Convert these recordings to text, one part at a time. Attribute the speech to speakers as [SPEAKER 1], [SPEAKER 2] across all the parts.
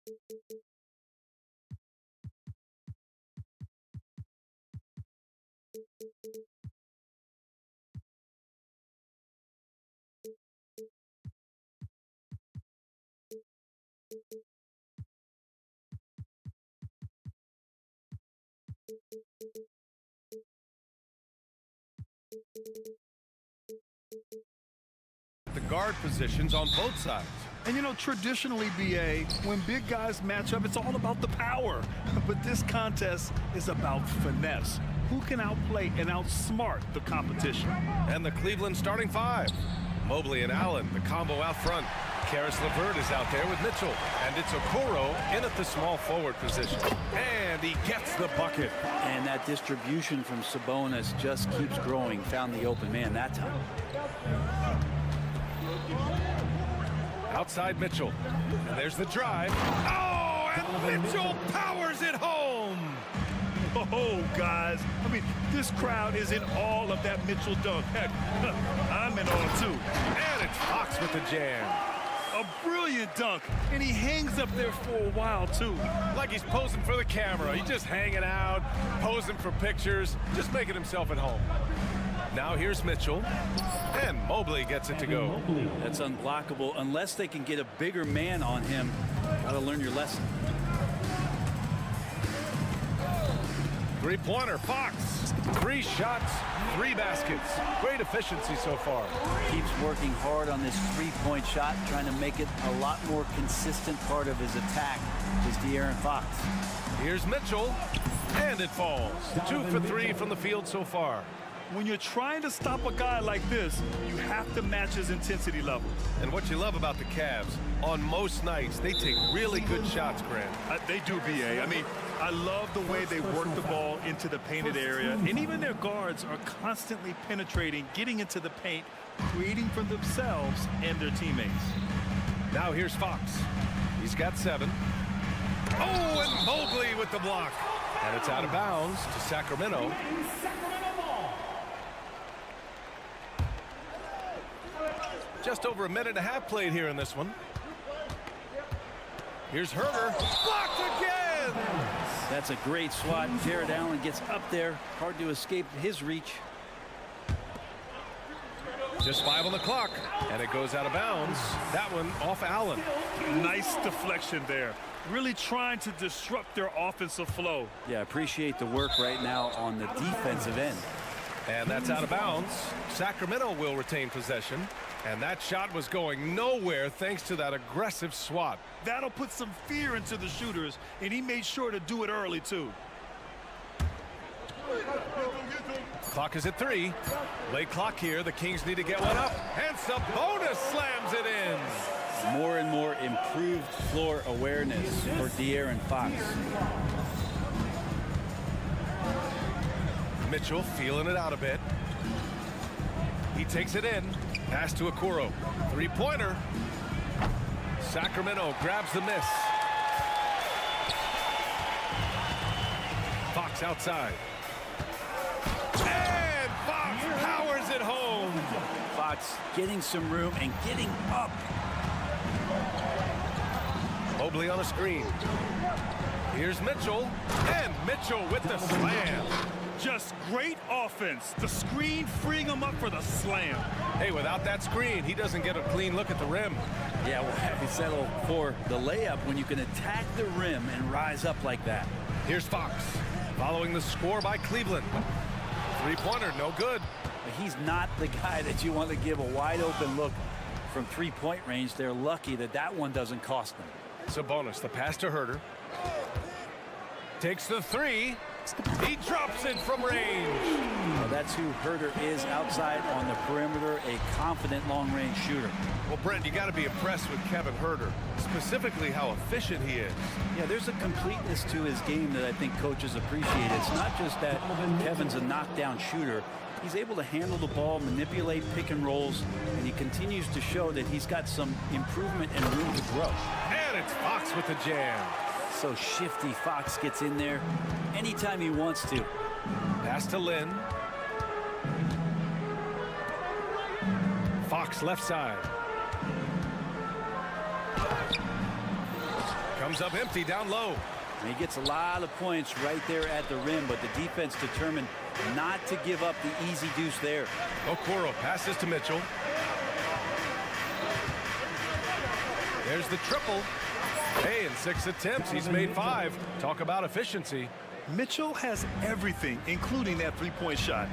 [SPEAKER 1] The guard positions on both sides.
[SPEAKER 2] And, you know, traditionally, BA, when big guys match up, it's all about the power. But this contest is about finesse. Who can outplay and outsmart the competition?
[SPEAKER 1] And the Cleveland starting five. Mobley and Allen, the combo out front. Karis LeVert is out there with Mitchell. And it's Okoro in at the small forward position. And he gets the bucket.
[SPEAKER 3] And that distribution from Sabonis just keeps growing. Found the open man that time.
[SPEAKER 1] Outside Mitchell. And there's the drive. Oh, and Mitchell powers it home.
[SPEAKER 2] Oh, guys. I mean, this crowd is in all of that Mitchell dunk. Heck, I'm in all, too.
[SPEAKER 1] And it's Fox with the jam.
[SPEAKER 2] A brilliant dunk. And he hangs up there for a while, too.
[SPEAKER 1] Like he's posing for the camera. He's just hanging out, posing for pictures, just making himself at home. Now here's Mitchell. And Mobley gets it to go.
[SPEAKER 3] That's unblockable unless they can get a bigger man on him. Gotta learn your lesson.
[SPEAKER 1] Three-pointer, Fox. 3 shots, 3 baskets. Great efficiency so far.
[SPEAKER 3] Keeps working hard on this three-point shot, trying to make it a lot more consistent part of his attack is De'Aaron Fox.
[SPEAKER 1] Here's Mitchell, and it falls. 2 for 3 from the field so far.
[SPEAKER 2] When you're trying to stop a guy like this, you have to match his intensity level.
[SPEAKER 1] And what you love about the Cavs, on most nights, they take really good shots, Grant.
[SPEAKER 2] They do, BA. I mean, I love the way they work the ball into the painted area. And even their guards are constantly penetrating, getting into the paint, creating for themselves and their teammates.
[SPEAKER 1] Now here's Fox. He's got 7. Oh, and Mobley with the block. And it's out of bounds to Sacramento. Just over a minute and a half played here in this one. Here's Herter. Blocked again!
[SPEAKER 3] That's a great swat. Jared Allen gets up there. Hard to escape his reach.
[SPEAKER 1] Just 5 on the clock. And it goes out of bounds. That one off Allen.
[SPEAKER 2] Nice deflection there. Really trying to disrupt their offensive flow.
[SPEAKER 3] Yeah, appreciate the work right now on the defensive end.
[SPEAKER 1] And that's out of bounds. Sacramento will retain possession. And that shot was going nowhere thanks to that aggressive swat.
[SPEAKER 2] That'll put some fear into the shooters, and he made sure to do it early, too.
[SPEAKER 1] Clock is at 3. Late clock here. The Kings need to get one up. And Sabonis slams it in.
[SPEAKER 3] More and more improved floor awareness for De'Aaron Fox.
[SPEAKER 1] Mitchell feeling it out a bit. He takes it in. Pass to Okoro. 3-pointer. Sacramento grabs the miss. Fox outside. And Fox powers it home.
[SPEAKER 3] Fox getting some room and getting up.
[SPEAKER 1] Mobley on a screen. Here's Mitchell. And Mitchell with the slam.
[SPEAKER 2] Just great offense. The screen freeing him up for the slam.
[SPEAKER 1] Hey, without that screen, he doesn't get a clean look at the rim.
[SPEAKER 3] Yeah, we'll have to settle for the layup when you can attack the rim and rise up like that.
[SPEAKER 1] Here's Fox following the score by Cleveland. 3-pointer, no good.
[SPEAKER 3] But he's not the guy that you want to give a wide open look from 3-point range. They're lucky that that one doesn't cost them.
[SPEAKER 1] Sabonis, the pass to Herter. Takes the 3. He drops it from range.
[SPEAKER 3] Well, that's who Herter is outside on the perimeter, a confident long-range shooter.
[SPEAKER 1] Well, Brent, you got to be impressed with Kevin Herter, specifically how efficient he is.
[SPEAKER 3] Yeah, there's a completeness to his game that I think coaches appreciate. It's not just that Kevin's a knockdown shooter. He's able to handle the ball, manipulate pick and rolls, and he continues to show that he's got some improvement and room to grow.
[SPEAKER 1] And it's Fox with the jam.
[SPEAKER 3] So shifty. Fox gets in there anytime he wants to.
[SPEAKER 1] Pass to Lynn. Fox left side. Comes up empty down low.
[SPEAKER 3] And he gets a lot of points right there at the rim, but the defense determined not to give up the easy deuce there.
[SPEAKER 1] Okoro passes to Mitchell. There's the triple. Hey, in 6 attempts, he's made 5. Talk about efficiency.
[SPEAKER 2] Mitchell has everything, including that three-point shot.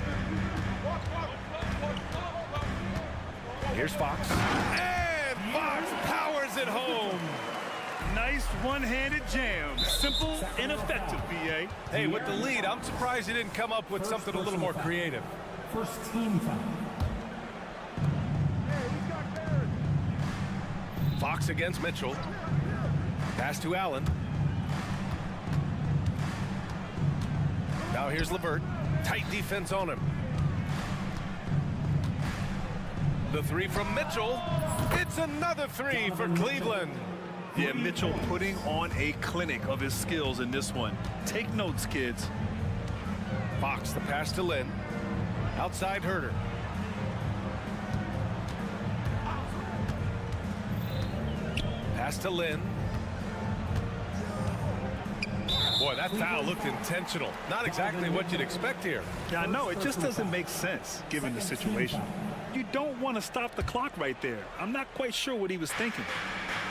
[SPEAKER 1] Here's Fox. And Fox powers it home.
[SPEAKER 2] Nice one-handed jam. Simple and effective, B.A.
[SPEAKER 1] Hey, with the lead, I'm surprised he didn't come up with something a little more creative.
[SPEAKER 4] First team foul.
[SPEAKER 1] Fox against Mitchell. Pass to Allen. Now here's LeVert. Tight defense on him. The three from Mitchell. It's another 3 for Cleveland.
[SPEAKER 2] Yeah, Mitchell putting on a clinic of his skills in this one. Take notes, kids.
[SPEAKER 1] Fox, the pass to Lynn. Outside Herter. Pass to Lynn. Boy, that foul looked intentional. Not exactly what you'd expect here.
[SPEAKER 2] Yeah, I know. It just doesn't make sense, given the situation. You don't want to stop the clock right there. I'm not quite sure what he was thinking.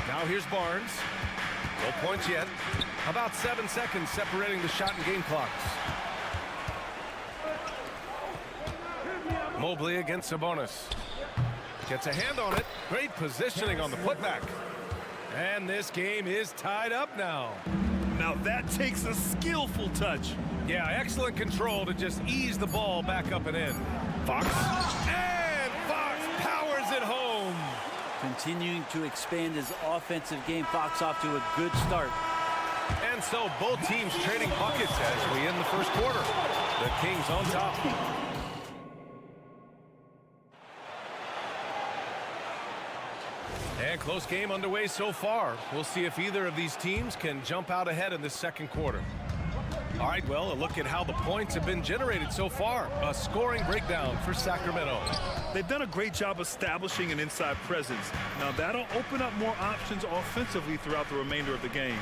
[SPEAKER 1] Now here's Barnes. No points yet. About 7 seconds separating the shot and game clocks. Mobley against Sabonis. Gets a hand on it. Great positioning on the putback. And this game is tied up now.
[SPEAKER 2] Now that takes a skillful touch.
[SPEAKER 1] Yeah, excellent control to just ease the ball back up and in. Fox. And Fox powers it home.
[SPEAKER 3] Continuing to expand his offensive game. Fox off to a good start.
[SPEAKER 1] And so both teams trading buckets as we end the first quarter. The Kings on top. And close game underway so far. We'll see if either of these teams can jump out ahead in the second quarter. All right, well, a look at how the points have been generated so far. A scoring breakdown for Sacramento.
[SPEAKER 2] They've done a great job establishing an inside presence. Now that'll open up more options offensively throughout the remainder of the game.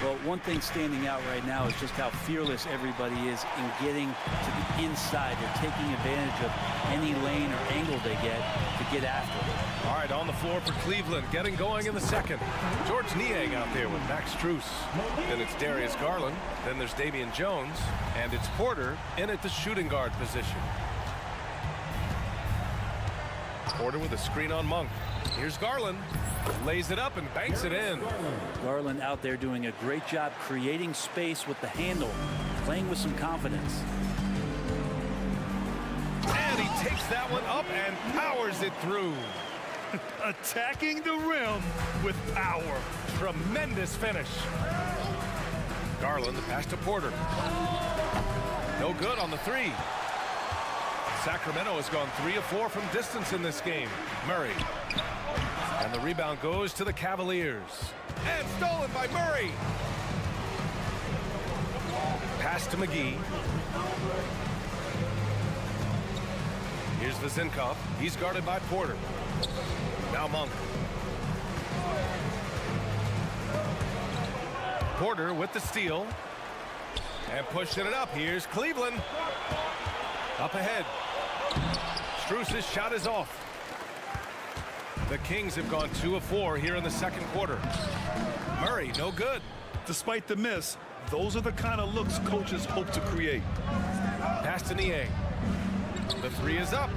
[SPEAKER 3] Well, one thing standing out right now is just how fearless everybody is in getting to the inside. They're taking advantage of any lane or angle they get to get after it.
[SPEAKER 1] All right, on the floor for Cleveland, getting going in the second. George Niang out there with Max Strus. Then it's Darius Garland. Then there's Damian Jones. And it's Porter in at the shooting guard position. Porter with a screen on Monk. Here's Garland. Lays it up and banks it in.
[SPEAKER 3] Garland out there doing a great job creating space with the handle, playing with some confidence.
[SPEAKER 1] And he takes that one up and powers it through.
[SPEAKER 2] Attacking the rim with power.
[SPEAKER 1] Tremendous finish. Garland, the pass to Porter. No good on the 3. Sacramento has gone 3 of 4 from distance in this game. Murray. And the rebound goes to the Cavaliers. And stolen by Murray. Pass to McGee. Here's Vezenkov. He's guarded by Porter. Now Monk. Porter with the steal. And pushing it up. Here's Cleveland. Up ahead. Strus's shot is off. The Kings have gone 2 of 4 here in the second quarter. Murray, no good.
[SPEAKER 2] Despite the miss, those are the kind of looks coaches hope to create.
[SPEAKER 1] Pass to Niang. The 3 is up.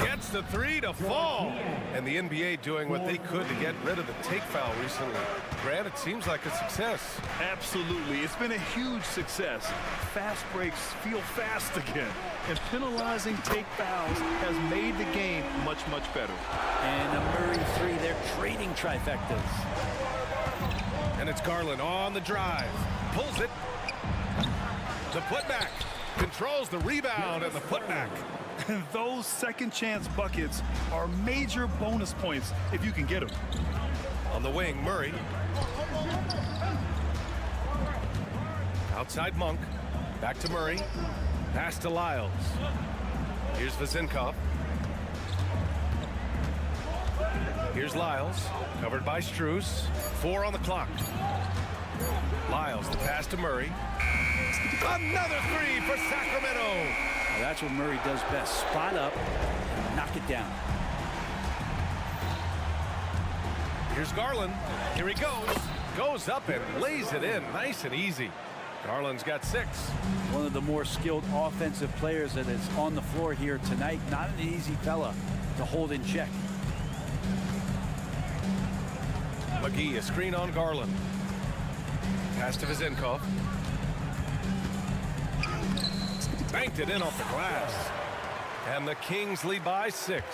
[SPEAKER 1] Gets the 3 to fall. And the NBA doing what they could to get rid of the take foul recently. Grant, it seems like a success.
[SPEAKER 2] Absolutely. It's been a huge success. Fast breaks feel fast again. And penalizing take fouls has made the game much, much better.
[SPEAKER 3] And a Murray 3, they're trading trifectas.
[SPEAKER 1] And it's Garland on the drive. Pulls it. The putback. Controls the rebound and the putback.
[SPEAKER 2] And those second chance buckets are major bonus points if you can get them.
[SPEAKER 1] On the wing, Murray. Outside Monk. Back to Murray. Pass to Lyles. Here's Vezenkov. Here's Lyles. Covered by Strus. 4 on the clock. to Murray. Another three for Sacramento.
[SPEAKER 3] Well, that's what Murray does best. Spot up and knock it down.
[SPEAKER 1] Here's Garland. Here he goes. Goes up and lays it in. Nice and easy. Garland's got 6.
[SPEAKER 3] One of the more skilled offensive players that is on the floor here tonight. Not an easy fella to hold in check.
[SPEAKER 1] McGee, a screen on Garland. Pass to Vizenkov. Banked it in off the glass. And the Kings lead by 6.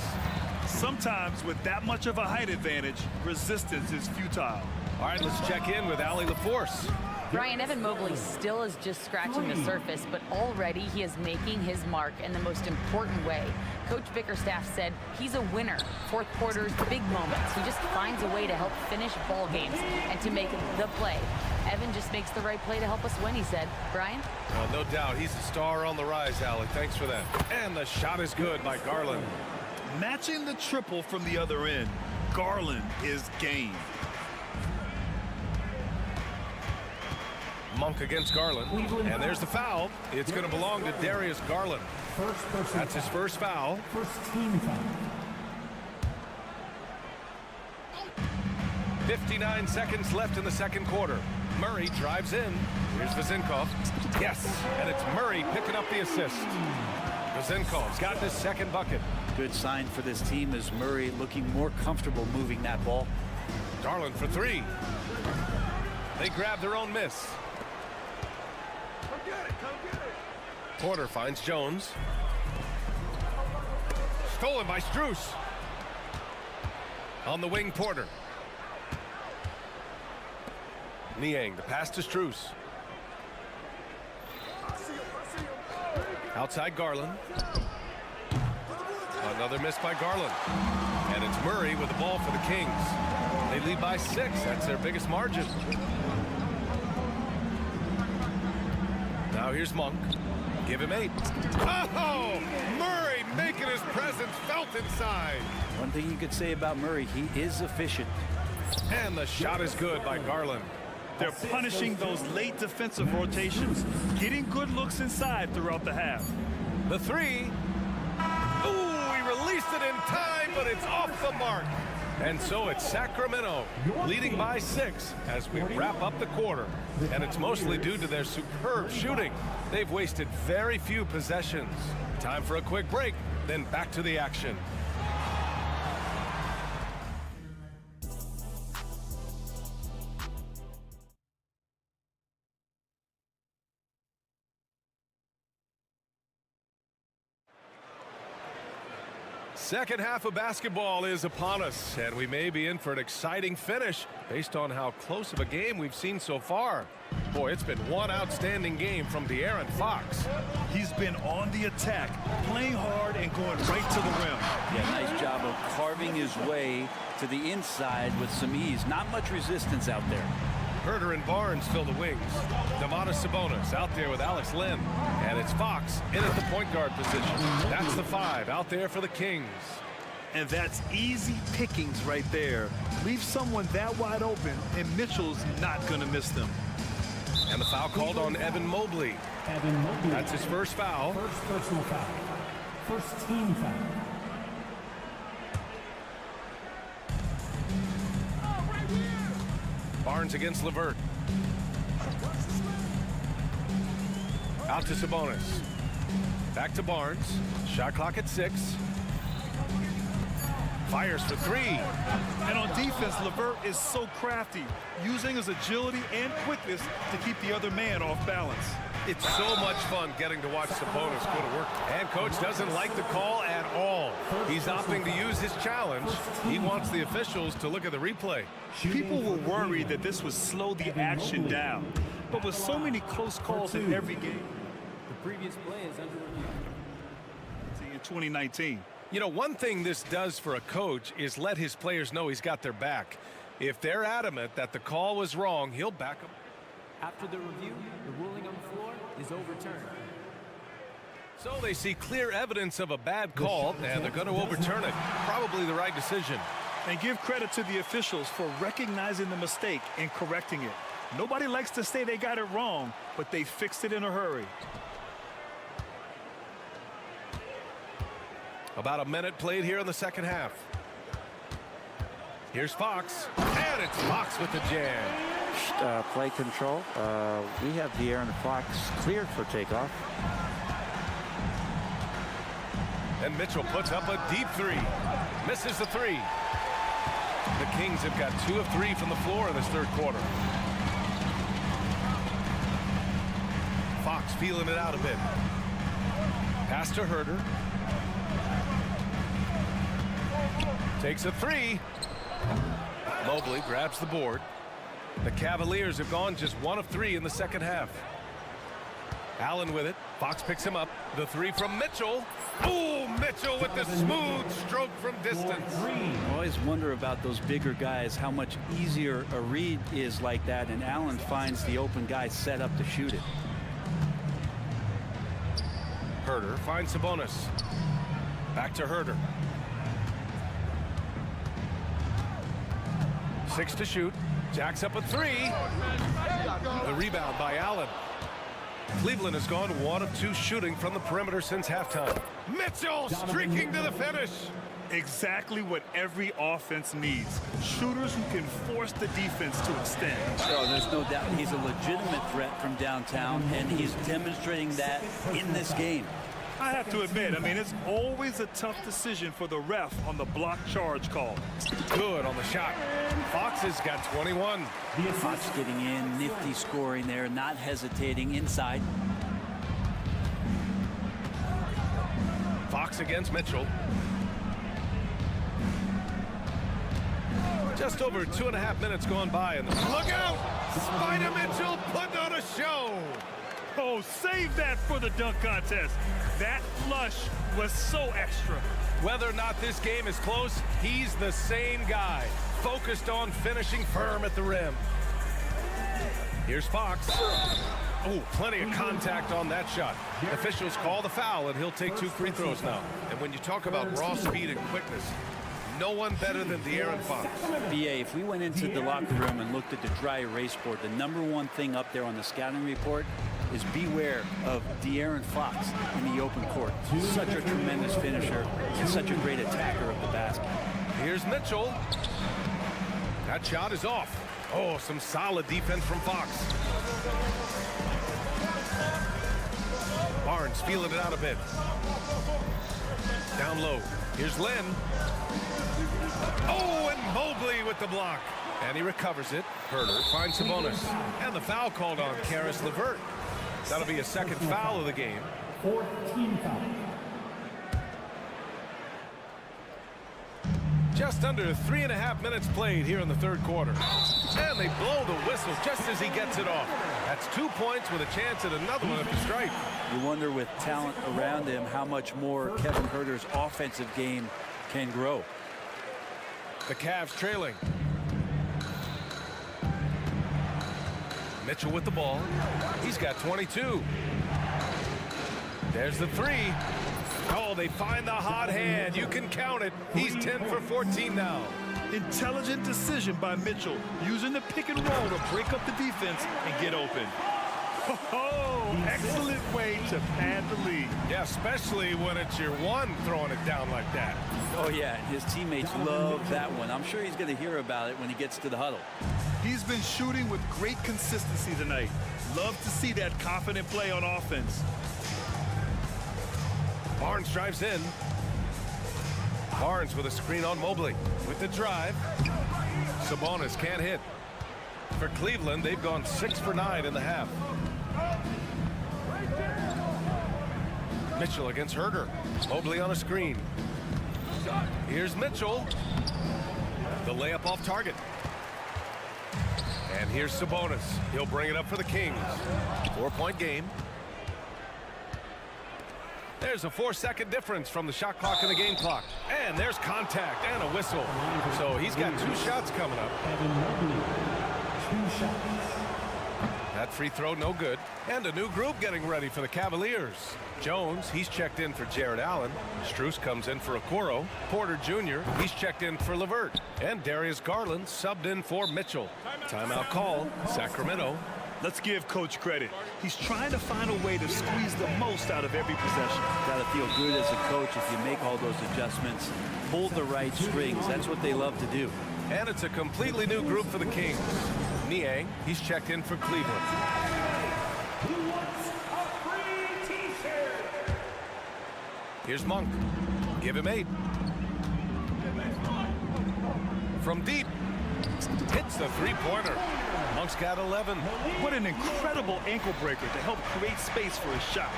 [SPEAKER 2] Sometimes with that much of a height advantage, resistance is futile.
[SPEAKER 1] All right, let's check in with Allie LaForce.
[SPEAKER 4] Brian, Evan Mobley still is just scratching the surface, but already he is making his mark in the most important way. Coach Bickerstaff said he's a winner. Fourth quarters, big moments. He just finds a way to help finish ball games and to make the play. Evan just makes the right play to help us win, he said. Brian?
[SPEAKER 1] No doubt. He's a star on the rise, Allie. Thanks for that. And the shot is good by Garland.
[SPEAKER 2] Matching the triple from the other end, Garland is game.
[SPEAKER 1] Monk against Garland. And there's the foul. It's going to belong to Darius Garland. That's his first foul.
[SPEAKER 5] First team foul.
[SPEAKER 1] 59 seconds left in the second quarter. Murray drives in. Here's Vizenkov. Yes, and it's Murray picking up the assist. Vizenkov's got his second bucket.
[SPEAKER 3] Good sign for this team as Murray looking more comfortable moving that ball.
[SPEAKER 1] Garland for 3. They grab their own miss. Porter finds Jones. Stolen by Strus. On the wing, Porter. Niang, the pass to Strus. Outside Garland. Another miss by Garland. And it's Murray with the ball for the Kings. They lead by 6. That's their biggest margin. Now here's Monk. Give him 8. Oh! Murray making his presence felt inside.
[SPEAKER 3] One thing you could say about Murray, he is efficient.
[SPEAKER 1] And the shot is good by Garland.
[SPEAKER 2] They're punishing those late defensive rotations, getting good looks inside throughout the half.
[SPEAKER 1] The 3. Ooh, he released it in time, but it's off the mark. And so it's Sacramento leading by 6 as we wrap up the quarter. And it's mostly due to their superb shooting. They've wasted very few possessions. Time for a quick break, then back to the action. Second half of basketball is upon us, and we may be in for an exciting finish based on how close of a game we've seen so far. Boy, it's been one outstanding game from De'Aaron Fox.
[SPEAKER 2] He's been on the attack, playing hard and going right to the rim.
[SPEAKER 3] Yeah, nice job of carving his way to the inside with some ease. Not much resistance out there.
[SPEAKER 1] Herter and Barnes fill the wings. Domantas Sabonis out there with Alex Len. And it's Fox in at the point guard position. That's the 5 out there for the Kings.
[SPEAKER 2] And that's easy pickings right there. Leave someone that wide open, and Mitchell's not going to miss them.
[SPEAKER 1] And the foul called on Evan Mobley.
[SPEAKER 5] Evan Mobley.
[SPEAKER 1] That's his first foul.
[SPEAKER 5] First personal foul. First team foul.
[SPEAKER 1] Barnes against LeVert. Out to Sabonis. Back to Barnes. Shot clock at 6. Fires for 3.
[SPEAKER 2] And on defense, LeVert is so crafty, using his agility and quickness to keep the other man off balance.
[SPEAKER 1] It's so much fun getting to watch Sabonis go to work. And coach doesn't like the call at all. He's opting to use his challenge. He wants the officials to look at the replay.
[SPEAKER 2] People were worried that this would slow the action down. But with so many close calls in every game,
[SPEAKER 6] The previous play is under review.
[SPEAKER 2] in 2019.
[SPEAKER 1] You know, one thing this does for a coach is let his players know he's got their back. If they're adamant that the call was wrong, he'll back them.
[SPEAKER 6] After the review, the ruling on the floor is overturned.
[SPEAKER 1] So they see clear evidence of a bad call, and they're going to overturn it. Probably the right decision.
[SPEAKER 2] And give credit to the officials for recognizing the mistake and correcting it. Nobody likes to say they got it wrong, but they fixed it in a hurry.
[SPEAKER 1] About a minute played here in the second half. Here's Fox, and it's Fox with the jam.
[SPEAKER 7] Play control. We have De'Aaron Fox cleared for takeoff.
[SPEAKER 1] And Mitchell puts up a deep three. Misses the three. The Kings have got 2 of 3 from the floor in this third quarter. Fox feeling it out a bit. Pass to Herder. Takes a three. Mobley grabs the board. The Cavaliers have gone just 1 of 3 in the second half. Allen with it. Fox picks him up. The three from Mitchell. Oh, Mitchell with the smooth stroke from distance.
[SPEAKER 3] I always wonder about those bigger guys, how much easier a read is like that, and Allen finds the open guy set up to shoot it.
[SPEAKER 1] Herder finds Sabonis. Back to Herder. 6 to shoot. Jacks up a three. The rebound by Allen. Cleveland has gone 1 of 2 shooting from the perimeter since halftime. Mitchell streaking to the finish.
[SPEAKER 2] Exactly what every offense needs. Shooters who can force the defense to extend.
[SPEAKER 3] So there's no doubt he's a legitimate threat from downtown, and he's demonstrating that in this game.
[SPEAKER 2] I have to admit, I mean, it's always a tough decision for the ref on the block charge call.
[SPEAKER 1] Good on the shot. Fox has got 21.
[SPEAKER 3] Fox getting in, nifty scoring there, not hesitating inside.
[SPEAKER 1] Fox against Mitchell. Just over 2.5 minutes gone by, and look out! Spider Mitchell putting on a show.
[SPEAKER 2] Oh, save that for the dunk contest. That flush was so extra.
[SPEAKER 1] Whether or not this game is close, he's the same guy, focused on finishing firm at the rim. Here's Fox. Oh, plenty of contact on that shot. Officials call the foul, and he'll take 2 free throws now. And when you talk about raw speed and quickness, no one better than De'Aaron Fox.
[SPEAKER 3] BA, if we went into the locker room and looked at the dry erase board, the #1 thing up there on the scouting report is beware of De'Aaron Fox in the open court. Such a tremendous finisher and such a great attacker of the basket.
[SPEAKER 1] Here's Mitchell. That shot is off. Oh, some solid defense from Fox. Barnes feeling it out a bit. Down low. Here's Lynn. Oh, and Mobley with the block. And he recovers it. Herder finds Sabonis. And the foul called on Caris LeVert. That'll be a second foul of the game.
[SPEAKER 5] 14 foul.
[SPEAKER 1] Just under 3.5 minutes played here in the third quarter. And they blow the whistle just as he gets it off. That's 2 points with a chance at another one at the stripe.
[SPEAKER 3] You wonder, with talent around him, how much more Kevin Herter's offensive game can grow.
[SPEAKER 1] The Cavs trailing. Mitchell with the ball. He's got 22. There's the three. Oh, they find the hot hand. You can count it. He's 10 for 14 now.
[SPEAKER 2] Intelligent decision by Mitchell, using the pick and roll to break up the defense and get open. Oh, excellent way to pad the lead.
[SPEAKER 1] Yeah, especially when it's your one throwing it down like that.
[SPEAKER 3] Oh, yeah, and his teammates love that one. I'm sure he's going to hear about it when he gets to the huddle.
[SPEAKER 2] He's been shooting with great consistency tonight. Love to see that confident play on offense.
[SPEAKER 1] Barnes drives in. Barnes with a screen on Mobley. With the drive. Sabonis can't hit. For Cleveland, they've gone 6 for 9 in the half. Mitchell against Herder. Mobley on a screen. Here's Mitchell. The layup off target. And here's Sabonis. He'll bring it up for the Kings. 4-point game. There's a 4-second difference from the shot clock and the game clock. And there's contact and a whistle. So he's got 2 shots coming up.
[SPEAKER 5] Evan Mobley, 2 shots.
[SPEAKER 1] That free throw no good. And a new group getting ready for the Cavaliers. Jones, he's checked in for Jared Allen. Strus comes in for Okoro. Porter Jr., he's checked in for LeVert. And Darius Garland subbed in for Mitchell. Timeout called, Sacramento.
[SPEAKER 2] Let's give Coach credit. He's trying to find a way to squeeze the most out of every possession.
[SPEAKER 3] Got to feel good as a coach if you make all those adjustments. Pull the right strings. That's what they love to do.
[SPEAKER 1] And it's a completely new group for the Kings. Niang, he's checked in for Cleveland. Here's Monk. Give him 8. From deep. Hits the three-pointer. Monk's got 11.
[SPEAKER 2] What an incredible ankle breaker to help create space for his shot.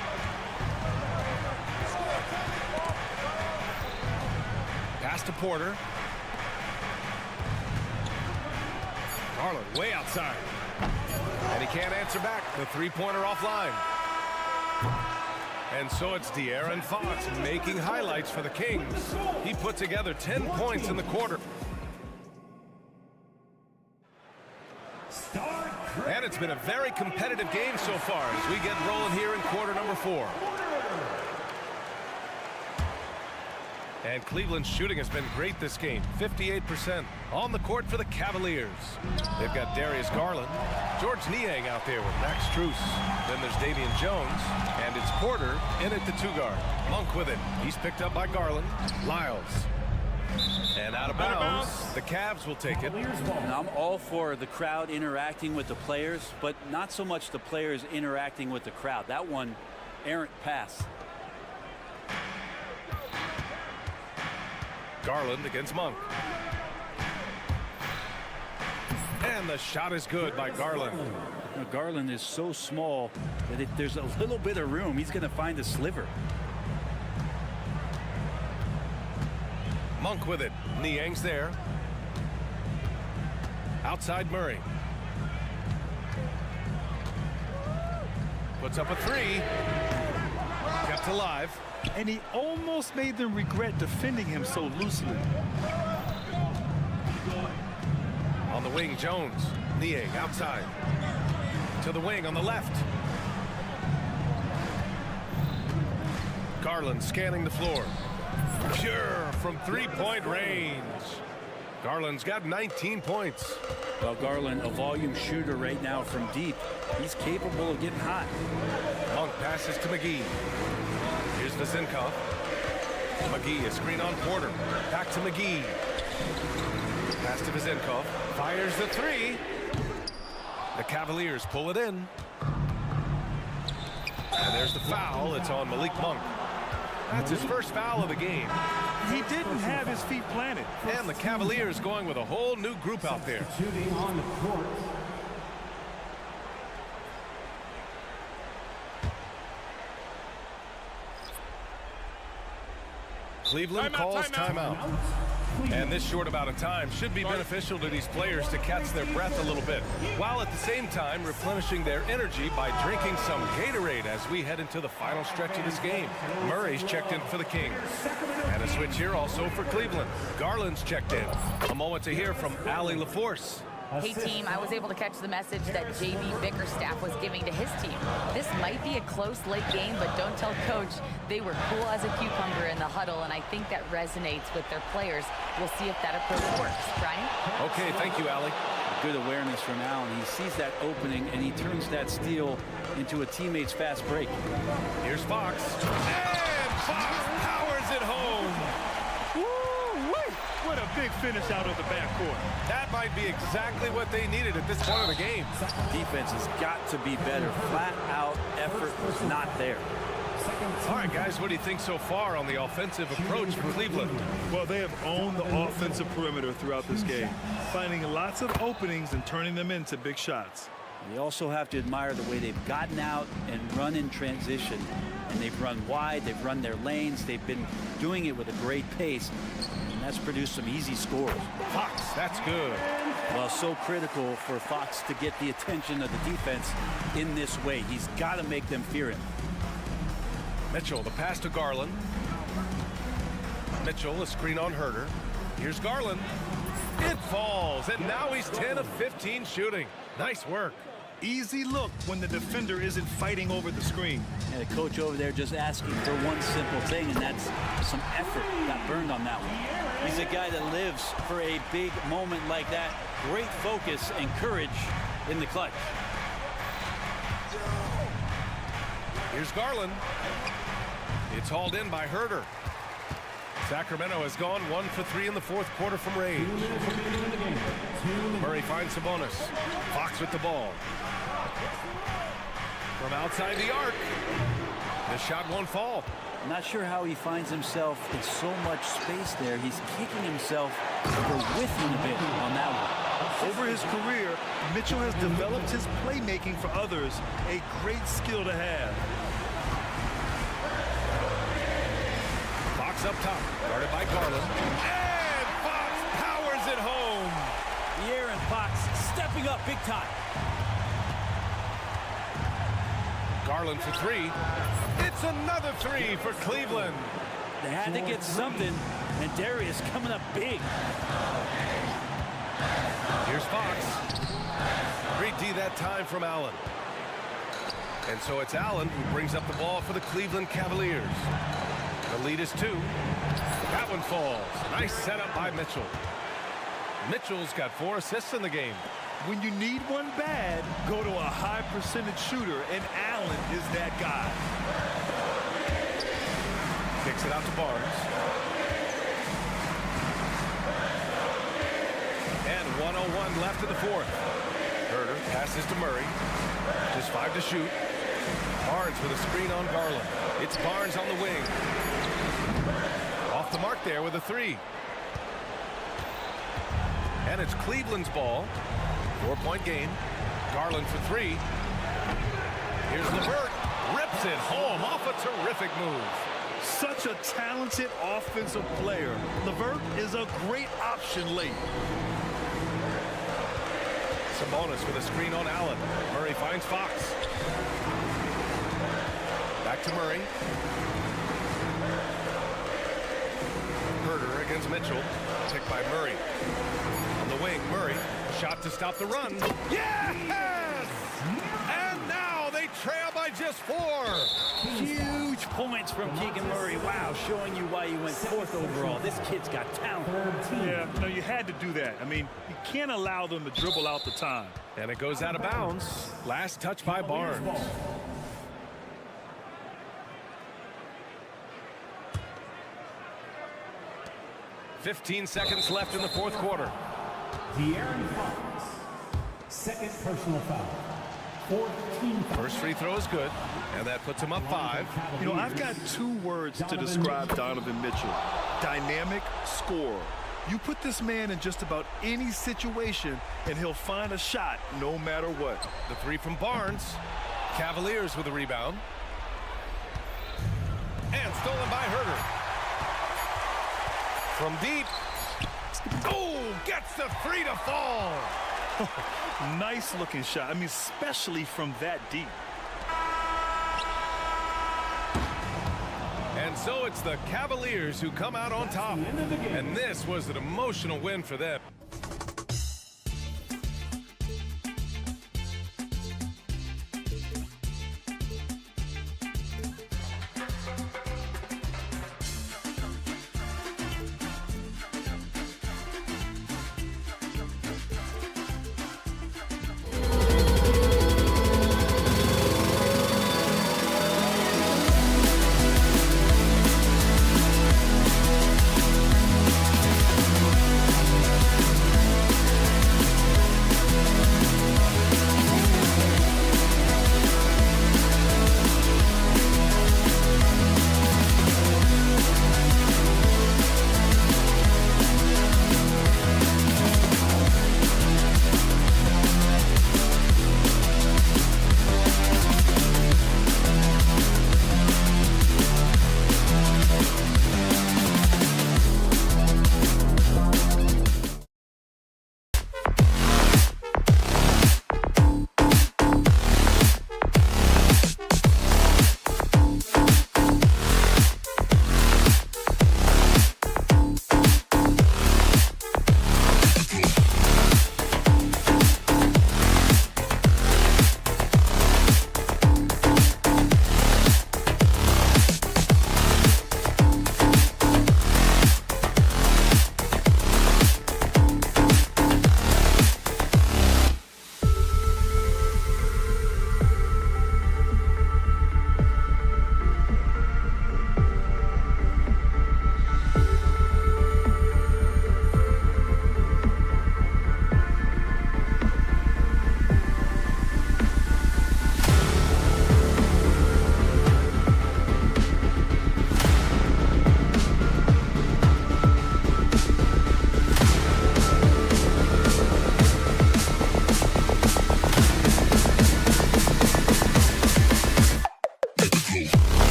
[SPEAKER 1] Pass to Porter. Garland way outside. And he can't answer back. The three-pointer offline. And so it's De'Aaron Fox making highlights for the Kings. He put together 10 points in the quarter. And it's been a very competitive game so far as we get rolling here in quarter number 4. And Cleveland's shooting has been great this game, 58% on the court for the Cavaliers. They've got Darius Garland, George Niang out there with Max Strus. Then there's Damian Jones, and it's Porter in at the 2-guard. Monk with it. He's picked up by Garland. Lyles. And out of bounds. The Cavs will take it.
[SPEAKER 3] And I'm all for the crowd interacting with the players, but not so much the players interacting with the crowd. That one, errant pass.
[SPEAKER 1] Garland against Monk. And the shot is good by Garland.
[SPEAKER 3] Now, Garland is so small that if there's a little bit of room, he's going to find a sliver.
[SPEAKER 1] Monk with it. Niang's there. Outside Murray. Puts up a 3. Kept alive.
[SPEAKER 2] And he almost made them regret defending him so loosely.
[SPEAKER 1] On the wing, Jones. Niang outside. To the wing on the left. Garland scanning the floor. Pure from three-point range. Garland's got 19 points.
[SPEAKER 3] Well, Garland, a volume shooter right now from deep. He's capable of getting hot.
[SPEAKER 1] Monk passes to McGee. Here's Vizenkov. McGee, a screen on Porter. Back to McGee. Pass to Vizenkov. Fires the 3. The Cavaliers pull it in. And there's the foul. It's on Malik Monk. That's his first foul of the game.
[SPEAKER 2] He didn't have his feet planted.
[SPEAKER 1] And the Cavaliers going with a whole new group out there.
[SPEAKER 5] Shooting on the court.
[SPEAKER 1] Cleveland calls timeout. And this short amount of time should be beneficial to these players to catch their breath a little bit, while at the same time replenishing their energy by drinking some Gatorade as we head into the final stretch of this game. Murray's checked in for the Kings. And a switch here also for Cleveland. Garland's checked in. A moment to hear from Allie LaForce.
[SPEAKER 4] Hey team, I was able to catch the message that JB Bickerstaff was giving to his team. This might be a close late game, but don't tell coach. They were cool as a cucumber in the huddle, and I think that resonates with their players. We'll see if that approach works. Brian?
[SPEAKER 1] Okay, thank you, Allie.
[SPEAKER 3] Good awareness from Allen. He sees that opening, and he turns that steal into a teammate's fast break.
[SPEAKER 1] Here's Fox. And Fox powers it home.
[SPEAKER 2] Woo-wee! What a big finish out of the backcourt.
[SPEAKER 1] That might be exactly what they needed at this point of the game.
[SPEAKER 3] Defense has got to be better. Flat out effort was not there.
[SPEAKER 1] All right, guys, what do you think so far on the offensive approach for Cleveland?
[SPEAKER 2] Well, they have owned the offensive perimeter throughout this game, finding lots of openings and turning them into big shots.
[SPEAKER 3] You also have to admire the way they've gotten out and run in transition. And they've run wide, they've run their lanes, they've been doing it with a great pace, and that's produced some easy scores.
[SPEAKER 1] Fox, that's good.
[SPEAKER 3] Well, so critical for Fox to get the attention of the defense in this way. He's got to make them fear him.
[SPEAKER 1] Mitchell, the pass to Garland. Mitchell, a screen on Herter. Here's Garland. It falls, and now he's 10 of 15 shooting. Nice work.
[SPEAKER 2] easy look when the defender isn't fighting over the screen.
[SPEAKER 3] And the coach over there just asking for one simple thing, and that's some effort. Got burned on that one. He's a guy that lives for a big moment like that. Great focus and courage in the clutch.
[SPEAKER 1] Here's Garland. It's hauled in by Herter. Sacramento has gone 1 for 3 in the fourth quarter from range. Murray finds Sabonis. Fox with the ball. From outside the arc. The shot won't fall.
[SPEAKER 3] Not sure how he finds himself in so much space there. He's kicking himself for whiffing a bit on that one.
[SPEAKER 2] Over his career, Mitchell has developed his playmaking for others, a great skill to have.
[SPEAKER 1] Fox up top, guarded by Garland. And Fox powers it home.
[SPEAKER 3] De'Aaron Fox stepping up big time.
[SPEAKER 1] Garland for 3. It's another 3 for Cleveland.
[SPEAKER 3] They had to get something, and Darius coming up big.
[SPEAKER 1] Here's Fox. Great D that time from Allen. And so it's Allen who brings up the ball for the Cleveland Cavaliers. The lead is 2. That one falls. Nice setup by Mitchell. Mitchell's got 4 assists in the game.
[SPEAKER 2] When you need one bad, go to a high percentage shooter, and Allen is that guy.
[SPEAKER 1] Kicks it out to Barnes. And 1:01 left in the fourth. Herter passes to Murray. Just 5 to shoot. Barnes with a screen on Garland. It's Barnes on the wing. Off the mark there with a 3. And it's Cleveland's ball. 4-point game. Garland for 3. Here's LeVert. Rips it home off a terrific move.
[SPEAKER 2] Such a talented offensive player. LeVert is a great option late.
[SPEAKER 1] Sabonis with a screen on Allen. Murray finds Fox. Back to Murray. Herter against Mitchell. Ticked by Murray. On the wing, Murray. Shot to stop the run. Yes! And now they trail by just 4.
[SPEAKER 3] Huge points from Keegan Murray. Wow, showing you why he went 4th overall. This kid's got talent.
[SPEAKER 2] Yeah, no, you had to do that. I mean, you can't allow them to dribble out the time.
[SPEAKER 1] And it goes out of bounds. Last touch by Barnes. 15 seconds left in the fourth quarter.
[SPEAKER 5] De'Aaron Fox, second personal foul. 14 foul.
[SPEAKER 1] First free throw is good, and that puts him up 5.
[SPEAKER 2] You know, I've got 2 words to describe Donovan Mitchell. Dynamic scorer. You put this man in just about any situation, and he'll find a shot no matter what.
[SPEAKER 1] The 3 from Barnes. Cavaliers with a rebound. And stolen by Herter. From deep. Oh, gets the 3 to fall.
[SPEAKER 2] Nice looking shot. I mean, especially from that deep.
[SPEAKER 1] And so it's the Cavaliers who come out on top. And this was an emotional win for them.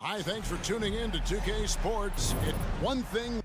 [SPEAKER 8] Hi, thanks for tuning in to 2K Sports. One thing.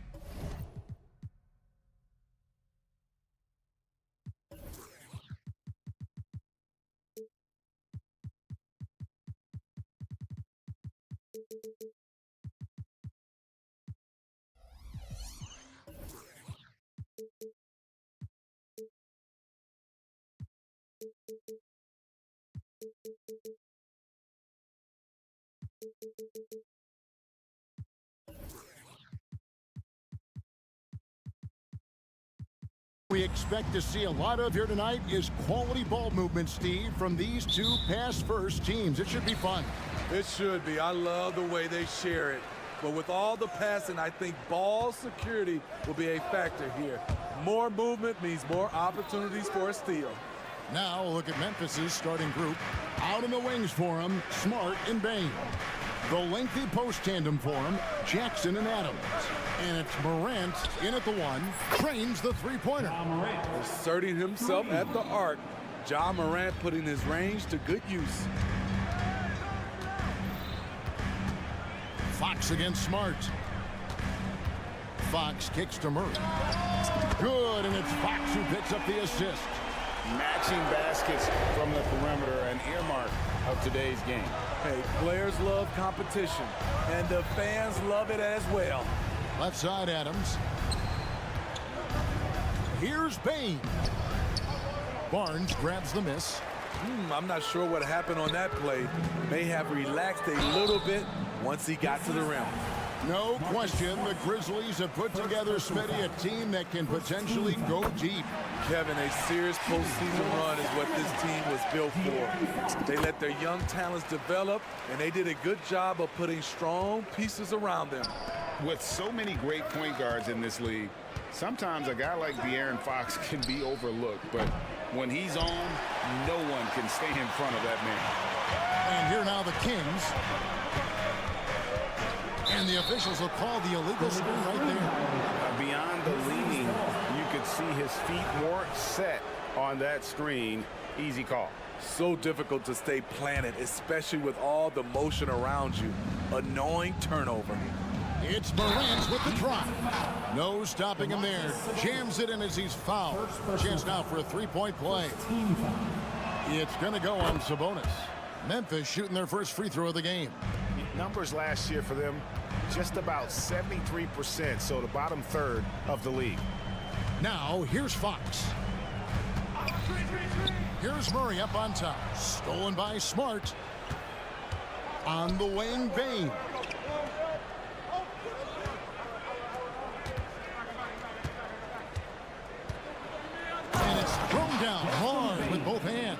[SPEAKER 8] We expect to see a lot of here tonight is quality ball movement, Steve, from these two pass-first teams. It should be fun.
[SPEAKER 9] It should be. I love the way they share it. But with all the passing, I think ball security will be a factor here. More movement means more opportunities for a steal.
[SPEAKER 8] Now look at Memphis's starting group. Out in the wings for him, Smart and Bain. The lengthy post tandem for him, Jackson and Adams. And it's Morant in at the one, trains the three-pointer.
[SPEAKER 9] Asserting himself at the arc. Ja Morant putting his range to good use.
[SPEAKER 8] Fox against Smart. Fox kicks to Murray. Good, and it's Fox who picks up the assist.
[SPEAKER 10] Matching baskets from the perimeter, an earmark of today's game.
[SPEAKER 9] Hey, players love competition, and the fans love it as well.
[SPEAKER 8] Left side, Adams. Here's Bain. Barnes grabs the miss.
[SPEAKER 9] I'm not sure what happened on that play. May have relaxed a little bit once he got to the rim.
[SPEAKER 8] No question, the Grizzlies have put together, Smitty, a team that can potentially go deep.
[SPEAKER 9] Kevin, a serious postseason run is what this team was built for. They let their young talents develop, and they did a good job of putting strong pieces around them.
[SPEAKER 10] With so many great point guards in this league, sometimes a guy like De'Aaron Fox can be overlooked, but when he's on, no one can stay in front of that man.
[SPEAKER 8] And here now the Kings. And the officials will call the illegal screen right there.
[SPEAKER 10] Beyond the leaning see his feet weren't set on that screen. Easy call.
[SPEAKER 9] So difficult to stay planted, especially with all the motion around you. Annoying turnover.
[SPEAKER 8] It's Morant with the drive. No stopping him there. Jams it in as he's fouled. Chance now for a three-point play. It's going to go on Sabonis. Memphis shooting their first free throw of the game.
[SPEAKER 10] Numbers last year for them, just about 73%, so the bottom third of the league.
[SPEAKER 8] Now, here's Fox. Here's Murray up on top. Stolen by Smart. On the wing, Bane. And it's thrown down hard with both hands.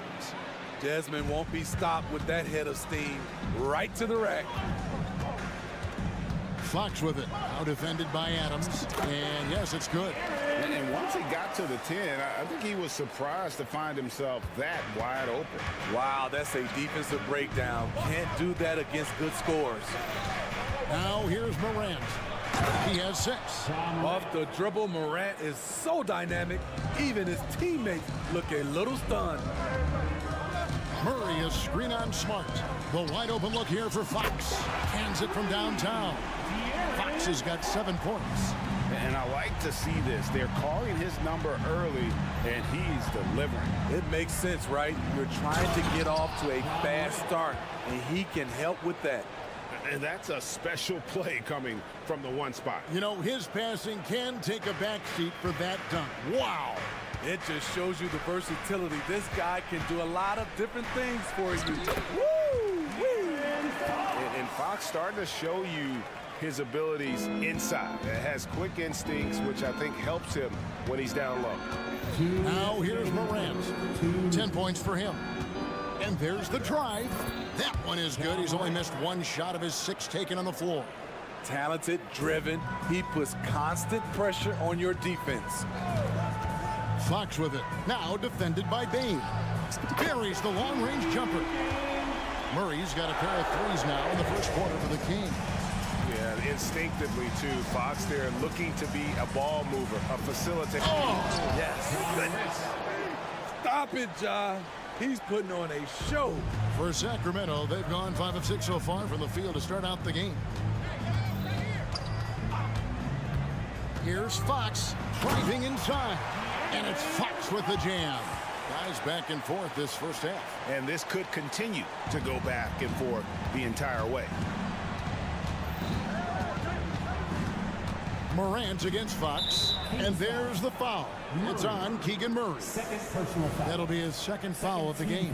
[SPEAKER 9] Desmond won't be stopped with that head of steam. Right to the rack.
[SPEAKER 8] Fox with it. Now defended by Adams. And yes, it's good.
[SPEAKER 10] And once he got to the 10, I think he was surprised to find himself that wide open.
[SPEAKER 9] Wow, that's a defensive breakdown. Can't do that against good scores.
[SPEAKER 8] Now here's Morant. He has 6.
[SPEAKER 9] Off the dribble, Morant is so dynamic. Even his teammates look a little stunned.
[SPEAKER 8] Murray is screen on Smart. The wide open look here for Fox. Hands it from downtown. Fox has got 7 points.
[SPEAKER 10] And I like to see this. They're calling his number early, and he's delivering.
[SPEAKER 9] It makes sense, right? You're trying to get off to a fast start, and he can help with that.
[SPEAKER 10] And that's a special play coming from the 1 spot.
[SPEAKER 8] You know, his passing can take a backseat for that dunk. Wow.
[SPEAKER 9] It just shows you the versatility. This guy can do a lot of different things for you. Woo! Woo!
[SPEAKER 10] And Fox starting to show you his abilities inside. It has quick instincts, which I think helps him when he's down low.
[SPEAKER 8] Now here's Morant. 10 points for him. And there's the drive. That one is good. He's only missed 1 shot of his 6 taken on the floor.
[SPEAKER 9] Talented, driven. He puts constant pressure on your defense.
[SPEAKER 8] Fox with it. Now defended by Bane. Buries the long-range jumper. Murray's got a pair of 3s now in the first quarter for the King.
[SPEAKER 10] Yeah, instinctively, too. Fox there looking to be a ball mover, a facilitator.
[SPEAKER 8] Oh!
[SPEAKER 9] Yes. Goodness. Stop it, Ja. He's putting on a show.
[SPEAKER 8] For Sacramento, they've gone 5 of 6 so far from the field to start out the game. Here's Fox driving inside. And it's Fox with the jam. Guys back and forth this first half.
[SPEAKER 10] And this could continue to go back and forth the entire way.
[SPEAKER 8] Morant against Fox. And there's the foul. It's on Keegan Murray.
[SPEAKER 5] Second personal foul.
[SPEAKER 8] That'll be his 2nd foul of the game.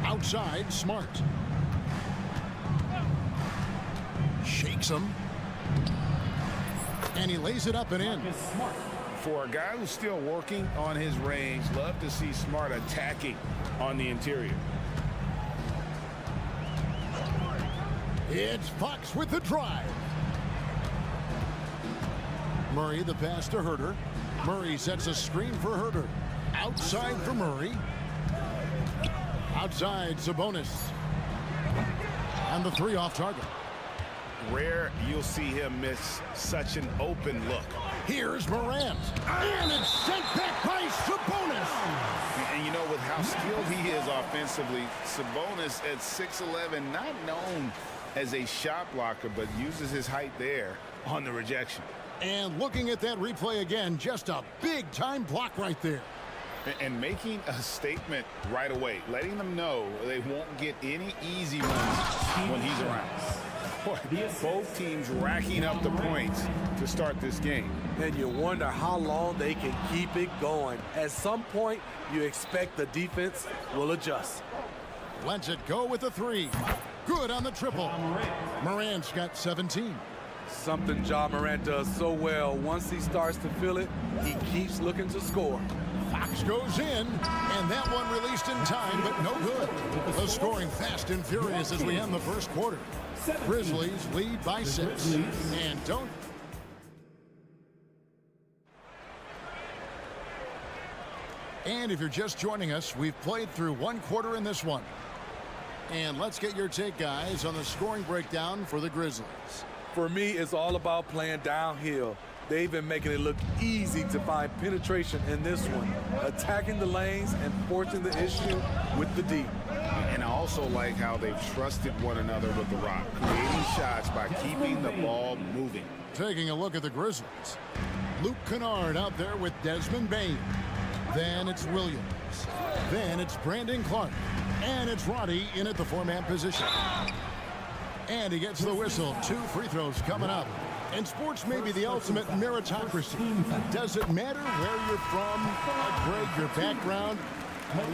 [SPEAKER 8] Outside, Smart. Shakes him. And he lays it up and in.
[SPEAKER 10] For a guy who's still working on his range, love to see Smart attacking on the interior.
[SPEAKER 8] It's Fox with the drive. Murray the pass to Herter. Murray sets a screen for Herter. Outside for Murray. Outside Sabonis. And the 3 off target.
[SPEAKER 10] Rare you'll see him miss such an open look.
[SPEAKER 8] Here's Morant. And it's sent back by Sabonis.
[SPEAKER 10] And you know, with how skilled he is offensively, Sabonis at 6'11", not known as a shot blocker, but uses his height there on the rejection.
[SPEAKER 8] And looking at that replay again, just a big-time block right there.
[SPEAKER 10] And making a statement right away, letting them know they won't get any easy ones when he's around. Both teams racking up the points to start this game.
[SPEAKER 9] And you wonder how long they can keep it going. At some point, you expect the defense will adjust.
[SPEAKER 8] Lets it go with the 3. Good on the triple. Morant's got 17.
[SPEAKER 9] Something Ja Morant does so well. Once he starts to feel it, he keeps looking to score.
[SPEAKER 8] Fox goes in, and that one released in time, but no good. The scoring fast and furious as we end the first quarter. Grizzlies lead by 6. And don't. And if you're just joining us, we've played through 1 quarter in this one. And let's get your take, guys, on the scoring breakdown for the Grizzlies.
[SPEAKER 9] For me, it's all about playing downhill. They've been making it look easy to find penetration in this one, attacking the lanes and forcing the issue with the D.
[SPEAKER 10] And I also like how they've trusted one another with the rock, creating shots by keeping the ball moving.
[SPEAKER 8] Taking a look at the Grizzlies. Luke Kennard out there with Desmond Bain. Then it's Williams. Then it's Brandon Clark. And it's Roddy in at the 4-man position. And he gets the whistle. 2 free throws coming up. And sports may be the ultimate meritocracy. Does it matter where you're from, Greg, your background?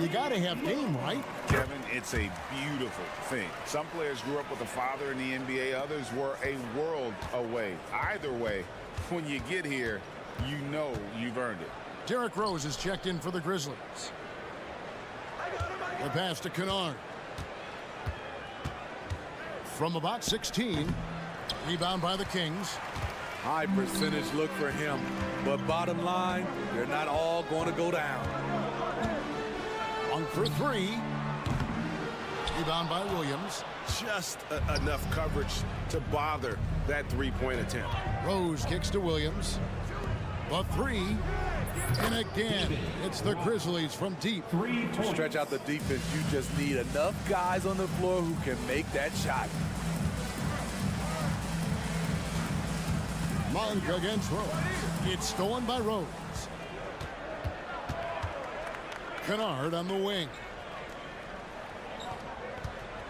[SPEAKER 8] You got to have game, right?
[SPEAKER 10] Kevin, it's a beautiful thing. Some players grew up with a father in the NBA. Others were a world away. Either way, when you get here, you know you've earned it.
[SPEAKER 8] Derrick Rose is checked in for the Grizzlies. The pass to Kennard. From about 16. Rebound by the Kings.
[SPEAKER 9] High percentage look for him. But bottom line, they're not all going to go down.
[SPEAKER 8] 1 for 3. Rebound by Williams.
[SPEAKER 1] Just enough coverage to bother that three-point attempt.
[SPEAKER 8] Rose kicks to Williams. The 3. And again, it's the Grizzlies from deep.
[SPEAKER 9] Stretch out the defense. You just need enough guys on the floor who can make that shot.
[SPEAKER 8] Monk against Rose. It's stolen by Rose. Kennard on the wing.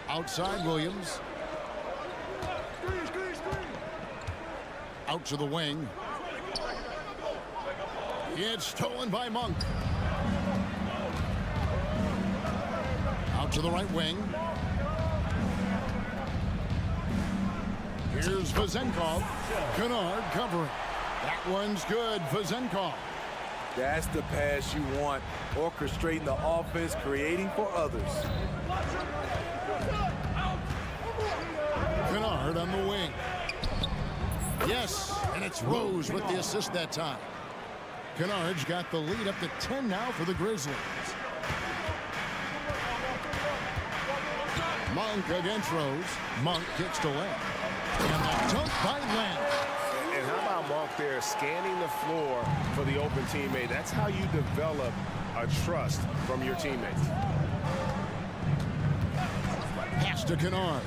[SPEAKER 8] Outside Williams. Out to the wing. It's stolen by Monk. Out to the right wing. Here's Vezenkov. Kennard covering. That one's good. Vezenkov.
[SPEAKER 9] That's the pass you want. Orchestrating the offense, creating for others.
[SPEAKER 8] Kennard on the wing. Yes, and it's Rose with the assist that time. Kennard's got the lead up to 10 now for the Grizzlies. Monk against Rose. Monk kicks to left. And the dunk by Lamb.
[SPEAKER 1] And how about Monk there scanning the floor for the open teammate? That's how you develop a trust from your teammates.
[SPEAKER 8] Pass to Kennard.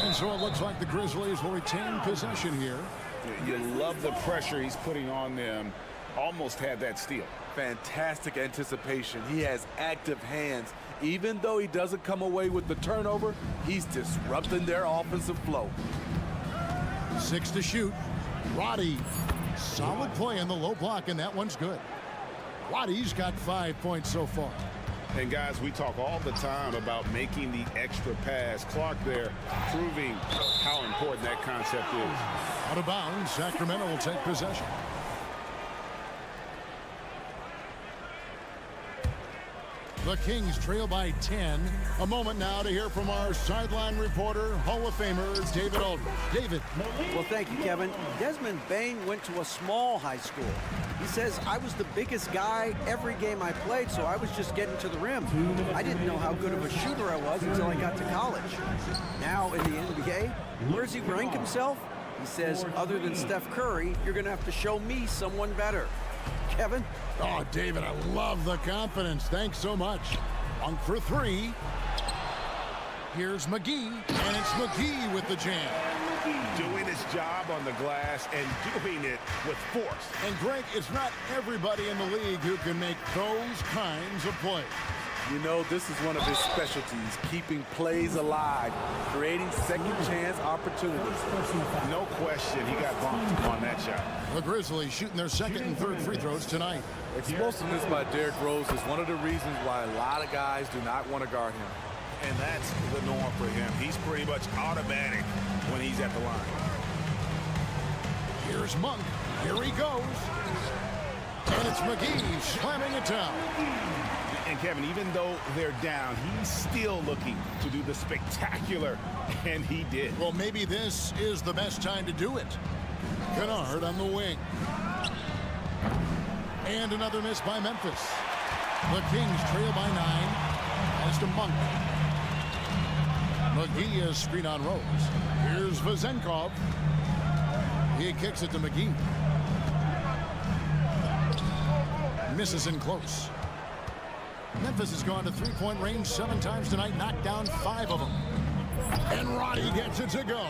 [SPEAKER 8] And so it looks like the Grizzlies will retain possession here.
[SPEAKER 10] You love the pressure he's putting on them. Almost had that steal.
[SPEAKER 9] Fantastic anticipation. He has active hands. Even though he doesn't come away with the turnover, he's disrupting their offensive flow.
[SPEAKER 8] 6 to shoot. Roddy. Solid play in the low block, and that one's good. Roddy's got 5 points so far.
[SPEAKER 10] And guys, we talk all the time about making the extra pass. Clark there proving how important that concept is.
[SPEAKER 8] Out of bounds, Sacramento will take possession. The Kings trail by 10. A moment now to hear from our sideline reporter, Hall of Famer David Aldridge. David.
[SPEAKER 11] Well, thank you, Kevin. Desmond Bain went to a small high school. He says, I was the biggest guy every game I played, so I was just getting to the rim. I didn't know how good of a shooter I was until I got to college. Now in the NBA, where does he rank himself? He says, other than Steph Curry, you're going to have to show me someone better. Kevin?
[SPEAKER 8] Oh, David, I love the confidence. Thanks so much. 1 for 3. Here's McGee, and it's McGee with the jam.
[SPEAKER 1] Doing his job on the glass and doing it with force.
[SPEAKER 8] And Greg, it's not everybody in the league who can make those kinds of plays.
[SPEAKER 9] You know, this is one of his specialties, keeping plays alive, creating second chance opportunities.
[SPEAKER 10] No question, he got bumped on that shot.
[SPEAKER 8] The Grizzlies shooting their second and third free throws tonight.
[SPEAKER 9] Explosiveness by Derrick Rose is one of the reasons why a lot of guys do not want to guard him.
[SPEAKER 10] And that's the norm for him. He's pretty much automatic when he's at the line.
[SPEAKER 8] Here's Monk. Here he goes. And it's McGee slamming it down.
[SPEAKER 10] And Kevin, even though they're down, he's still looking to do the spectacular, and he did.
[SPEAKER 8] Well, maybe this is the best time to do it. Kennard on the wing. And another miss by Memphis. The Kings trail by 9. As to Monk. McGee is screen on Rose. Here's Vezenkov. He kicks it to McGee. Misses in close. Memphis has gone to three-point range 7 times tonight, knocked down 5 of them. And Roddy gets it to go.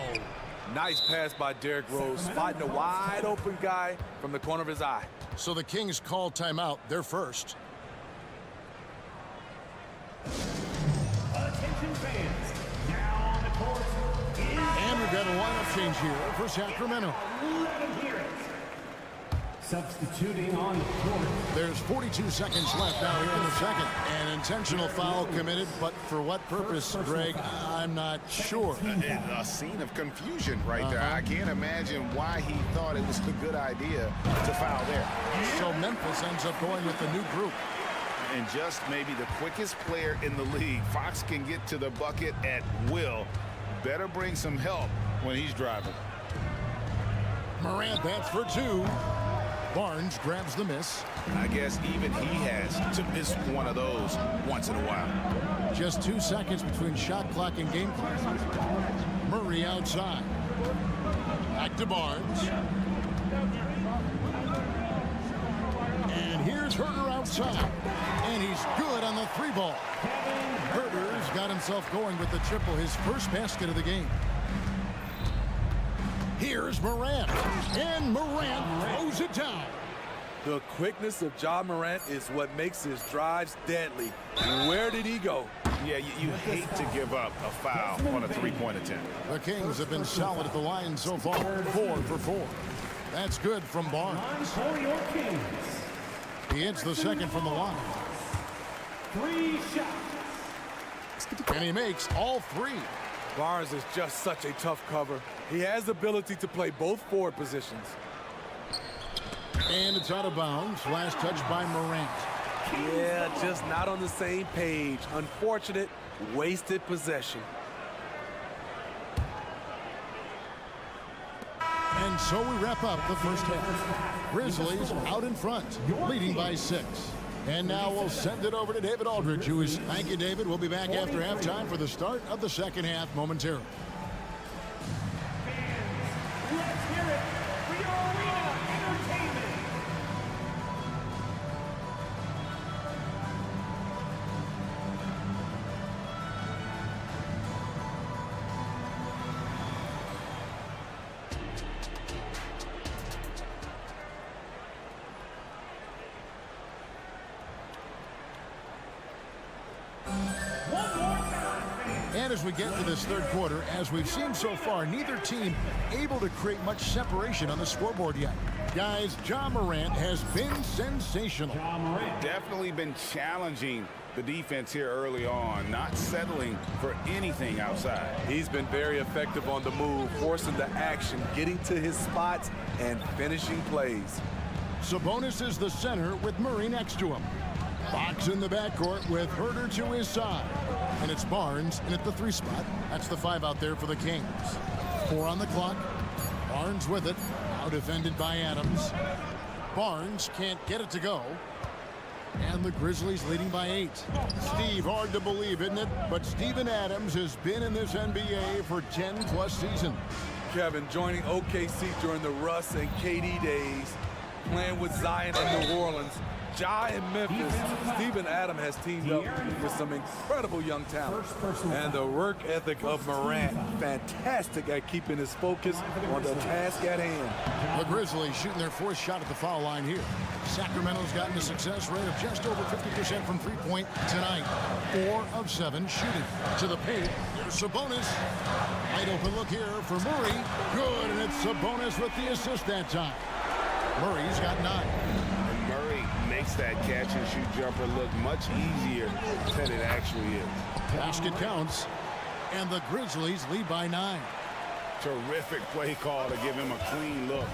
[SPEAKER 9] Nice pass by Derrick Rose, spotting a wide open guy from the corner of his eye.
[SPEAKER 8] So the Kings call timeout. They're first.
[SPEAKER 5] Attention fans, now on the court.
[SPEAKER 8] And we've got a lineup change here for Sacramento.
[SPEAKER 5] Let him hear it. Substituting on the court.
[SPEAKER 8] There's 42 seconds left now here in the second. An intentional foul committed, but for what purpose, Greg? I'm not sure.
[SPEAKER 10] A scene of confusion right there. I can't imagine why he thought it was a good idea to foul there.
[SPEAKER 8] So Memphis ends up going with the new group.
[SPEAKER 10] And just maybe the quickest player in the league. Fox can get to the bucket at will. Better bring some help when he's driving.
[SPEAKER 8] Morant bats for 2. Barnes grabs the miss.
[SPEAKER 10] I guess even he has to miss one of those once in a while.
[SPEAKER 8] Just 2 seconds between shot clock and game clock. Murray outside. Back to Barnes. And here's Herter outside. And he's good on the 3-ball. Herter's got himself going with the triple, his first basket of the game. Here's Morant. And Morant throws it down.
[SPEAKER 9] The quickness of Ja Morant is what makes his drives deadly. Where did he go?
[SPEAKER 10] Yeah, you hate to give up a foul on a 3-point attempt.
[SPEAKER 8] The Kings have been solid at the line so far. 4 for 4. That's good from Barnes.
[SPEAKER 5] For your Kings.
[SPEAKER 8] He hits the second from the line.
[SPEAKER 5] 3 shots.
[SPEAKER 8] And he makes all 3.
[SPEAKER 9] Barnes is just such a tough cover. He has the ability to play both forward positions.
[SPEAKER 8] And it's out of bounds. Last touch by Morant.
[SPEAKER 9] Yeah, just not on the same page. Unfortunate, wasted possession.
[SPEAKER 8] And so we wrap up the first half. Grizzlies out in front, leading by 6. And now we'll send it over to David Aldridge, who is... Thank you, David. We'll be back after halftime for the start of the second half momentarily.
[SPEAKER 5] Let's hear it for your arena entertainment.
[SPEAKER 8] And as we get to this third quarter, as we've seen so far, neither team able to create much separation on the scoreboard yet. Guys, Ja Morant has been sensational.
[SPEAKER 10] Definitely been challenging the defense here early on, not settling for anything outside.
[SPEAKER 9] He's been very effective on the move, forcing the action, getting to his spots, and finishing plays.
[SPEAKER 8] Sabonis is the center with Murray next to him. Fox in the backcourt with Herter to his side. And it's Barnes in at the 3 spot. That's the 5 out there for the Kings. 4 on the clock. Barnes with it. Now defended by Adams. Barnes can't get it to go. And the Grizzlies leading by 8. Steve, hard to believe, isn't it? But Steven Adams has been in this NBA for 10+ seasons.
[SPEAKER 9] Kevin, joining OKC during the Russ and KD days, playing with Zion in New Orleans, Ja in Memphis, Steven Adams has teamed up with some incredible young talent. And the work ethic of Morant, fantastic at keeping his focus on the task at hand.
[SPEAKER 8] The Grizzlies shooting their 4th shot at the foul line here. Sacramento's gotten a success rate of just over 50% from 3-point tonight. 4 of 7 shooting. To the paint, there's Sabonis. Wide open look here for Murray. Good, and it's Sabonis with the assist that time. Murray's got 9.
[SPEAKER 10] Murray makes that catch and shoot jumper look much easier than it actually is.
[SPEAKER 8] Basket counts, and the Grizzlies lead by 9.
[SPEAKER 10] Terrific play call to give him a clean look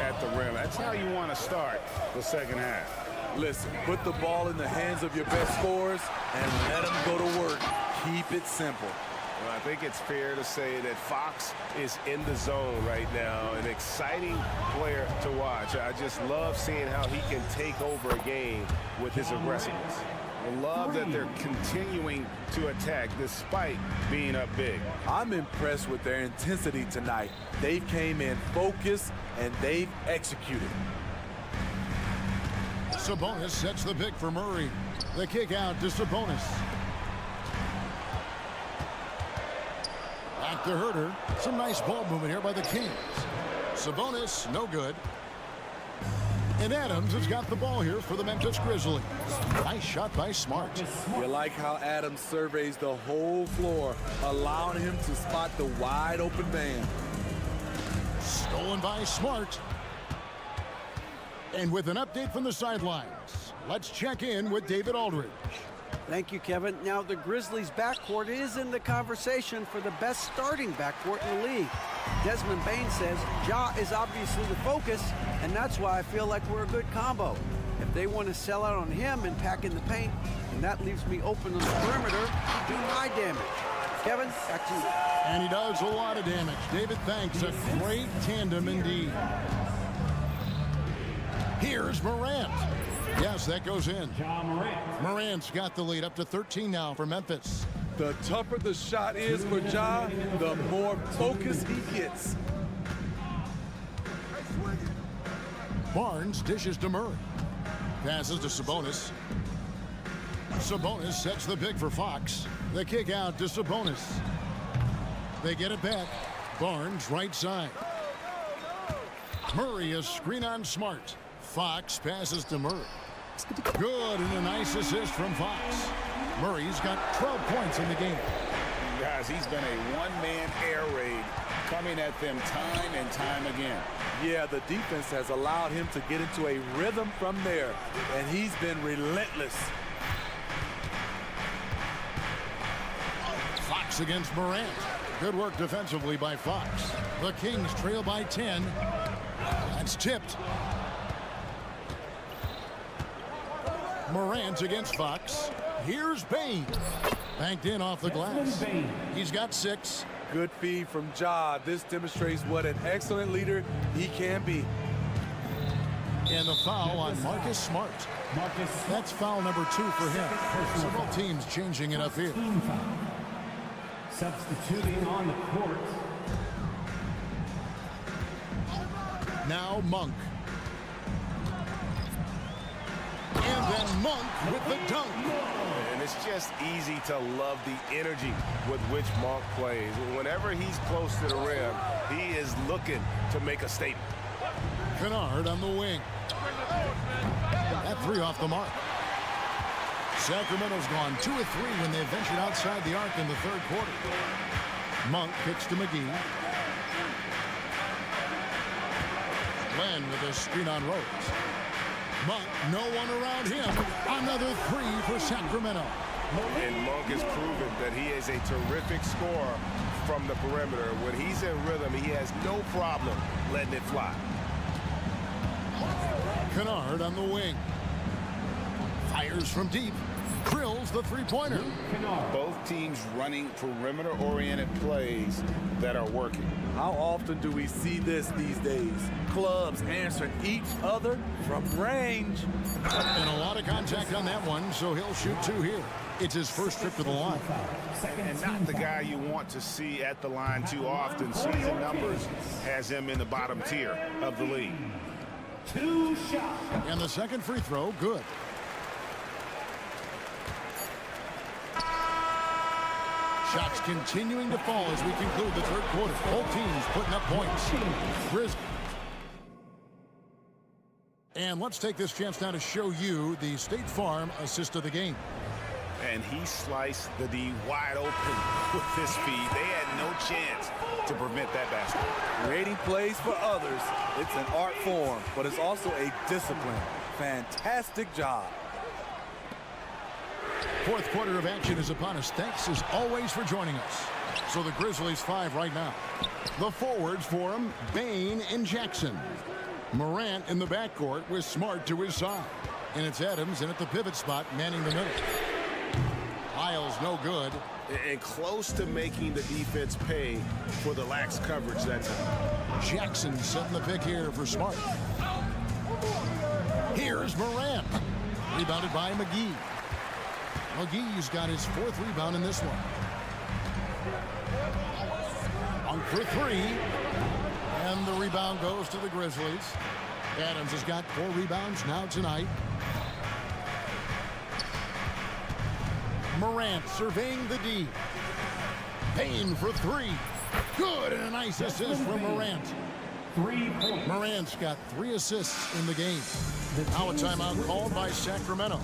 [SPEAKER 10] at the rim. That's how you want to start the second half.
[SPEAKER 9] Listen, put the ball in the hands of your best scorers and let them go to work. Keep it simple.
[SPEAKER 10] Well, I think it's fair to say that Fox is in the zone right now. An exciting player to watch. I just love seeing how he can take over a game with his aggressiveness. Love that they're continuing to attack despite being up big.
[SPEAKER 9] I'm impressed with their intensity tonight. They came in focused and they've executed.
[SPEAKER 8] Sabonis sets the pick for Murray. The kick out to Sabonis. Back to Herter. Some nice ball movement here by the Kings. Sabonis, no good. And Adams has got the ball here for the Memphis Grizzlies. Nice shot by Smart.
[SPEAKER 9] You like how Adams surveys the whole floor, allowing him to spot the wide open man.
[SPEAKER 8] Stolen by Smart. And with an update from the sidelines, let's check in with David Aldridge.
[SPEAKER 11] Thank you, Kevin. Now, the Grizzlies' backcourt is in the conversation for the best starting backcourt in the league. Desmond Bain says Ja is obviously the focus, and that's why I feel like we're a good combo. If they want to sell out on him and pack in the paint, then that leaves me open on the perimeter to do my damage. Kevin, back to you.
[SPEAKER 8] And he does a lot of damage. David, thanks. A great tandem indeed. Here's Morant. Yes, that goes in. Morant's got the lead up to 13 now for Memphis.
[SPEAKER 9] The tougher the shot is for Ja, the more focus he gets.
[SPEAKER 8] Barnes dishes to Murray. Passes to Sabonis. Sabonis sets the pick for Fox. The kick out to Sabonis. They get it back. Barnes right side. Murray a screen on Smart. Fox passes to Murray. Good, and a nice assist from Fox. Murray's got 12 points in the game.
[SPEAKER 10] Guys, he's been a one-man air raid coming at them time and time again.
[SPEAKER 9] Yeah, the defense has allowed him to get into a rhythm from there, and he's been relentless.
[SPEAKER 8] Fox against Morant. Good work defensively by Fox. The Kings trail by 10. That's tipped. Morant against Fox. Here's Bain. Banked in off the glass. He's got 6.
[SPEAKER 9] Good feed from Ja. This demonstrates what an excellent leader he can be.
[SPEAKER 8] And the foul on Marcus Smart. That's foul number 2 for him. Several teams changing it up here.
[SPEAKER 5] Substituting on the court.
[SPEAKER 8] Now Monk. And then Monk with the dunk.
[SPEAKER 1] And it's just easy to love the energy with which Monk plays. Whenever he's close to the rim, he is looking to make a statement.
[SPEAKER 8] Kennard on the wing. That 3 off the mark. Sacramento's gone 2 of 3 when they ventured outside the arc in the 3rd quarter. Monk kicks to McGee. Len with a screen on Rose. Monk, no one around him. Another 3 for Sacramento.
[SPEAKER 1] And Monk has proven that he is a terrific scorer from the perimeter. When he's in rhythm, he has no problem letting it fly.
[SPEAKER 8] Kennard on the wing. Fires from deep. Drills the 3-pointer.
[SPEAKER 10] Both teams running perimeter-oriented plays that are working.
[SPEAKER 9] How often do we see this these days? Clubs answering each other from range.
[SPEAKER 8] And a lot of contact on that one, so he'll shoot 2 here. It's his first trip to the line.
[SPEAKER 10] And not the guy you want to see at the line too often. Season numbers has him in the bottom tier of the league.
[SPEAKER 5] 2 shots.
[SPEAKER 8] And the second free throw, good. Shots continuing to fall as we conclude the 3rd quarter. Both teams putting up points. Grizzlies. And let's take this chance now to show you the State Farm assist of the game.
[SPEAKER 10] And he sliced the D wide open with his feed. They had no chance to prevent that basket.
[SPEAKER 9] Creating plays for others, it's an art form, but it's also a discipline. Fantastic job.
[SPEAKER 8] 4th quarter of action is upon us. Thanks as always for joining us. So the Grizzlies 5 right now. The forwards for them, Bain and Jackson. Morant in the backcourt with Smart to his side. And it's Adams in at the pivot spot, manning the middle. Isles no good.
[SPEAKER 10] And close to making the defense pay for the lax coverage that time.
[SPEAKER 8] Jackson setting the pick here for Smart. Here's Morant. Rebounded by McGee. McGee's got his 4th rebound in this one. On for 3. And the rebound goes to the Grizzlies. Adams has got 4 rebounds now tonight. Morant surveying the D. Payne for 3. Good, and a nice assist from Morant. Morant's got 3 assists in the game. Now a timeout called by Sacramento.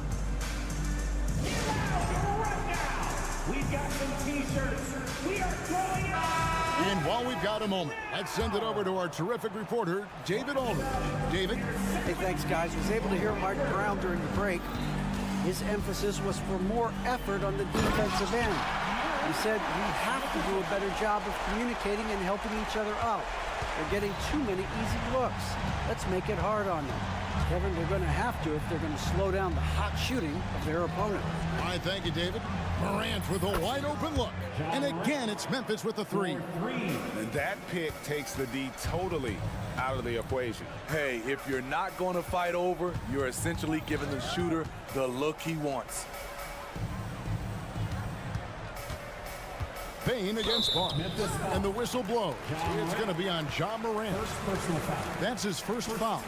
[SPEAKER 5] We've got some T-shirts. We are throwing it out.
[SPEAKER 8] And while we've got a moment, let's send it over to our terrific reporter, David Aldridge. David?
[SPEAKER 11] Hey, thanks, guys. Was able to hear Mark Brown during the break. His emphasis was for more effort on the defensive end. He said we have to do a better job of communicating and helping each other out. They're getting too many easy looks. Let's make it hard on them. Kevin, they're going to have to if they're going to slow down the hot shooting of their opponent.
[SPEAKER 8] All right, thank you, David. Morant with a wide open look. And again, it's Memphis with the 3.
[SPEAKER 10] And that pick takes the D totally out of the equation.
[SPEAKER 9] Hey, if you're not going to fight over, you're essentially giving the shooter the look he wants.
[SPEAKER 8] Payne against Barnes. And the whistle blows. It's going to be on Ja Morant. That's his first foul.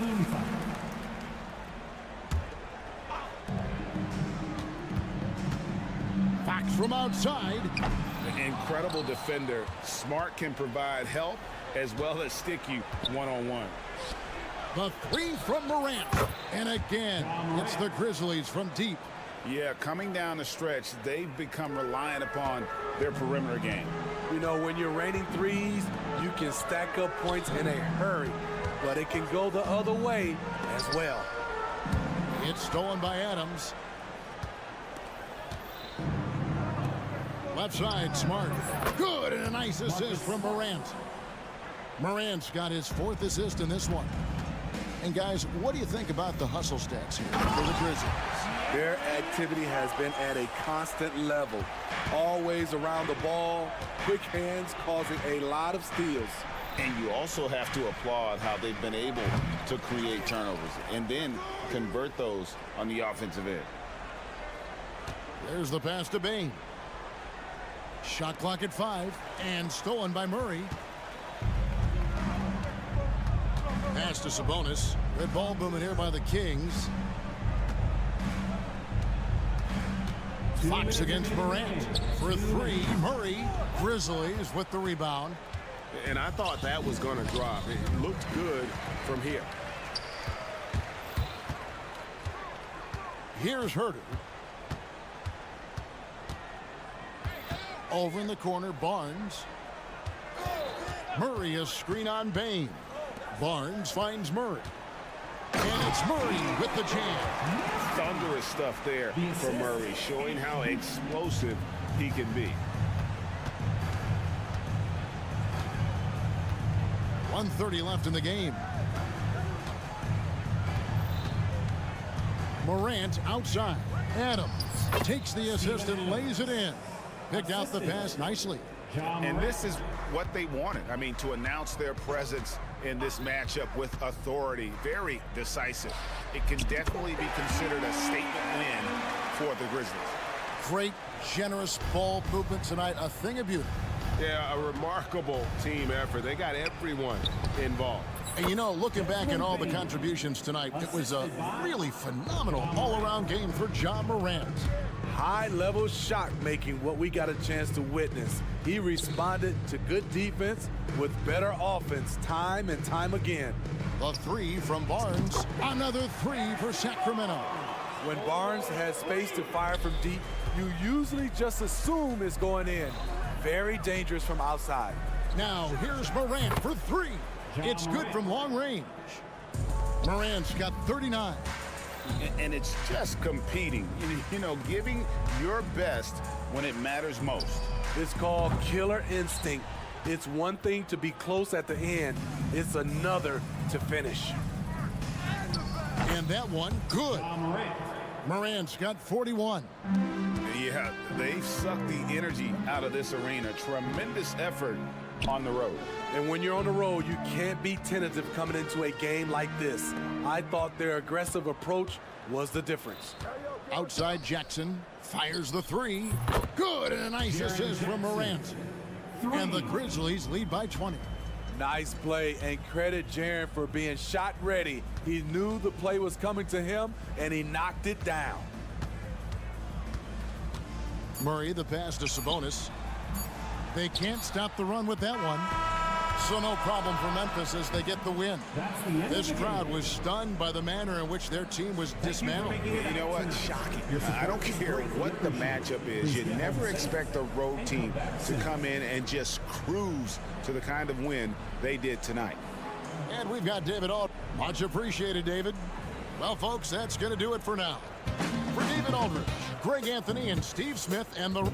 [SPEAKER 8] Fox from outside.
[SPEAKER 10] An incredible defender. Smart can provide help as well as stick you one-on-one.
[SPEAKER 8] The 3 from Morant. And again, it's the Grizzlies from deep.
[SPEAKER 10] Yeah, coming down the stretch, they've become reliant upon their perimeter game.
[SPEAKER 9] You know, when you're raining threes, you can stack up points in a hurry, but it can go the other way as well.
[SPEAKER 8] It's stolen by Adams. Left side, Smart. Good, and a nice assist from Morant. Morant's got his 4th assist in this one. And guys, what do you think about the hustle stats here for the Grizzlies?
[SPEAKER 9] Their activity has been at a constant level. Always around the ball, quick hands causing a lot of steals.
[SPEAKER 10] And you also have to applaud how they've been able to create turnovers and then convert those on the offensive end.
[SPEAKER 8] There's the pass to Bane. Shot clock at 5 and stolen by Murray. Pass to Sabonis. Red ball movement here by the Kings. Fox against Morant for 3. Murray. Grizzlies with the rebound.
[SPEAKER 10] And I thought that was going to drop. It looked good from here.
[SPEAKER 8] Here's Herter. Over in the corner, Barnes. Murray, a screen on Bane. Barnes finds Murray. And it's Murray with the jam.
[SPEAKER 10] Thunderous stuff there for Murray, showing how explosive he can be.
[SPEAKER 8] 1:30 left in the game. Morant outside. Adams takes the assist and lays it in. Picked out the pass nicely.
[SPEAKER 10] And this is what they wanted. I mean, to announce their presence in this matchup with authority. Very decisive. It can definitely be considered a statement win for the Grizzlies.
[SPEAKER 8] Great, generous ball movement tonight. A thing of beauty.
[SPEAKER 1] Yeah, a remarkable team effort. They got everyone involved.
[SPEAKER 8] And you know, looking back at all the contributions tonight, it was a really phenomenal all-around game for Ja Morant.
[SPEAKER 9] High-level shot making, what we got a chance to witness. He responded to good defense with better offense time and time again.
[SPEAKER 8] The 3 from Barnes. Another 3 for Sacramento.
[SPEAKER 9] When Barnes has space to fire from deep, you usually just assume it's going in. Very dangerous from outside.
[SPEAKER 8] Now here's Morant for 3. It's good from long range. Morant's got 39.
[SPEAKER 10] And it's just competing, you know, giving your best when it matters most.
[SPEAKER 9] It's called killer instinct. It's one thing to be close at the end. It's another to finish.
[SPEAKER 8] And that one, good. Morant's got 41.
[SPEAKER 10] Yeah, they've sucked the energy out of this arena. Tremendous effort on the road.
[SPEAKER 9] And when you're on the road, you can't be tentative coming into a game like this. I thought their aggressive approach was the difference.
[SPEAKER 8] Outside Jackson fires the three. Good, and a nice assist from Morant. And the Grizzlies lead by 20.
[SPEAKER 9] Nice play, and credit Jaren for being shot ready. He knew the play was coming to him, and he knocked it down.
[SPEAKER 8] Murray, the pass to Sabonis. They can't stop the run with that one. So no problem for Memphis as they get the win. This crowd was stunned by the manner in which their team was dismantled.
[SPEAKER 10] You know what? Shocking. I don't care what the matchup is. You never expect a road team to come in and just cruise to the kind of win they did tonight.
[SPEAKER 8] And we've got David Aldridge. Much appreciated, David. Well, folks, that's going to do it for now. For David Aldridge, Greg Anthony, and Steve Smith, and the...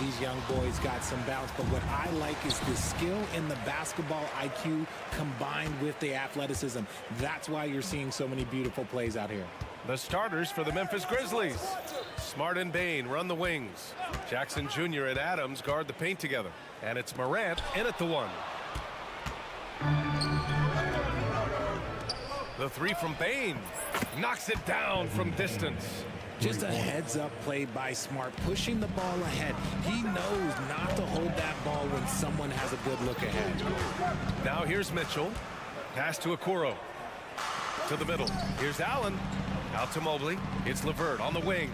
[SPEAKER 12] these young boys got some bounce, but what I like is the skill and the basketball IQ combined with the athleticism. That's why you're seeing so many beautiful plays out here.
[SPEAKER 1] The starters for the Memphis Grizzlies. Smart and Bain run the wings. Jackson Jr. and Adams guard the paint together. And it's Morant in at the one. The three from Bain. Knocks it down from distance.
[SPEAKER 12] Just a heads-up play by Smart, pushing the ball ahead. He knows not to hold that ball when someone has a good look ahead.
[SPEAKER 1] Now here's Mitchell. Pass to Okoro. To the middle. Here's Allen. Out to Mobley. It's LeVert on the wing.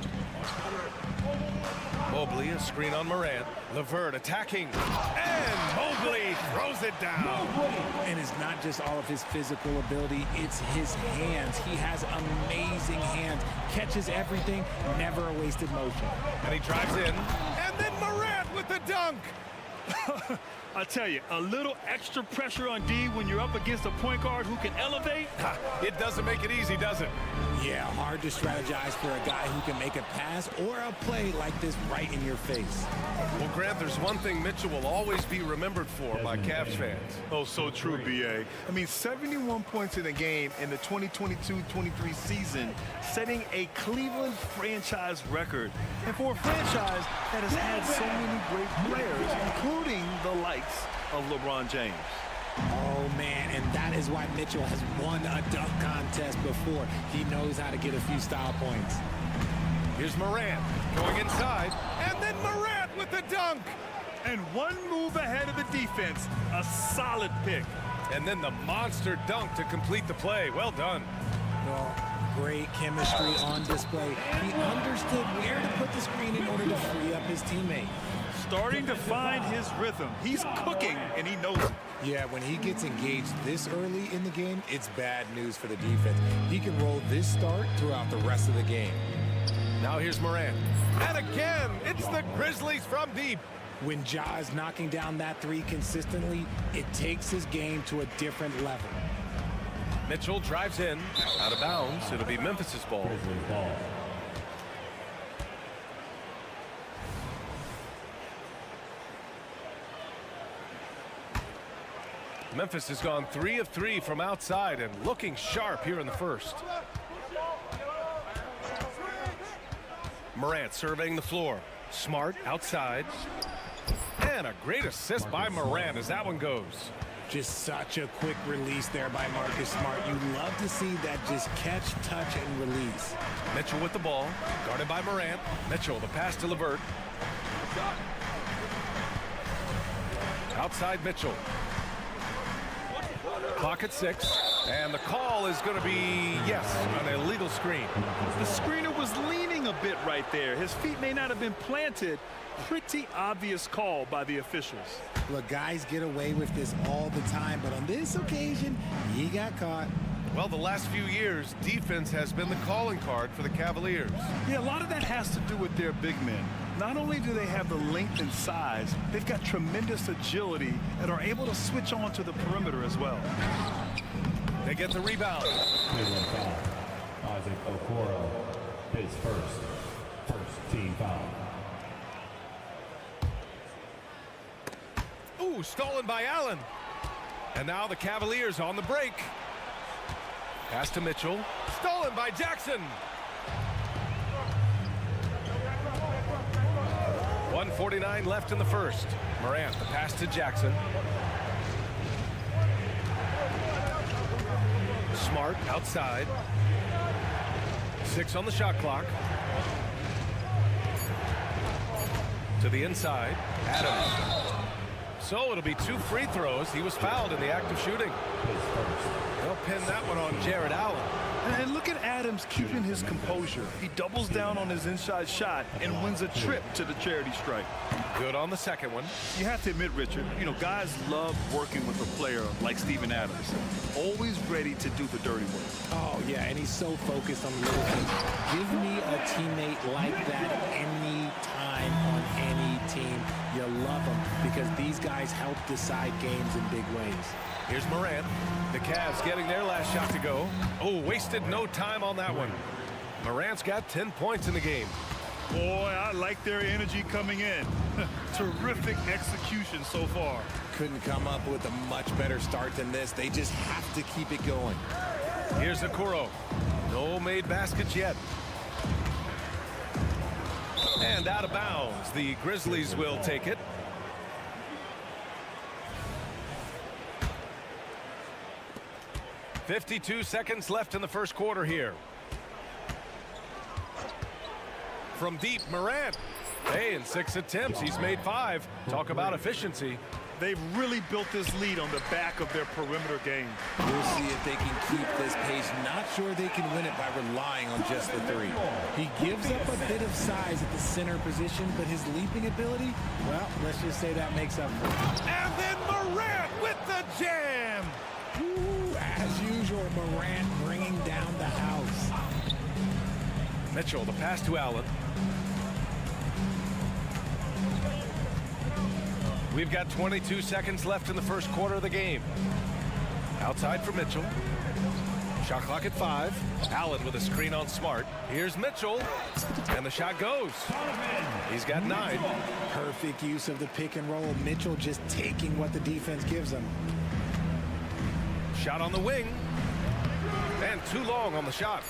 [SPEAKER 1] Mobley, a screen on Morant. LeVert attacking. And Mobley throws it down.
[SPEAKER 12] And it's not just all of his physical ability, it's his hands. He has amazing hands. Catches everything, never a wasted motion.
[SPEAKER 1] And he drives in. And then Morant with the dunk.
[SPEAKER 2] I tell you, a little extra pressure on D when you're up against a point guard who can elevate.
[SPEAKER 1] It doesn't make it easy, does it?
[SPEAKER 12] Yeah, hard to strategize for a guy who can make a pass or a play like this right in your face.
[SPEAKER 1] Well, Grant, there's one thing Mitchell will always be remembered for by Cavs fans.
[SPEAKER 2] Oh, so true, B.A. I mean, 71 points in a game in the 2022-23 season, setting a Cleveland franchise record. And for a franchise that has had so many great players, including the likes of LeBron James.
[SPEAKER 12] Oh, man, and that is why Mitchell has won a dunk contest before. He knows how to get a few style points.
[SPEAKER 1] Here's Morant going inside, and then Morant with the dunk.
[SPEAKER 2] And one move ahead of the defense, a solid pick.
[SPEAKER 1] And then the monster dunk to complete the play. Well done.
[SPEAKER 12] Well, great chemistry on display. He understood where to put the screen in order to free up his teammate.
[SPEAKER 2] Starting to find his rhythm. He's cooking, and he knows it.
[SPEAKER 12] Yeah, when he gets engaged this early in the game, it's bad news for the defense. He can roll this start throughout the rest of the game.
[SPEAKER 1] Now here's Morant. And again, it's the Grizzlies from deep.
[SPEAKER 12] When Ja is knocking down that three consistently, it takes his game to a different level.
[SPEAKER 1] Mitchell drives in. Out of bounds. It'll be Memphis's ball. Memphis has gone 3 of 3 from outside and looking sharp here in the first. Morant surveying the floor. Smart outside. And a great assist by Morant as that one goes.
[SPEAKER 12] Just such a quick release there by Marcus Smart. You love to see that just catch, touch, and release.
[SPEAKER 1] Mitchell with the ball. Guarded by Morant. Mitchell, the pass to LeVert. Outside Mitchell. Clock at 6, and the call is going to be, yes, an illegal screen.
[SPEAKER 2] The screener was leaning a bit right there. His feet may not have been planted. Pretty obvious call by the officials.
[SPEAKER 12] Look, guys get away with this all the time, but on this occasion, he got caught.
[SPEAKER 1] Well, the last few years, defense has been the calling card for the Cavaliers.
[SPEAKER 2] Yeah, a lot of that has to do with their big men. Not only do they have the length and size, they've got tremendous agility and are able to switch on to the perimeter as well.
[SPEAKER 1] They get the rebound.
[SPEAKER 5] Isaac Okoro, his first team foul.
[SPEAKER 1] Ooh, stolen by Allen. And now the Cavaliers on the break. Pass to Mitchell. Stolen by Jackson. 1:49 left in the first. Morant, the pass to Jackson. Smart outside. 6 on the shot clock. To the inside. Adams. So it'll be 2 free throws. He was fouled in the act of shooting. They'll pin that one on Jared Allen.
[SPEAKER 2] And look at Adams keeping his composure. He doubles down on his inside shot and wins a trip to the charity stripe.
[SPEAKER 1] Good on the second one.
[SPEAKER 2] You have to admit, Richard, you know, guys love working with a player like Steven Adams. Always ready to do the dirty work.
[SPEAKER 12] Oh, yeah, and he's so focused on the little things. Give me a teammate like that any time on any team. You love them because these guys help decide games in big ways.
[SPEAKER 1] Here's Morant. The Cavs getting their last shot to go. Oh, wasted no time on that one. Morant's got 10 points in the game.
[SPEAKER 2] Boy, I like their energy coming in. Terrific execution so far.
[SPEAKER 12] Couldn't come up with a much better start than this. They just have to keep it going.
[SPEAKER 1] Here's Okoro. No made baskets yet. And out of bounds. The Grizzlies will take it. .52 seconds left in the first quarter here. From deep, Morant. Hey, in 6 attempts, he's made 5. Talk about efficiency.
[SPEAKER 2] They've really built this lead on the back of their perimeter game.
[SPEAKER 12] We'll see if they can keep this pace. Not sure they can win it by relying on just the 3. He gives up a bit of size at the center position, but his leaping ability, well, let's just say that makes up for it.
[SPEAKER 1] And then Morant with the jam.
[SPEAKER 12] Ooh, as usual, Morant bringing down the house.
[SPEAKER 1] Mitchell, the pass to Allen. We've got 22 seconds left in the first quarter of the game. Outside for Mitchell. Shot clock at 5. Allen with a screen on Smart. Here's Mitchell. And the shot goes. He's got 9.
[SPEAKER 12] Perfect use of the pick and roll. Mitchell just taking what the defense gives him.
[SPEAKER 1] Shot on the wing. And too long on the shot.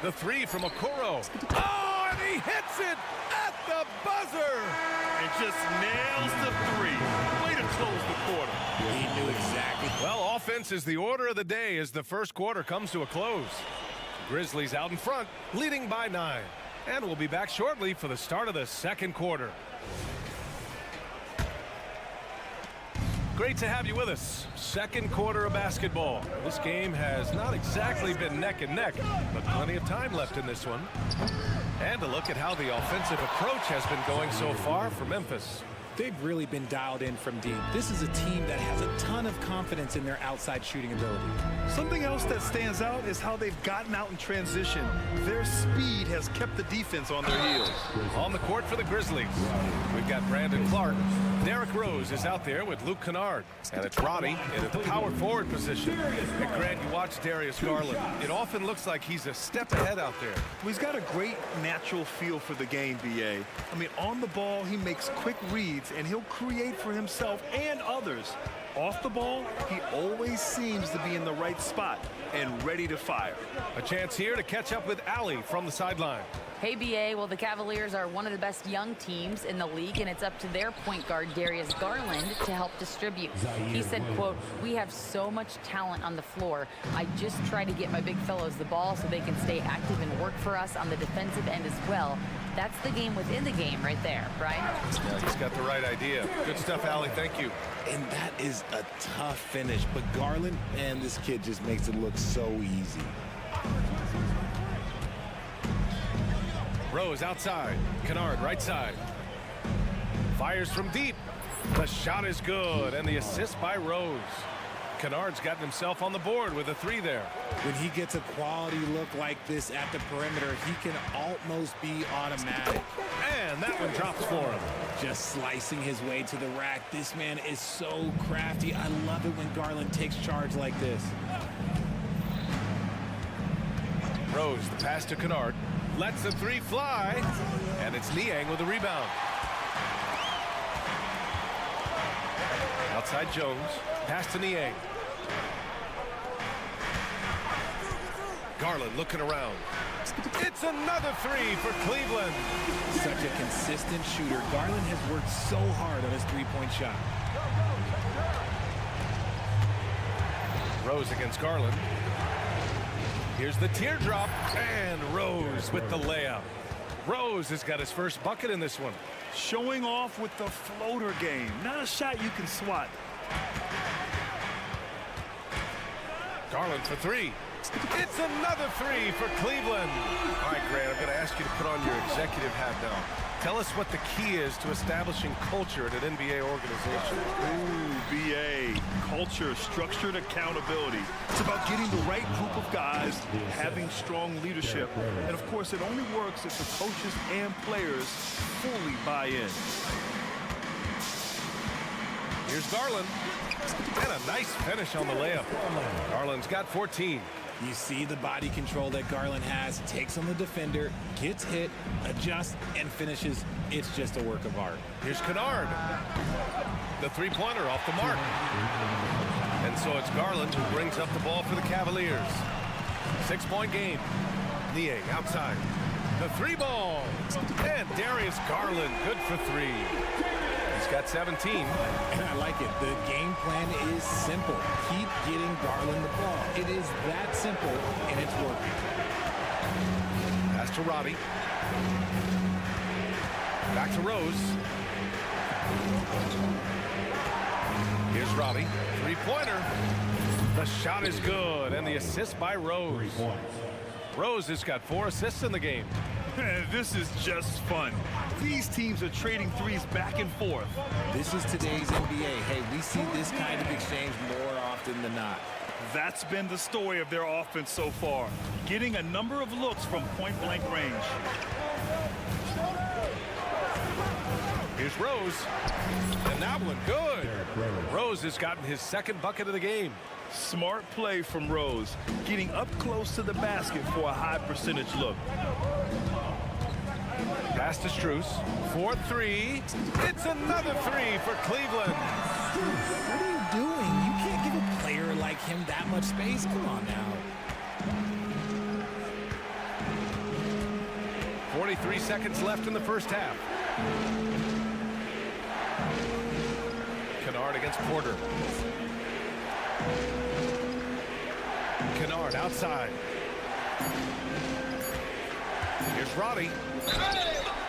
[SPEAKER 1] The 3 from Okoro. Oh, and he hits it at the buzzer.
[SPEAKER 2] And just nails the 3. Way to close the quarter.
[SPEAKER 12] He knew exactly.
[SPEAKER 1] Well, offense is the order of the day as the first quarter comes to a close. Grizzlies out in front, leading by 9. And we'll be back shortly for the start of the second quarter. Great to have you with us. Second quarter of basketball. This game has not exactly been neck and neck, but plenty of time left in this one. And a look at how the offensive approach has been going so far for Memphis.
[SPEAKER 12] They've really been dialed in from deep. This is a team that has a ton of confidence in their outside shooting ability.
[SPEAKER 2] Something else that stands out is how they've gotten out in transition. Their speed has kept the defense on their heels.
[SPEAKER 1] On the court for the Grizzlies, we've got Brandon Clark. Derrick Rose is out there with Luke Kennard. And it's Roddy in at the power forward position. And Grant, you watch Darius Garland. It often looks like he's a step ahead out there.
[SPEAKER 2] Well, he's got a great natural feel for the game, B.A. I mean, on the ball, he makes quick reads, and he'll create for himself and others. Off the ball, he always seems to be in the right spot and ready to fire.
[SPEAKER 1] A chance here to catch up with Allie from the sideline.
[SPEAKER 4] Hey, BA, well, the Cavaliers are one of the best young teams in the league, and it's up to their point guard, Darius Garland, to help distribute. He said, quote, "We have so much talent on the floor. I just try to get my big fellows the ball so they can stay active and work for us on the defensive end as well." That's the game within the game right there, Brian.
[SPEAKER 1] Yeah, he's got the right idea. Good stuff, Allie. Thank you.
[SPEAKER 12] And that is a tough finish. But Garland, man, this kid just makes it look so easy.
[SPEAKER 1] Rose outside. Kennard right side. Fires from deep. The shot is good, and the assist by Rose. Kennard's gotten himself on the board with a 3 there.
[SPEAKER 12] When he gets a quality look like this at the perimeter, he can almost be automatic.
[SPEAKER 1] And that one drops for him.
[SPEAKER 12] Just slicing his way to the rack. This man is so crafty. I love it when Garland takes charge like this.
[SPEAKER 1] Rose, the pass to Kennard. Lets the 3 fly. And it's Niang with the rebound. Outside Jones. Pass to Niang. Garland looking around. It's another 3 for Cleveland.
[SPEAKER 12] Such a consistent shooter. Garland has worked so hard on his three-point shot.
[SPEAKER 1] Rose against Garland. Here's the teardrop, and Rose with the layup. Rose has got his first bucket in this one.
[SPEAKER 2] Showing off with the floater game. Not a shot you can swat.
[SPEAKER 1] Garland for 3. It's another 3 for Cleveland. All right, Grant, I'm going to ask you to put on your executive hat now. Tell us what the key is to establishing culture at an NBA organization.
[SPEAKER 2] Ooh, BA. Culture, structured accountability. It's about getting the right group of guys, having strong leadership, and of course it only works if the coaches and players fully buy in.
[SPEAKER 1] Here's Garland. And a nice finish on the layup. Garland's got 14.
[SPEAKER 12] You see the body control that Garland has, takes on the defender, gets hit, adjusts, and finishes. It's just a work of art.
[SPEAKER 1] Here's Kennard. The three-pointer off the mark. And so it's Garland who brings up the ball for the Cavaliers. 6-point game. Nie outside. The three ball. And Darius Garland, good for three. He's got 17.
[SPEAKER 12] And I like it. The game plan is simple. Keep getting Garland the ball. It is that simple, and it's working.
[SPEAKER 1] Pass to Roddy. Back to Rose. Here's Roddy. Three-pointer. The shot is good, and the assist by Rose. Rose has got 4 assists in the game.
[SPEAKER 2] This is just fun. These teams are trading threes back and forth.
[SPEAKER 12] This is today's NBA. Hey, we see this kind of exchange more often than not.
[SPEAKER 2] That's been the story of their offense so far, getting a number of looks from point-blank range.
[SPEAKER 1] Here's Rose. And that one good. Rose has gotten his second bucket of the game.
[SPEAKER 2] Smart play from Rose, getting up close to the basket for a high percentage look.
[SPEAKER 1] Pass to Strus. 4-3. It's another three for Cleveland.
[SPEAKER 12] What are you doing? You can't give a player like him that much space. Come on now.
[SPEAKER 1] 43 seconds left in the first half. Kennard against Porter. Kennard outside. Here's Roddy.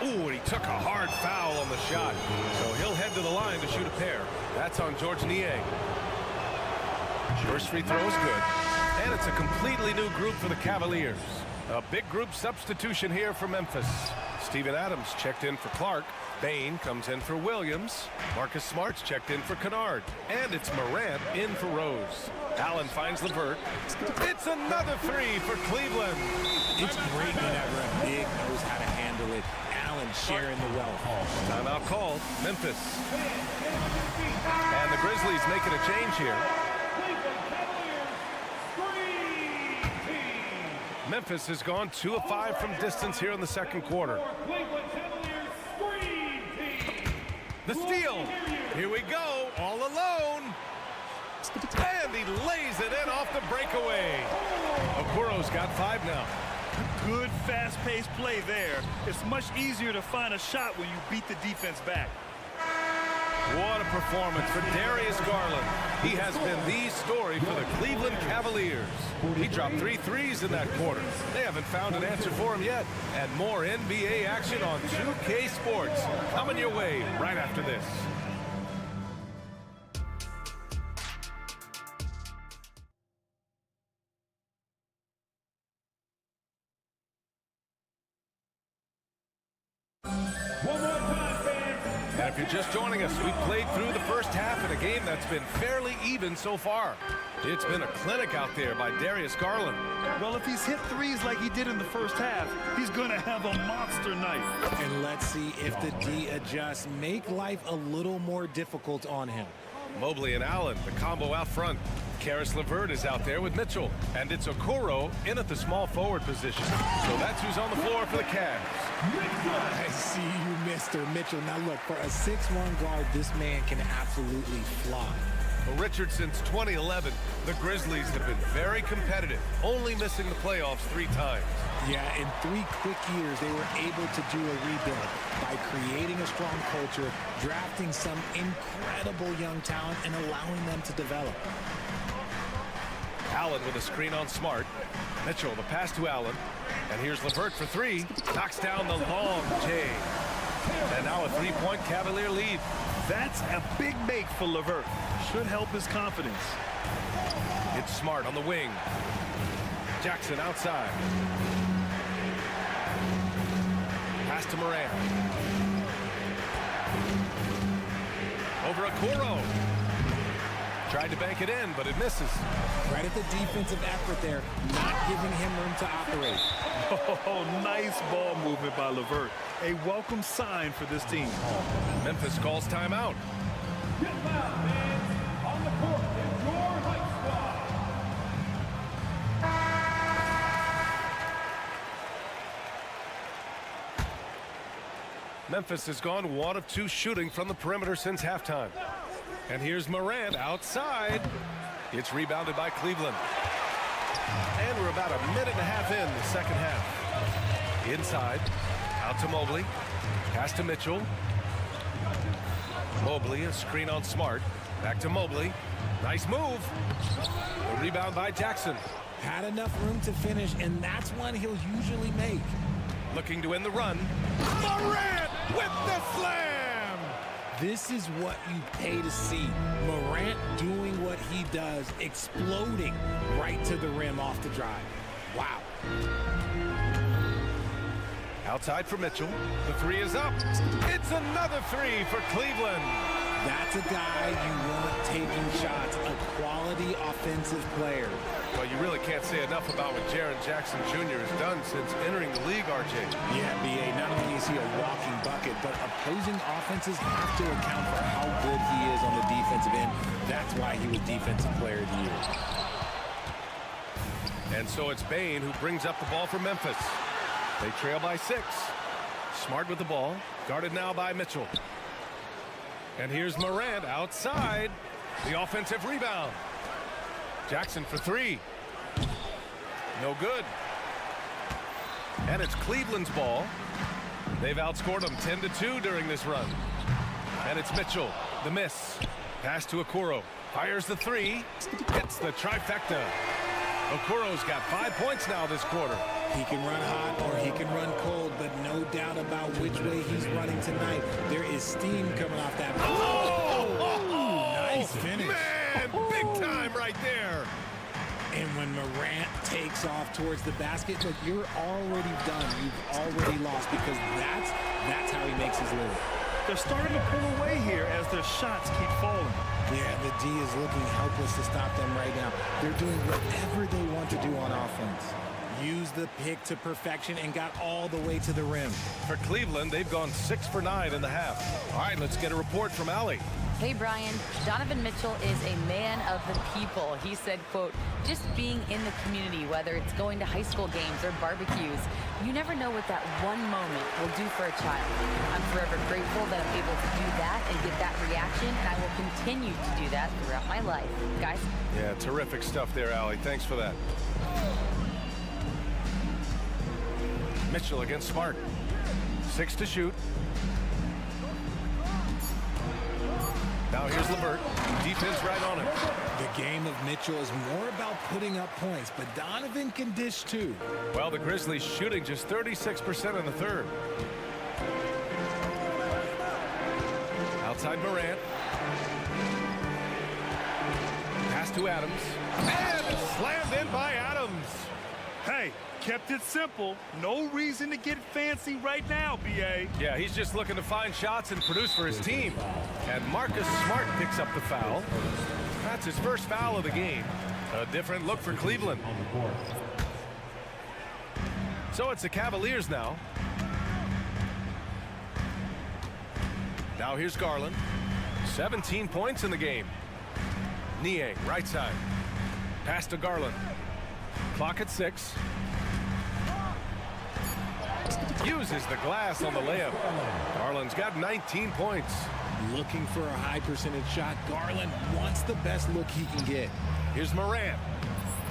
[SPEAKER 1] Ooh, and he took a hard foul on the shot. So he'll head to the line to shoot a pair. That's on George Nie. First free throw is good. And it's a completely new group for the Cavaliers. A big group substitution here for Memphis. Steven Adams checked in for Clark. Bane comes in for Williams. Marcus Smart's checked in for Kennard. And it's Morant in for Rose. Allen finds LeVert. It's another three for Cleveland.
[SPEAKER 12] It's great whenever a big knows how to handle it. Allen sharing the wealth.
[SPEAKER 1] Timeout called. Memphis. And the Grizzlies making a change here. Memphis has gone 2 of 5 from distance here in the second quarter. The steal. Here we go, all alone. And he lays it in off the breakaway. Okoro's got 5 now.
[SPEAKER 2] Good fast-paced play there. It's much easier to find a shot when you beat the defense back.
[SPEAKER 1] What a performance for Darius Garland. He has been the story for the Cleveland Cavaliers. He dropped 3 threes in that quarter. They haven't found an answer for him yet. And more NBA action on 2K Sports coming your way right after this. And if you're just joining us, we've played through the first half in a game that's been fairly even so far. It's been a clinic out there by Darius Garland.
[SPEAKER 2] Well, if he's hit threes like he did in the first half, he's going to have a monster night.
[SPEAKER 12] And let's see if the D adjusts, make life a little more difficult on him.
[SPEAKER 1] Mobley and Allen, the combo out front. Caris LeVert is out there with Mitchell. And it's Okoro in at the small forward position. So that's who's on the floor for the Cavs.
[SPEAKER 12] I see you, Mr. Mitchell. Now look, for a 6'1" guard, this man can absolutely fly.
[SPEAKER 1] Well, Richard, since 2011, the Grizzlies have been very competitive, only missing the playoffs 3 times.
[SPEAKER 12] Yeah, in 3 quick years, they were able to do a rebuild by creating a strong culture, drafting some incredible young talent, and allowing them to develop.
[SPEAKER 1] Allen with a screen on Smart. Mitchell, the pass to Allen. And here's LeVert for 3. Knocks down the long J. And now a 3-point Cavalier lead.
[SPEAKER 2] That's a big make for LeVert. Should help his confidence.
[SPEAKER 1] It's Smart on the wing. Jackson outside. Pass to Morant. Over Okoro. Tried to bank it in, but it misses.
[SPEAKER 12] Right at the defensive effort there, not giving him room to operate.
[SPEAKER 2] Oh, nice ball movement by LeVert. A welcome sign for this team.
[SPEAKER 1] Memphis calls timeout.
[SPEAKER 5] Get loud, man. On the court is your hype squad.
[SPEAKER 1] Memphis has gone 1 of 2 shooting from the perimeter since halftime. And here's Morant outside. It's rebounded by Cleveland. And we're about a minute and a half in the second half. Inside, out to Mobley. Pass to Mitchell. Mobley, a screen on Smart. Back to Mobley. Nice move. The rebound by Jackson.
[SPEAKER 12] Had enough room to finish, and that's one he'll usually make.
[SPEAKER 1] Looking to end the run. Morant with the slam!
[SPEAKER 12] This is what you pay to see. Morant doing what he does, exploding right to the rim off the drive. Wow.
[SPEAKER 1] Outside for Mitchell. The 3 is up. It's another 3 for Cleveland.
[SPEAKER 12] That's a guy you want taking shots, a quality offensive player.
[SPEAKER 1] Well, you really can't say enough about what Jaren Jackson Jr. has done since entering the league, RJ.
[SPEAKER 12] Yeah, B.A., not only is he a walking bucket, but opposing offenses have to account for how good he is on the defensive end. That's why he was Defensive Player of the Year.
[SPEAKER 1] And so it's Bane who brings up the ball for Memphis. They trail by 6. Smart with the ball, guarded now by Mitchell. And here's Morant outside. The offensive rebound. Jackson for 3. No good. And it's Cleveland's ball. They've outscored them 10-2 during this run. And it's Mitchell. The miss. Pass to Okoro. Fires the 3. Hits the trifecta. Okoro's got 5 points now this quarter.
[SPEAKER 12] He can run hot or he can run cold, but no doubt about which way he's running tonight. There is steam coming off that. Nice finish.
[SPEAKER 1] Man, big time right there.
[SPEAKER 12] And when Morant takes off towards the basket, look, you're already done. You've already lost because that's how he makes his living.
[SPEAKER 2] They're starting to pull away here as their shots keep falling.
[SPEAKER 12] Yeah, the D is looking helpless to stop them right now. They're doing whatever they want to do on offense. Use the pick to perfection and got all the way to the rim.
[SPEAKER 1] For Cleveland, they've gone 6 for 9 in the half. All right, let's get a report from Allie.
[SPEAKER 4] Hey, Brian, Donovan Mitchell is a man of the people. He said, quote, just being in the community, whether it's going to high school games or barbecues, you never know what that one moment will do for a child. I'm forever grateful that I'm able to do that and get that reaction, and I will continue to do that throughout my life. Guys?
[SPEAKER 1] Yeah, terrific stuff there, Allie. Thanks for that. Mitchell against Smart. 6 to shoot. Now here's LeVert. Defense right on him.
[SPEAKER 12] The game of Mitchell is more about putting up points, but Donovan can dish too.
[SPEAKER 1] Well, the Grizzlies shooting just 36% in the third. Outside Morant. Pass to Adams. And it's slammed in by Adams.
[SPEAKER 2] Hey, kept it simple. No reason to get fancy right now, B.A.
[SPEAKER 1] Yeah, he's just looking to find shots and produce for his team. And Marcus Smart picks up the foul. That's his first foul of the game. A different look for Cleveland. So it's the Cavaliers now. Now here's Garland. 17 points in the game. Niang, right side. Pass to Garland. Clock at 6. Uses the glass on the layup. Garland's got 19 points.
[SPEAKER 12] Looking for a high percentage shot. Garland wants the best look he can get.
[SPEAKER 1] Here's Morant.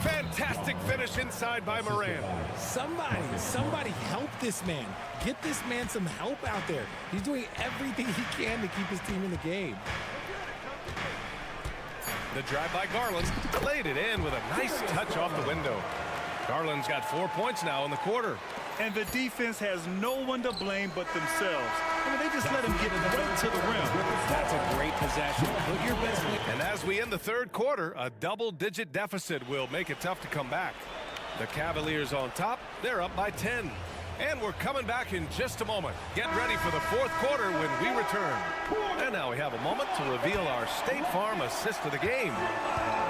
[SPEAKER 1] Fantastic finish inside by Morant.
[SPEAKER 12] Somebody help this man. Get this man some help out there. He's doing everything he can to keep his team in the game.
[SPEAKER 1] The drive by Garland. Laid it in with a nice touch off the window. Garland's got 4 points now in the quarter.
[SPEAKER 2] And the defense has no one to blame but themselves. I mean, they just let him get right to the rim.
[SPEAKER 12] That's a great possession. Put your best.
[SPEAKER 1] And as we end the third quarter, a double-digit deficit will make it tough to come back. The Cavaliers on top. They're up by 10. And we're coming back in just a moment. Get ready for the fourth quarter when we return. And now we have a moment to reveal our State Farm assist of the game.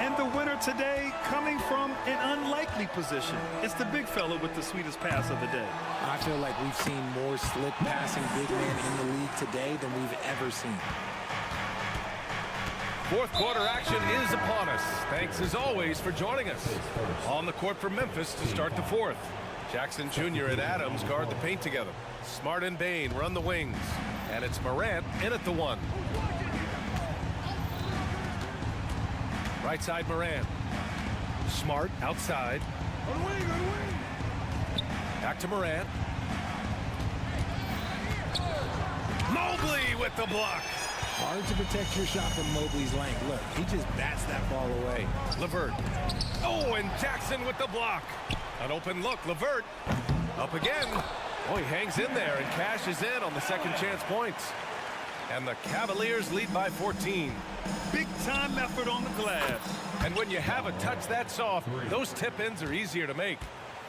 [SPEAKER 2] And the winner today coming from an unlikely position. It's the big fella with the sweetest pass of the day.
[SPEAKER 12] I feel like we've seen more slick passing big men in the league today than we've ever seen.
[SPEAKER 1] Fourth quarter action is upon us. Thanks as always for joining us. On the court for Memphis to start the fourth. Jackson Jr. and Adams guard the paint together. Smart and Bain run the wings. And it's Morant in at the 1. Right side Morant. Smart outside. Back to Morant. Mobley with the block.
[SPEAKER 12] Hard to protect your shot from Mobley's length. Look, he just bats that ball away.
[SPEAKER 1] LeVert. Oh, and Jackson with the block. An open look. LeVert up again. Oh, he hangs in there and cashes in on the second chance points. And the Cavaliers lead by 14.
[SPEAKER 2] Big time effort on the glass.
[SPEAKER 1] And when you have a touch that soft, those tip-ins are easier to make.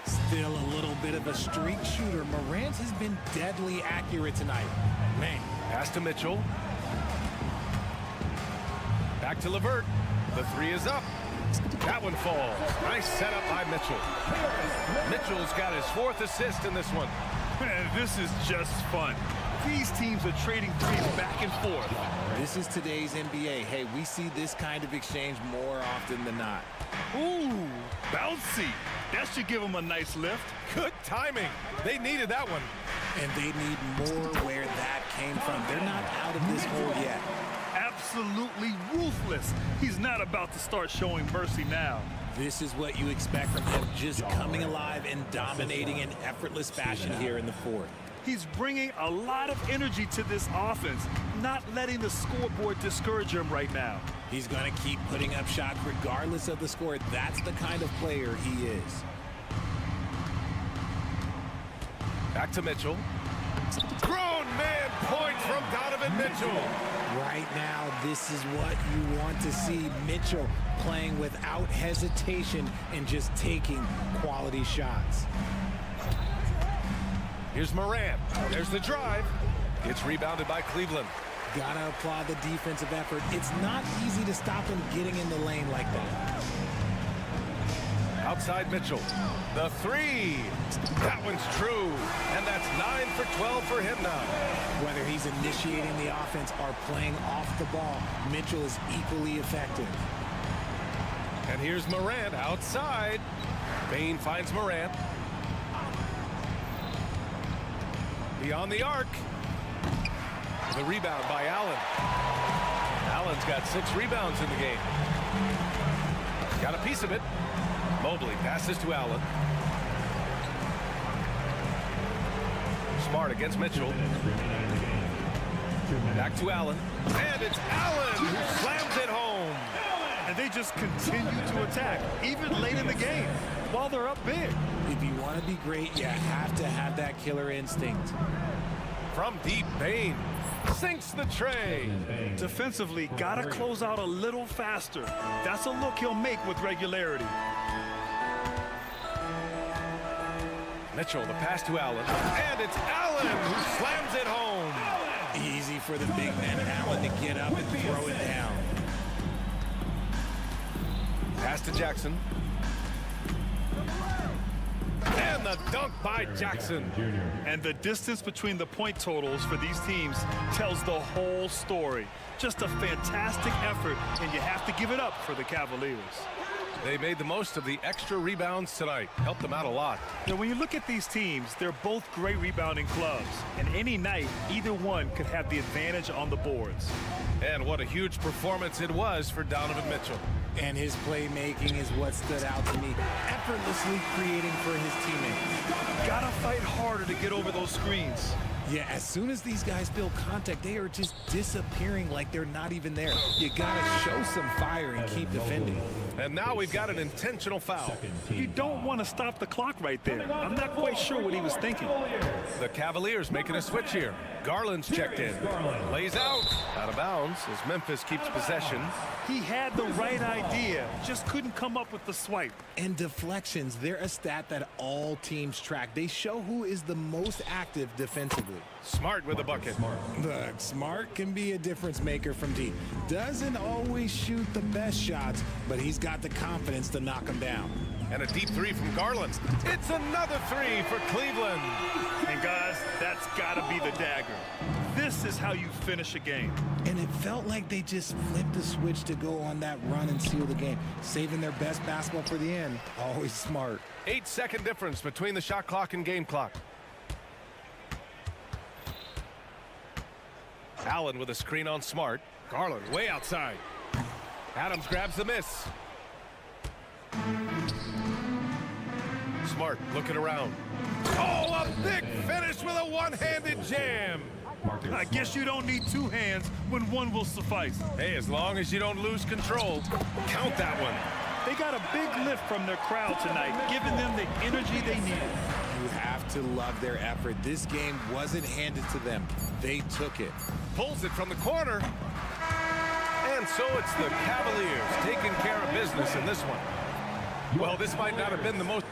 [SPEAKER 12] Still a little bit of a streak shooter. Morant has been deadly accurate tonight. Man.
[SPEAKER 1] Pass to Mitchell. Back to LeVert. The 3 is up. That one falls. Nice setup by Mitchell. Mitchell's got his 4th assist in this one.
[SPEAKER 2] Man, this is just fun. These teams are trading threes back and forth.
[SPEAKER 12] This is today's NBA. Hey, we see this kind of exchange more often than not.
[SPEAKER 2] Ooh, bouncy. That should give them a nice lift.
[SPEAKER 1] Good timing. They needed that one.
[SPEAKER 12] And they need more where that came from. They're not out of this hole yet.
[SPEAKER 2] Absolutely ruthless. He's not about to start showing mercy now.
[SPEAKER 12] This is what you expect from him, just coming alive and dominating in effortless fashion here in the 4th.
[SPEAKER 2] He's bringing a lot of energy to this offense, not letting the scoreboard discourage him right now.
[SPEAKER 12] He's going to keep putting up shots regardless of the score. That's the kind of player he is.
[SPEAKER 1] Back to Mitchell. Grown man point from Donovan Mitchell.
[SPEAKER 12] Right now, this is what you want to see. Mitchell playing without hesitation and just taking quality shots.
[SPEAKER 1] Here's Morant. There's the drive. It's rebounded by Cleveland.
[SPEAKER 12] Gotta applaud the defensive effort. It's not easy to stop him getting in the lane like that.
[SPEAKER 1] Outside Mitchell. The 3. That one's true. And that's 9 for 12 for him now.
[SPEAKER 12] Whether he's initiating the offense or playing off the ball, Mitchell is equally effective.
[SPEAKER 1] And here's Morant outside. Bain finds Morant. Beyond the arc. The rebound by Allen. Allen's got 6 rebounds in the game. Got a piece of it. Mobley passes to Allen. Smart against Mitchell. Back to Allen. And it's Allen who slams it home.
[SPEAKER 2] And they just continue to attack, even late in the game, while they're up big.
[SPEAKER 12] If you want to be great, you have to have that killer instinct.
[SPEAKER 1] From deep, Bain sinks the tray.
[SPEAKER 2] Defensively, gotta close out a little faster. That's a look he'll make with regularity.
[SPEAKER 1] Mitchell, the pass to Allen. And it's Allen who slams it home.
[SPEAKER 12] Easy for the big man Allen to get up and throw it down.
[SPEAKER 1] Pass to Jackson. And the dunk by Jackson.
[SPEAKER 2] And the distance between the point totals for these teams tells the whole story. Just a fantastic effort, and you have to give it up for the Cavaliers.
[SPEAKER 1] They made the most of the extra rebounds tonight. Helped them out a lot.
[SPEAKER 2] Now, when you look at these teams, they're both great rebounding clubs. And any night, either one could have the advantage on the boards.
[SPEAKER 1] And what a huge performance it was for Donovan Mitchell.
[SPEAKER 12] And his playmaking is what stood out to me. Effortlessly creating for his teammates.
[SPEAKER 2] Gotta fight harder to get over those screens.
[SPEAKER 12] Yeah, as soon as these guys build contact, they are just disappearing like they're not even there. You gotta show some fire and keep defending.
[SPEAKER 1] And now we've got an intentional foul.
[SPEAKER 2] You don't want to stop the clock right there. I'm not quite sure what he was thinking.
[SPEAKER 1] The Cavaliers making a switch here. Garland's checked in. Lays out of bounds as Memphis keeps possession.
[SPEAKER 2] He had the right idea, just couldn't come up with the swipe.
[SPEAKER 12] And deflections, they're a stat that all teams track. They show who is the most active defensively.
[SPEAKER 1] Smart with the bucket.
[SPEAKER 12] Look, Smart can be a difference maker from deep. Doesn't always shoot the best shots, but he's got the confidence to knock them down.
[SPEAKER 1] And a deep three from Garland. It's another three for Cleveland.
[SPEAKER 2] And guys, that's got to be the dagger. This is how you finish a game.
[SPEAKER 12] And it felt like they just flipped the switch to go on that run and seal the game, saving their best basketball for the end. Always smart.
[SPEAKER 1] 8-second difference between the shot clock and game clock. Allen with a screen on Smart. Garland way outside. Adams grabs the miss. Smart looking around. Oh, a big finish with a one-handed jam.
[SPEAKER 2] I guess you don't need two hands when one will suffice.
[SPEAKER 1] Hey, as long as you don't lose control, count that one.
[SPEAKER 2] They got a big lift from their crowd tonight, giving them the energy they needed.
[SPEAKER 12] You have to love their effort. This game wasn't handed to them. They took it.
[SPEAKER 1] Pulls it from the corner. And so it's the Cavaliers taking care of business in this one. Well, this might not have been the most...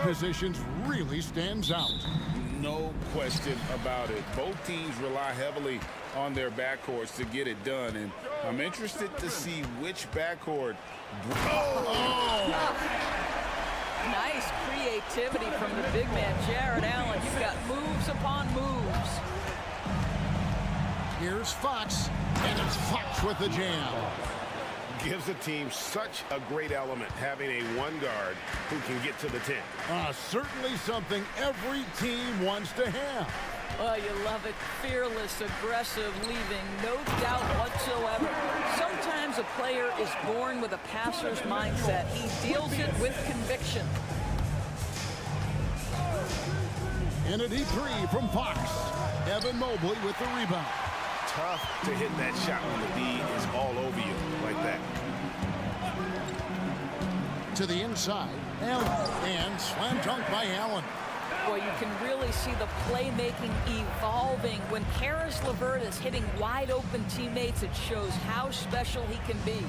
[SPEAKER 8] positions really stands out.
[SPEAKER 10] No question about it. Both teams rely heavily on their backcourts to get it done, and I'm interested to see which backcourt.
[SPEAKER 13] Nice creativity from the big man, Jared Allen. You've got moves upon moves.
[SPEAKER 8] Here's Fox, and it's Fox with the jam.
[SPEAKER 10] Gives the team such a great element having a one guard who can get to the 10.
[SPEAKER 8] Certainly something every team wants to have.
[SPEAKER 13] Oh, you love it. Fearless, aggressive, leaving no doubt whatsoever. Sometimes a player is born with a passer's mindset. He deals it with conviction.
[SPEAKER 8] And a deep three from Fox. Evan Mobley with the rebound.
[SPEAKER 10] Tough to hit that shot when the D is all over you like that.
[SPEAKER 8] To the inside, Allen, and slam dunk by Allen.
[SPEAKER 13] Boy, you can really see the playmaking evolving. When Caris LeVert is hitting wide open teammates, it shows how special he can be.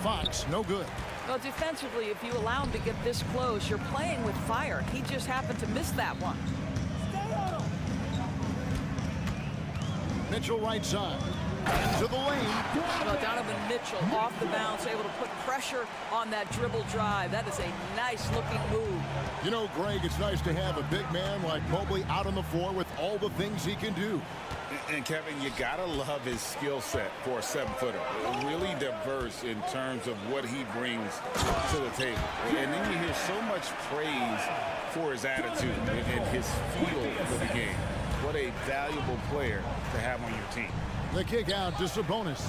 [SPEAKER 8] Fox, no good.
[SPEAKER 13] Well, defensively, if you allow him to get this close, you're playing with fire. He just happened to miss that one.
[SPEAKER 8] Mitchell right side. To the lane.
[SPEAKER 13] Well, Donovan Mitchell off the bounce, able to put pressure on that dribble drive. That is a nice-looking move.
[SPEAKER 8] You know, Greg, it's nice to have a big man like Mobley out on the floor with all the things he can do.
[SPEAKER 10] And Kevin, you gotta love his skill set for a 7-footer. Really diverse in terms of what he brings to the table. And then you hear so much praise for his attitude and his feel for the game. What a valuable player to have on your team.
[SPEAKER 8] The kick out to Sabonis.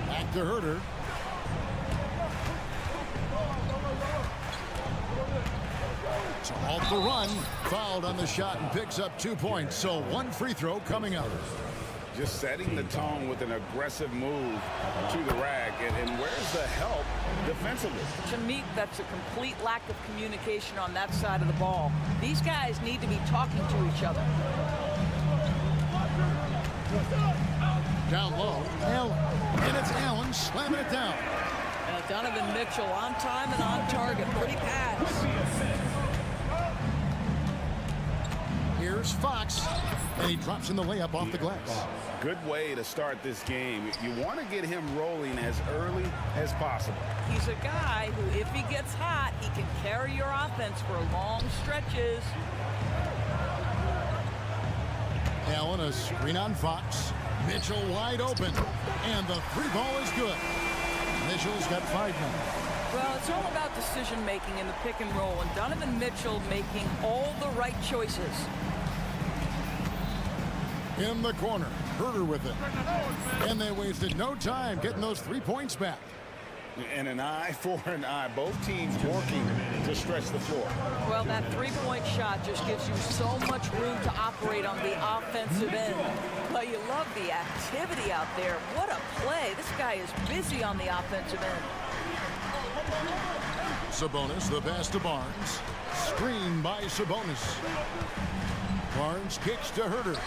[SPEAKER 8] Back to Herter. So off the run, fouled on the shot and picks up 2 points. So one free throw coming up.
[SPEAKER 10] Just setting the tone with an aggressive move to the rack. And where's the help defensively?
[SPEAKER 13] To me, that's a complete lack of communication on that side of the ball. These guys need to be talking to each other.
[SPEAKER 8] Down low, Allen. And it's Allen slamming it down.
[SPEAKER 13] Donovan Mitchell on time and on target. Pretty pass.
[SPEAKER 8] Here's Fox. And he drops in the layup off the glass.
[SPEAKER 10] Good way to start this game. You want to get him rolling as early as possible.
[SPEAKER 13] He's a guy who, if he gets hot, he can carry your offense for long stretches.
[SPEAKER 8] Allen, a screen on Fox. Mitchell wide open. And the three ball is good. Mitchell's got 5 now.
[SPEAKER 13] Well, it's all about decision making in the pick and roll, and Donovan Mitchell making all the right choices.
[SPEAKER 8] In the corner, Herter with it. And they wasted no time getting those 3 points back.
[SPEAKER 10] And an eye for an eye. Both teams working to stretch the floor.
[SPEAKER 13] Well, that three-point shot just gives you so much room to operate on the offensive end. But you love the activity out there. What a play. This guy is busy on the offensive end.
[SPEAKER 8] Sabonis, the pass to Barnes. Screen by Sabonis. Barnes kicks to Herter.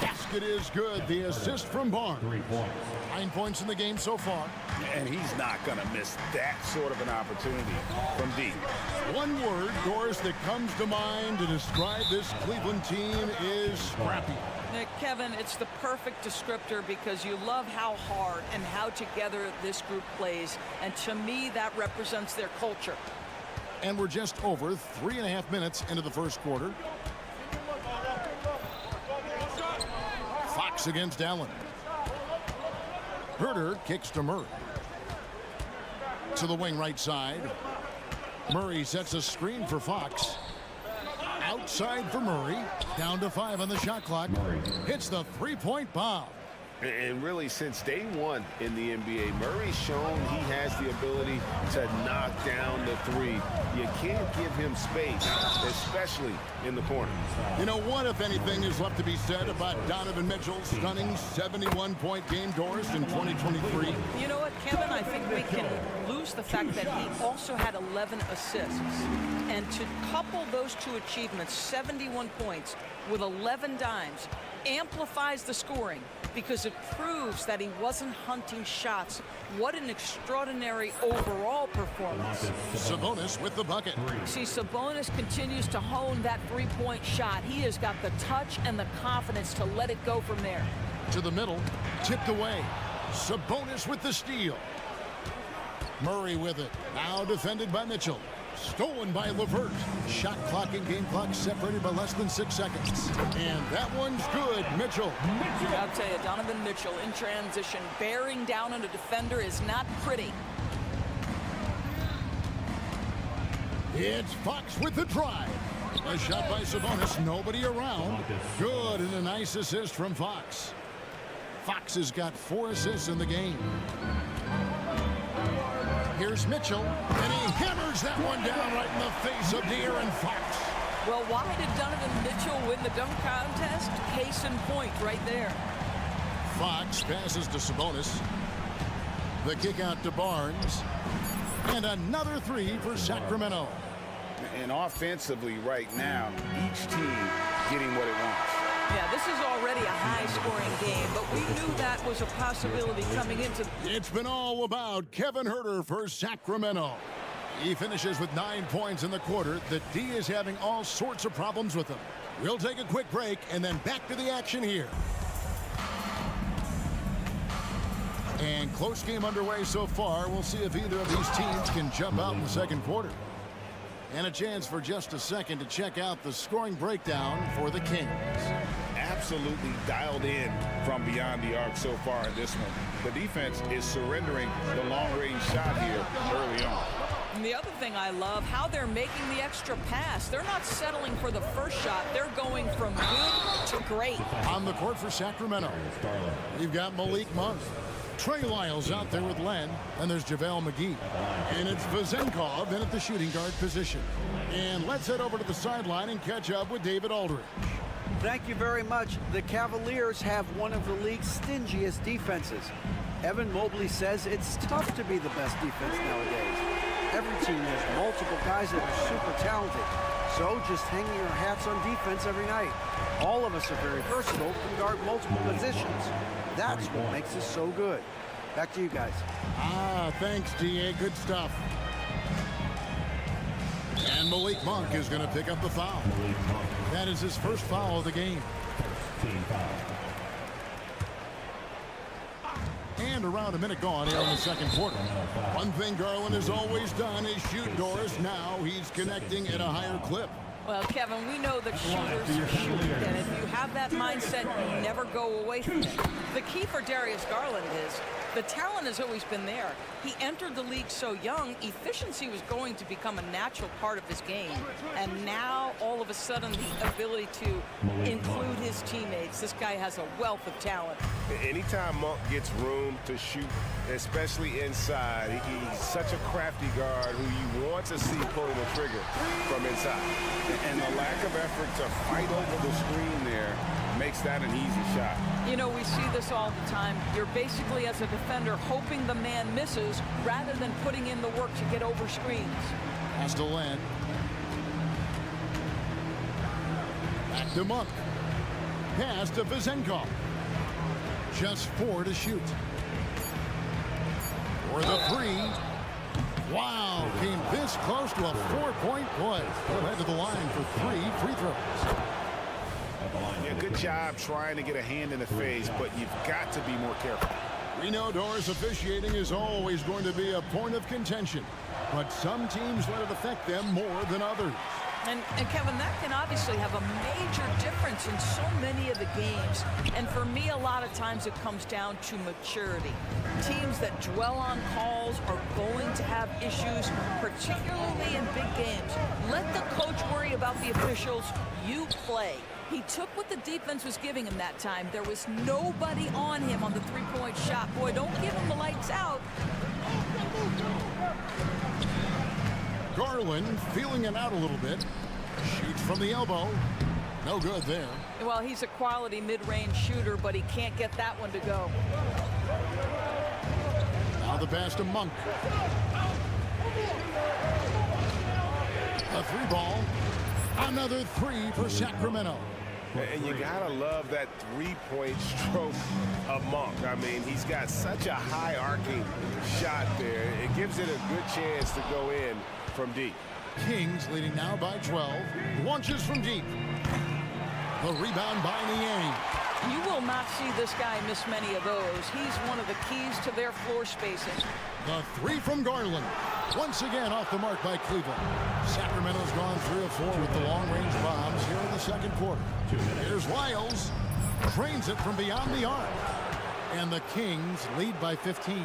[SPEAKER 8] Basket is good. The assist from Barnes. 9 points in the game so far.
[SPEAKER 10] And he's not going to miss that sort of an opportunity from deep.
[SPEAKER 8] One word, Doris, that comes to mind to describe this Cleveland team is scrappy.
[SPEAKER 13] Kevin, it's the perfect descriptor because you love how hard and how together this group plays. And to me, that represents their culture.
[SPEAKER 8] And we're just over 3.5 minutes into the first quarter. Fox against Allen. Herter kicks to Murray. To the wing right side. Murray sets a screen for Fox. Outside for Murray. Down to 5 on the shot clock. Hits the three-point bomb.
[SPEAKER 10] And really, since day one in the NBA, Murray's shown he has the ability to knock down the three. You can't give him space, especially in the corner.
[SPEAKER 8] You know, what, if anything, is left to be said about Donovan Mitchell's stunning 71-point game, Doris, in 2023?
[SPEAKER 13] You know what, Kevin? I think we can lose the fact that he also had 11 assists. And to couple those two achievements, 71 points with 11 dimes, amplifies the scoring. because it proves that he wasn't hunting shots. What an extraordinary overall performance.
[SPEAKER 8] Sabonis with the bucket.
[SPEAKER 13] See, Sabonis continues to hone that three-point shot. He has got the touch and the confidence to let it go from there.
[SPEAKER 8] To the middle, tipped away. Sabonis with the steal. Murray with it. Now defended by Mitchell. Stolen by LeVert. Shot clock and game clock separated by less than 6 seconds. And that one's good, Mitchell.
[SPEAKER 13] I'll tell you, Donovan Mitchell in transition, bearing down on a defender is not pretty.
[SPEAKER 8] It's Fox with the drive. A shot by Sabonis, nobody around. Good, and a nice assist from Fox. Fox has got 4 assists in the game. Here's Mitchell, and he hammers that one down right in the face of De'Aaron Fox.
[SPEAKER 13] Well, why did Donovan Mitchell win the dunk contest? Case in point right there.
[SPEAKER 8] Fox passes to Sabonis. The kick out to Barnes. And another 3 for Sacramento.
[SPEAKER 10] And offensively right now, each team getting what it wants.
[SPEAKER 13] Yeah, this is already a high-scoring game, but we knew that was a possibility coming into.
[SPEAKER 8] It's been all about Kevin Huerter for Sacramento. He finishes with 9 points in the quarter. The D is having all sorts of problems with him. We'll take a quick break and then back to the action here. And close game underway so far. We'll see if either of these teams can jump out in the second quarter. And a chance for just a second to check out the scoring breakdown for the Kings.
[SPEAKER 10] Absolutely dialed in from beyond the arc so far in this one. The defense is surrendering the long-range shot here early on.
[SPEAKER 13] And the other thing I love, how they're making the extra pass. They're not settling for the first shot. They're going from good to great.
[SPEAKER 8] On the court for Sacramento, we've got Malik Monk. Trey Lyles out there with Len, and there's JaVale McGee. And it's Vezenkov in at the shooting guard position. And let's head over to the sideline and catch up with David Aldridge.
[SPEAKER 11] Thank you very much. The Cavaliers have one of the league's stingiest defenses. Evan Mobley says it's tough to be the best defense nowadays. Every team has multiple guys that are super talented. So just hanging our hats on defense every night. All of us are very versatile, can guard multiple positions. That's what makes us so good. Back to you guys.
[SPEAKER 8] Thanks, DA. Good stuff. And Malik Monk is going to pick up the foul. That is his first foul of the game. And around a minute gone here in the second quarter. One thing Garland has always done is shoot doors. Now he's connecting at a higher clip.
[SPEAKER 13] Well, Kevin, we know that shooters shoot, and if you have that mindset, you never go away from it. The key for Darius Garland is the talent has always been there. He entered the league so young, efficiency was going to become a natural part of his game. And now, all of a sudden, the ability to include his teammates. This guy has a wealth of talent.
[SPEAKER 1] Anytime Monk gets room to shoot, especially inside, he's such a crafty guard who you want to see pulling the trigger from inside.
[SPEAKER 10] And the lack of effort to fight over the screen there makes that an easy shot.
[SPEAKER 13] You know, we see this all the time. You're basically, as a defender, hoping the man misses rather than putting in the work to get over screens.
[SPEAKER 8] Pass to Len. Back to Monk. Pass to Vezenkov. Just 4 to shoot. For the 3. Wow, came this close to a 4-point play. He'll head to the line for 3 free throws.
[SPEAKER 10] Yeah, good job trying to get a hand in the face, but you've got to be more careful.
[SPEAKER 8] We know doors officiating is always going to be a point of contention, but some teams let it affect them more than others.
[SPEAKER 13] And Kevin, that can obviously have a major difference in so many of the games. And for me, a lot of times it comes down to maturity. Teams that dwell on calls are going to have issues, particularly in big games. Let the coach worry about the officials. You play. He took what the defense was giving him that time. There was nobody on him on the three-point shot. Boy, don't give him the lights out.
[SPEAKER 8] Garland feeling it out a little bit. Shoots from the elbow. No good there.
[SPEAKER 13] Well, he's a quality mid-range shooter, but he can't get that one to go.
[SPEAKER 8] Now the pass to Monk. A 3 ball. Another 3 for Sacramento.
[SPEAKER 1] And you gotta love that three-point stroke of Monk. I mean, he's got such a high arcing shot there. It gives it a good chance to go in from deep.
[SPEAKER 8] Kings leading now by 12. Launches from deep. The rebound by Niang.
[SPEAKER 13] You will not see this guy miss many of those. He's one of the keys to their floor spacing.
[SPEAKER 8] The three from Garland. Once again off the mark by Cleveland. Sacramento's gone 3 of 4 with the long-range bombs here in the second quarter. Here's Lyles. Drains it from beyond the arc. And the Kings lead by 15.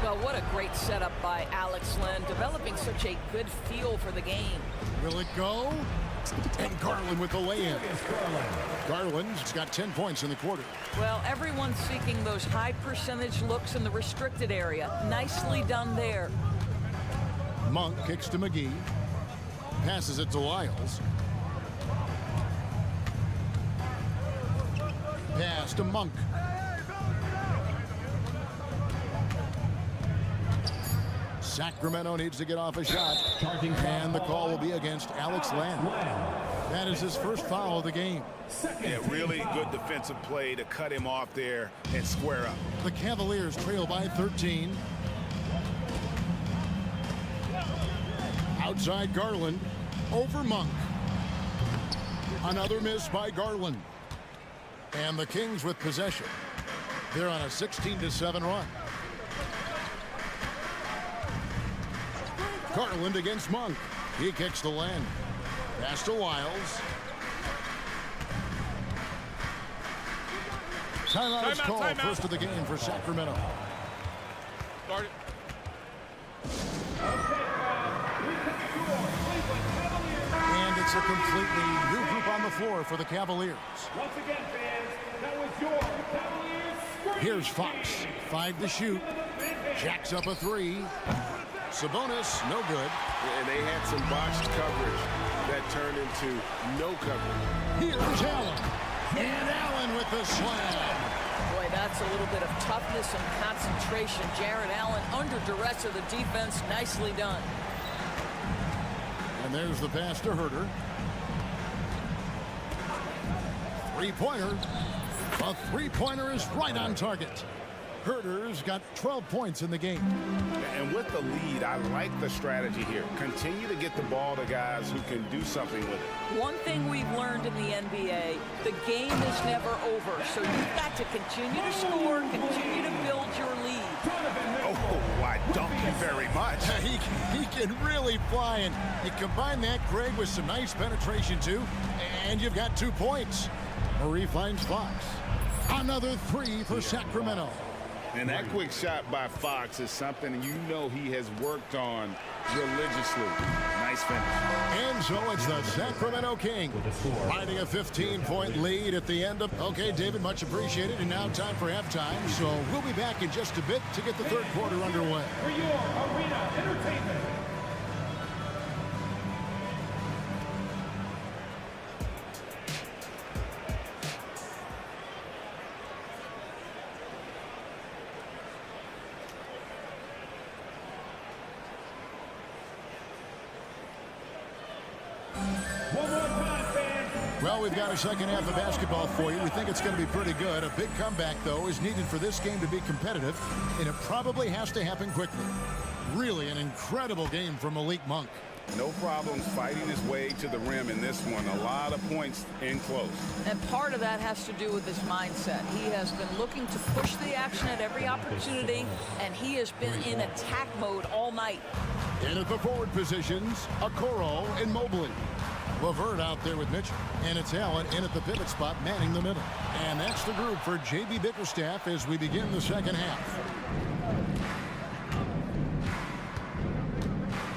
[SPEAKER 13] Well, what a great setup by Alex Len, developing such a good feel for the game.
[SPEAKER 8] Will it go? And Garland with the lay-in. Garland's got 10 points in the quarter.
[SPEAKER 13] Well, everyone's seeking those high percentage looks in the restricted area. Nicely done there.
[SPEAKER 8] Monk kicks to McGee. Passes it to Lyles. Pass to Monk. Sacramento needs to get off a shot. And the call will be against Alex Len. That is his first foul of the game.
[SPEAKER 10] Yeah, really good defensive play to cut him off there and square up.
[SPEAKER 8] The Cavaliers trail by 13. Outside Garland. Over Monk. Another miss by Garland. And the Kings with possession. They're on a 16-7 run. Garland against Monk. He kicks the land. Pass to Lyles. Timeout is called. First of the game for Sacramento.
[SPEAKER 9] Start it.
[SPEAKER 8] And it's a completely new group on the floor for the Cavaliers.
[SPEAKER 5] Once again, fans, that was your Cavaliers.
[SPEAKER 8] Here's Fox. 5 to shoot. Jacks up a 3. Sabonis, no good.
[SPEAKER 1] And they had some botched coverage that turned into no coverage.
[SPEAKER 8] Here's Allen. And Allen with the slam.
[SPEAKER 13] Boy, that's a little bit of toughness and concentration. Jared Allen under duress of the defense. Nicely done.
[SPEAKER 8] And there's the pass to Herter. Three-pointer. A three-pointer is right on target. Herter's got 12 points in the game.
[SPEAKER 10] And with the lead, I like the strategy here. Continue to get the ball to guys who can do something with it.
[SPEAKER 13] One thing we've learned in the NBA, the game is never over. So you've got to continue to score, continue to build your lead.
[SPEAKER 10] Oh, why, thank you very much.
[SPEAKER 8] He can really fly, and you combine that, Greg, with some nice penetration, too, and you've got 2 points. Murray finds Fox. Another 3 for Sacramento.
[SPEAKER 10] And that quick shot by Fox is something you know he has worked on religiously. Nice finish.
[SPEAKER 8] And so it's the Sacramento Kings riding a 15-point lead at the end of... Okay, David, much appreciated. And now time for halftime. So we'll be back in just a bit to get the third quarter underway.
[SPEAKER 5] For your arena entertainment.
[SPEAKER 8] Well, we've got a second half of basketball for you. We think it's going to be pretty good. A big comeback, though, is needed for this game to be competitive, and it probably has to happen quickly. Really an incredible game from Malik Monk.
[SPEAKER 10] No problems fighting his way to the rim in this one. A lot of points in close.
[SPEAKER 13] And part of that has to do with his mindset. He has been looking to push the action at every opportunity, and he has been in attack mode all night.
[SPEAKER 8] In at the forward positions, Okoro and Mobley. LeVert out there with Mitchell. And it's Allen in at the pivot spot, manning the middle. And that's the group for J.B. Bickerstaff as we begin the second half.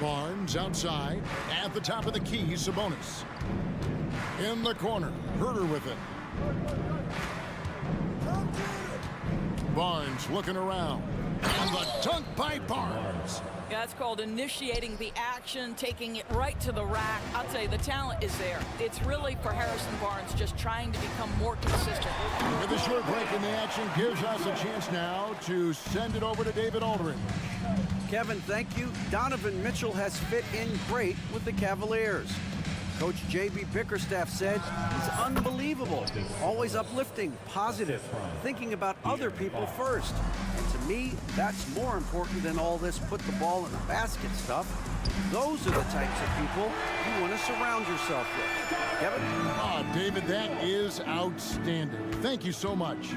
[SPEAKER 8] Barnes outside. At the top of the key, Sabonis. In the corner, Herter with it. Barnes looking around. And the dunk by Barnes.
[SPEAKER 13] Yeah, it's called initiating the action, taking it right to the rack. I'll tell you, the talent is there. It's really for Harrison Barnes just trying to become more consistent.
[SPEAKER 8] With a short break in the action gives us a chance now to send it over to David Aldridge.
[SPEAKER 11] Kevin, thank you. Donovan Mitchell has fit in great with the Cavaliers. Coach J.B. Bickerstaff said he's unbelievable, always uplifting, positive, thinking about other people first. And to me, that's more important than all this put the ball in the basket stuff. Those are the types of people you want to surround yourself with. Kevin?
[SPEAKER 8] David, that is outstanding. Thank you so much.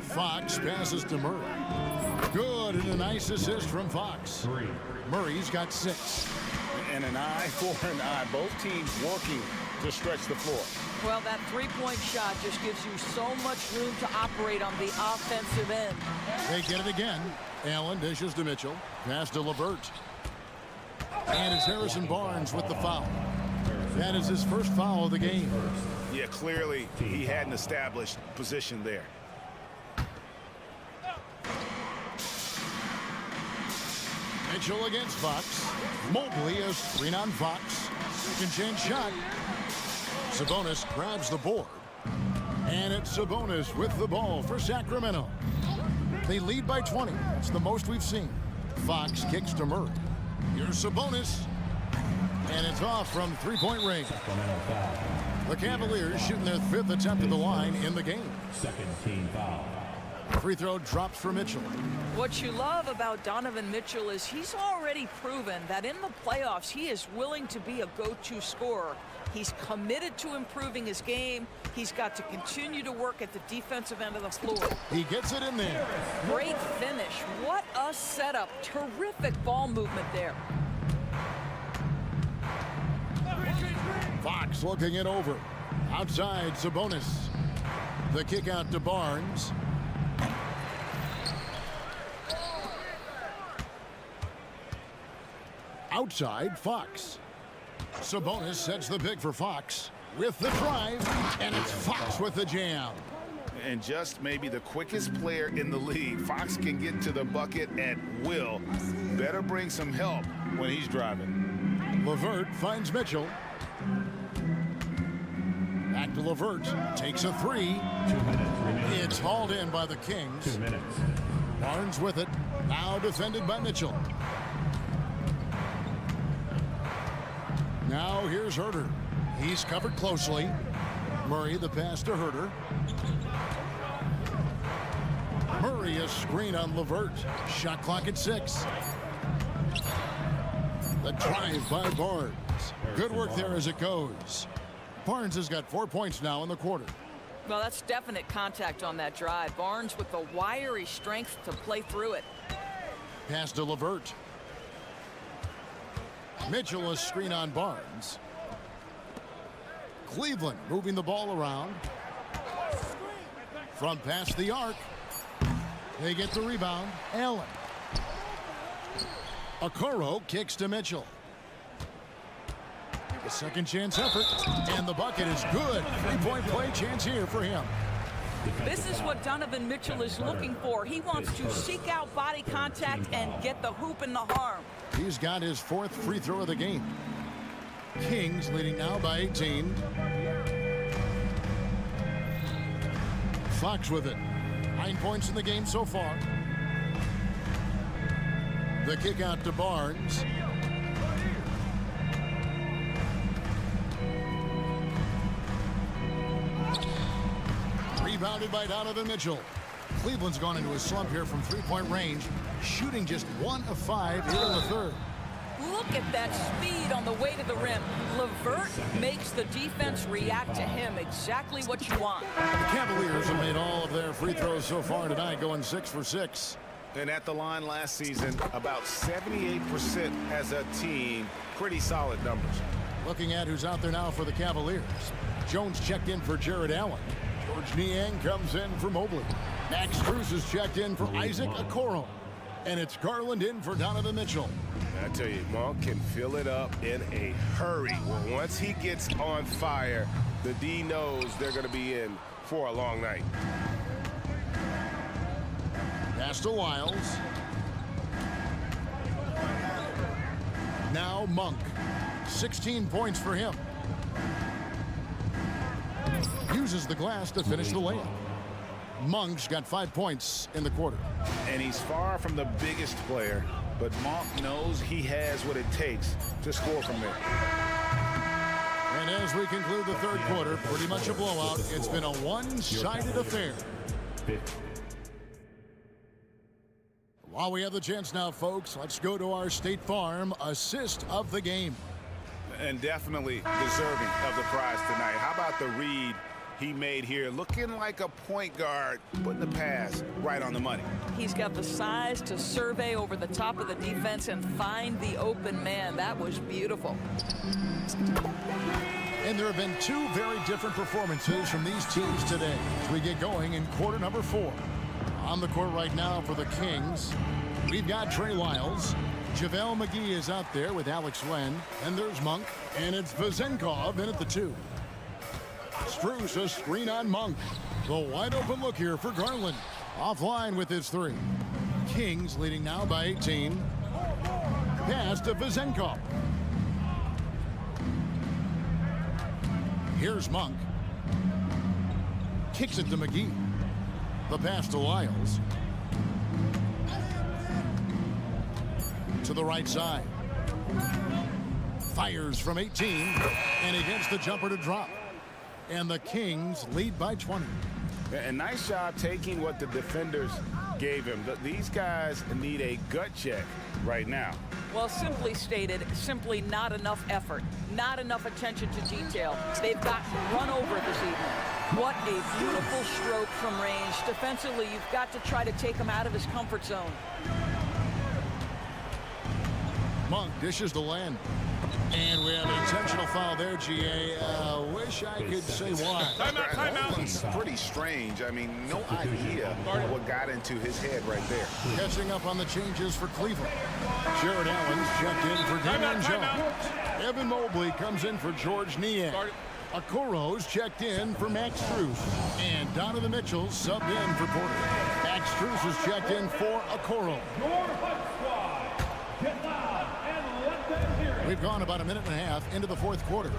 [SPEAKER 8] Fox passes to Murray. Good, and a nice assist from Fox. Murray's got 6.
[SPEAKER 10] And an eye for an eye. Both teams working to stretch the floor.
[SPEAKER 13] Well, that three-point shot just gives you so much room to operate on the offensive end.
[SPEAKER 8] They get it again. Allen dishes to Mitchell. Pass to LeVert. And it's Harrison Barnes with the foul. That is his first foul of the game.
[SPEAKER 10] Yeah, clearly he had an established position there.
[SPEAKER 8] Mitchell against Fox. Mobley a screen on Fox. Second chance shot. Sabonis grabs the board. And it's Sabonis with the ball for Sacramento. They lead by 20. That's the most we've seen. Fox kicks to Murray. Here's Sabonis. And it's off from three-point range. The Cavaliers shooting their 5th attempt at the line in the game.
[SPEAKER 5] Second team foul.
[SPEAKER 8] Free throw drops for Mitchell.
[SPEAKER 13] What you love about Donovan Mitchell is he's already proven that in the playoffs he is willing to be a go-to scorer. He's committed to improving his game. He's got to continue to work at the defensive end of the floor.
[SPEAKER 8] He gets it in there.
[SPEAKER 13] Great finish. What a setup. Terrific ball movement there.
[SPEAKER 8] Fox looking it over. Outside, Sabonis. The kick out to Barnes. Outside, Fox. Sabonis sets the pick for Fox with the drive, and it's Fox with the jam.
[SPEAKER 10] And just maybe the quickest player in the league. Fox can get to the bucket at will. Better bring some help when he's driving.
[SPEAKER 8] LeVert finds Mitchell. Back to LeVert. Takes a 3.
[SPEAKER 5] 2 minutes remaining.
[SPEAKER 8] It's hauled in by the Kings.
[SPEAKER 5] 2 minutes.
[SPEAKER 8] Barnes with it. Now defended by Mitchell. Now here's Herter. He's covered closely. Murray the pass to Herter. Murray a screen on LeVert. Shot clock at 6. The drive by Barnes. Good work there as it goes. Barnes has got 4 points now in the quarter.
[SPEAKER 13] Well, that's definite contact on that drive. Barnes with the wiry strength to play through it.
[SPEAKER 8] Pass to LeVert. Mitchell a screen on Barnes. Cleveland moving the ball around. From past the arc. They get the rebound. Allen. Okoro kicks to Mitchell. A second chance effort. And the bucket is good. 3-point play chance here for him.
[SPEAKER 13] This is what Donovan Mitchell is looking for. He wants to seek out body contact and get the hoop in the harm.
[SPEAKER 8] He's got his 4th free throw of the game. Kings leading now by 18. Fox with it. 9 points in the game so far. The kick out to Barnes. Rebounded by Donovan Mitchell. Cleveland's gone into a slump here from 3-point range, shooting just 1 of 5 here in the 3rd.
[SPEAKER 13] Look at that speed on the way to the rim. LeVert makes the defense react to him. Exactly what you want.
[SPEAKER 8] The Cavaliers have made all of their free throws so far tonight, going 6 for 6.
[SPEAKER 10] And at the line last season, about 78% as a team. Pretty solid numbers.
[SPEAKER 8] Looking at who's out there now for the Cavaliers. Jones checked in for Jared Allen. George Niang comes in for Mobley. Max Cruz is checked in for Isaac Okoro. And it's Garland in for Donovan Mitchell.
[SPEAKER 10] I tell you, Monk can fill it up in a hurry. Well, once he gets on fire, the D knows they're going to be in for a long night.
[SPEAKER 8] Pass to Wiles. Now Monk. 16 points for him. Uses the glass to finish the layup. Monk's got 5 points in the quarter.
[SPEAKER 10] And he's far from the biggest player, but Monk knows he has what it takes to score from there.
[SPEAKER 8] And as we conclude the third quarter, pretty much a blowout. It's been a one-sided affair. While we have the chance now, folks, let's go to our State Farm assist of the game.
[SPEAKER 10] And definitely deserving of the prize tonight. How about the read he made here? Looking like a point guard, putting the pass right on the money.
[SPEAKER 13] He's got the size to survey over the top of the defense and find the open man. That was beautiful.
[SPEAKER 8] And there have been two very different performances from these teams today as we get going in quarter number 4. On the court right now for the Kings, we've got Trey Lyles. JaVale McGee is out there with Alex Len. And there's Monk. And it's Vezenkov in at the 2. Strus a screen on Monk. The wide open look here for Garland. Offline with his 3. Kings leading now by 18. Pass to Vezenkov. Here's Monk. Kicks it to McGee. The pass to Lyles. To the right side. Fires from 18. And he gets the jumper to drop. And the Kings lead by 20.
[SPEAKER 10] And nice job taking what the defenders gave him. These guys need a gut check right now.
[SPEAKER 13] Well, simply stated, simply not enough effort, not enough attention to detail. They've gotten run over this evening. What a beautiful stroke from range. Defensively, you've got to try to take him out of his comfort zone.
[SPEAKER 8] Monk dishes to Len. And we have an intentional foul there, GA. Wish I could say why.
[SPEAKER 10] Timeout. It's pretty strange. I mean, no idea what got into his head right there.
[SPEAKER 8] Catching up on the changes for Cleveland. Jared Allen's checked in for Damian Jones. Evan Mobley comes in for George Niang. Okoro's checked in for Max Strus. And Donovan Mitchell's subbed in for Porter. Max Strus is checked in for Okoro. We've gone about a minute and a half into the fourth quarter.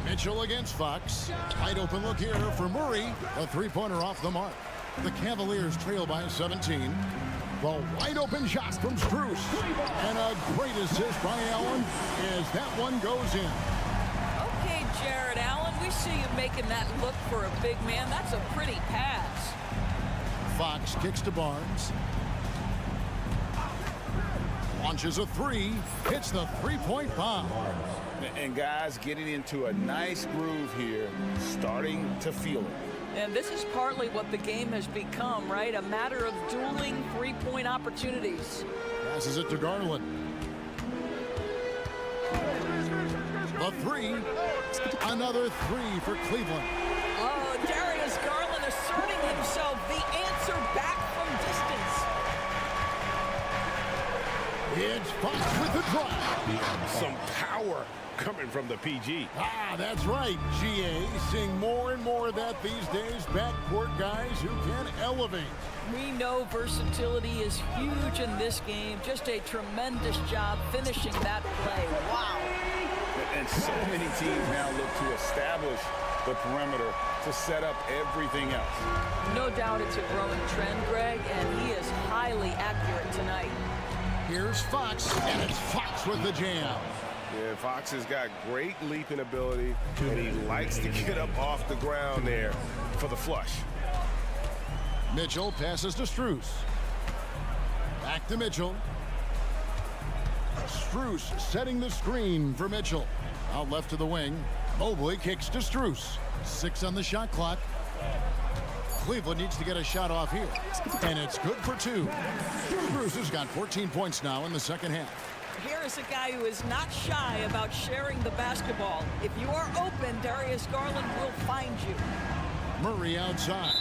[SPEAKER 8] Mitchell against Fox. Wide open look here for Murray. A three-pointer off the mark. The Cavaliers trail by 17. The wide open shot from Strus. And a great assist by Allen as that one goes in.
[SPEAKER 13] Okay, Jared Allen, we see you making that look for a big man. That's a pretty pass.
[SPEAKER 8] Fox kicks to Barnes. Launches a 3, hits the three-point bomb.
[SPEAKER 10] And guys getting into a nice groove here, starting to feel it.
[SPEAKER 13] And this is partly what the game has become, right? A matter of dueling three-point opportunities.
[SPEAKER 8] Passes it to Garland. The 3, another 3 for Cleveland.
[SPEAKER 13] Oh, Darius Garland asserting himself, the answer back from distance.
[SPEAKER 8] It's Fox with the drive.
[SPEAKER 1] Some power coming from the PG.
[SPEAKER 8] That's right, GA. Seeing more and more of that these days. Backcourt guys who can elevate.
[SPEAKER 13] We know versatility is huge in this game. Just a tremendous job finishing that play. Wow.
[SPEAKER 10] And so many teams now look to establish the perimeter to set up everything else.
[SPEAKER 13] No doubt it's a growing trend, Greg, and he is highly accurate tonight.
[SPEAKER 8] Here's Fox, and it's Fox with the jam.
[SPEAKER 10] Yeah, Fox has got great leaping ability, and he likes to get up off the ground there for the flush.
[SPEAKER 8] Mitchell passes to Strus. Back to Mitchell. Strus setting the screen for Mitchell. Out left to the wing. Mobley kicks to Strus. 6 on the shot clock. Cleveland needs to get a shot off here. And it's good for 2. Strus has got 14 points now in the second half.
[SPEAKER 13] Here is a guy who is not shy about sharing the basketball. If you are open, Darius Garland will find you.
[SPEAKER 8] Murray outside.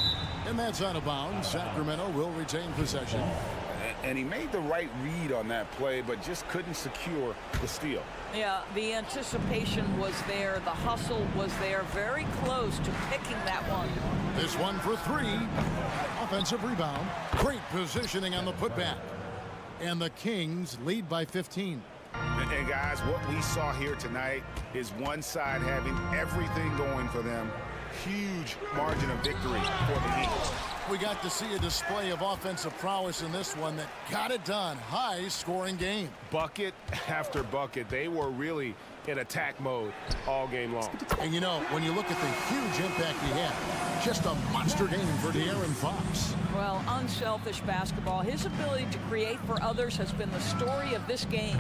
[SPEAKER 8] And that's out of bounds. Sacramento will retain possession.
[SPEAKER 10] And he made the right read on that play, but just couldn't secure the steal.
[SPEAKER 13] Yeah, the anticipation was there. The hustle was there. Very close to picking that one.
[SPEAKER 8] This one for 3. Offensive rebound. Great positioning on the putback. And the Kings lead by 15.
[SPEAKER 10] And guys, what we saw here tonight is one side having everything going for them, huge margin of victory for the Heat.
[SPEAKER 8] We got to see a display of offensive prowess in this one that got it done. High-scoring game.
[SPEAKER 1] Bucket after bucket. They were really in attack mode all game long.
[SPEAKER 8] And you know, when you look at the huge impact he had, just a monster game for De'Aaron Fox.
[SPEAKER 13] Well, unselfish basketball. His ability to create for others has been the story of this game.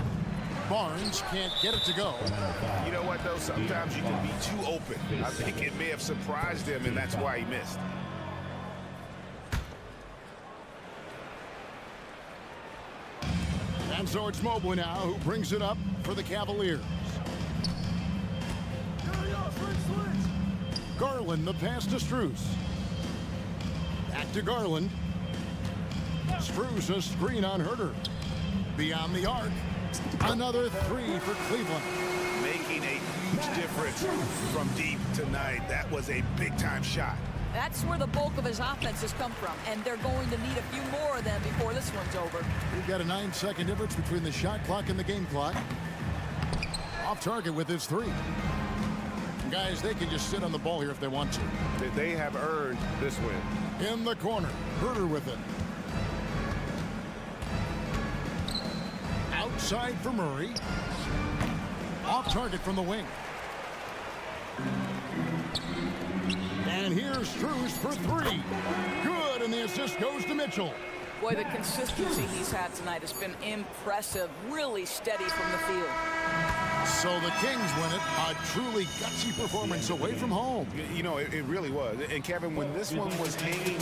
[SPEAKER 8] Barnes can't get it to go.
[SPEAKER 10] You know what, though? Sometimes you can be too open. I think it may have surprised him, and that's why he missed.
[SPEAKER 8] And so it's Mobley now who brings it up for the Cavaliers. Garland, the pass to Strus. Back to Garland. Strus a screen on Herter. Beyond the arc. Another three for Cleveland.
[SPEAKER 10] Making a huge difference from deep tonight. That was a big-time shot.
[SPEAKER 13] That's where the bulk of his offense has come from, and they're going to need a few more of them before this one's over.
[SPEAKER 8] We've got a 9-second difference between the shot clock and the game clock. Off target with his three. Guys, they can just sit on the ball here if they want to.
[SPEAKER 1] They have earned this win.
[SPEAKER 8] In the corner, Herter with it. Outside for Murray. Off target from the wing. And here's Strus for three. Good, and the assist goes to Mitchell.
[SPEAKER 13] Boy, the consistency he's had tonight has been impressive. Really steady from the field.
[SPEAKER 8] So the Kings win it. A truly gutsy performance away from home.
[SPEAKER 10] You know, it really was. And Kevin, when this one was hanging...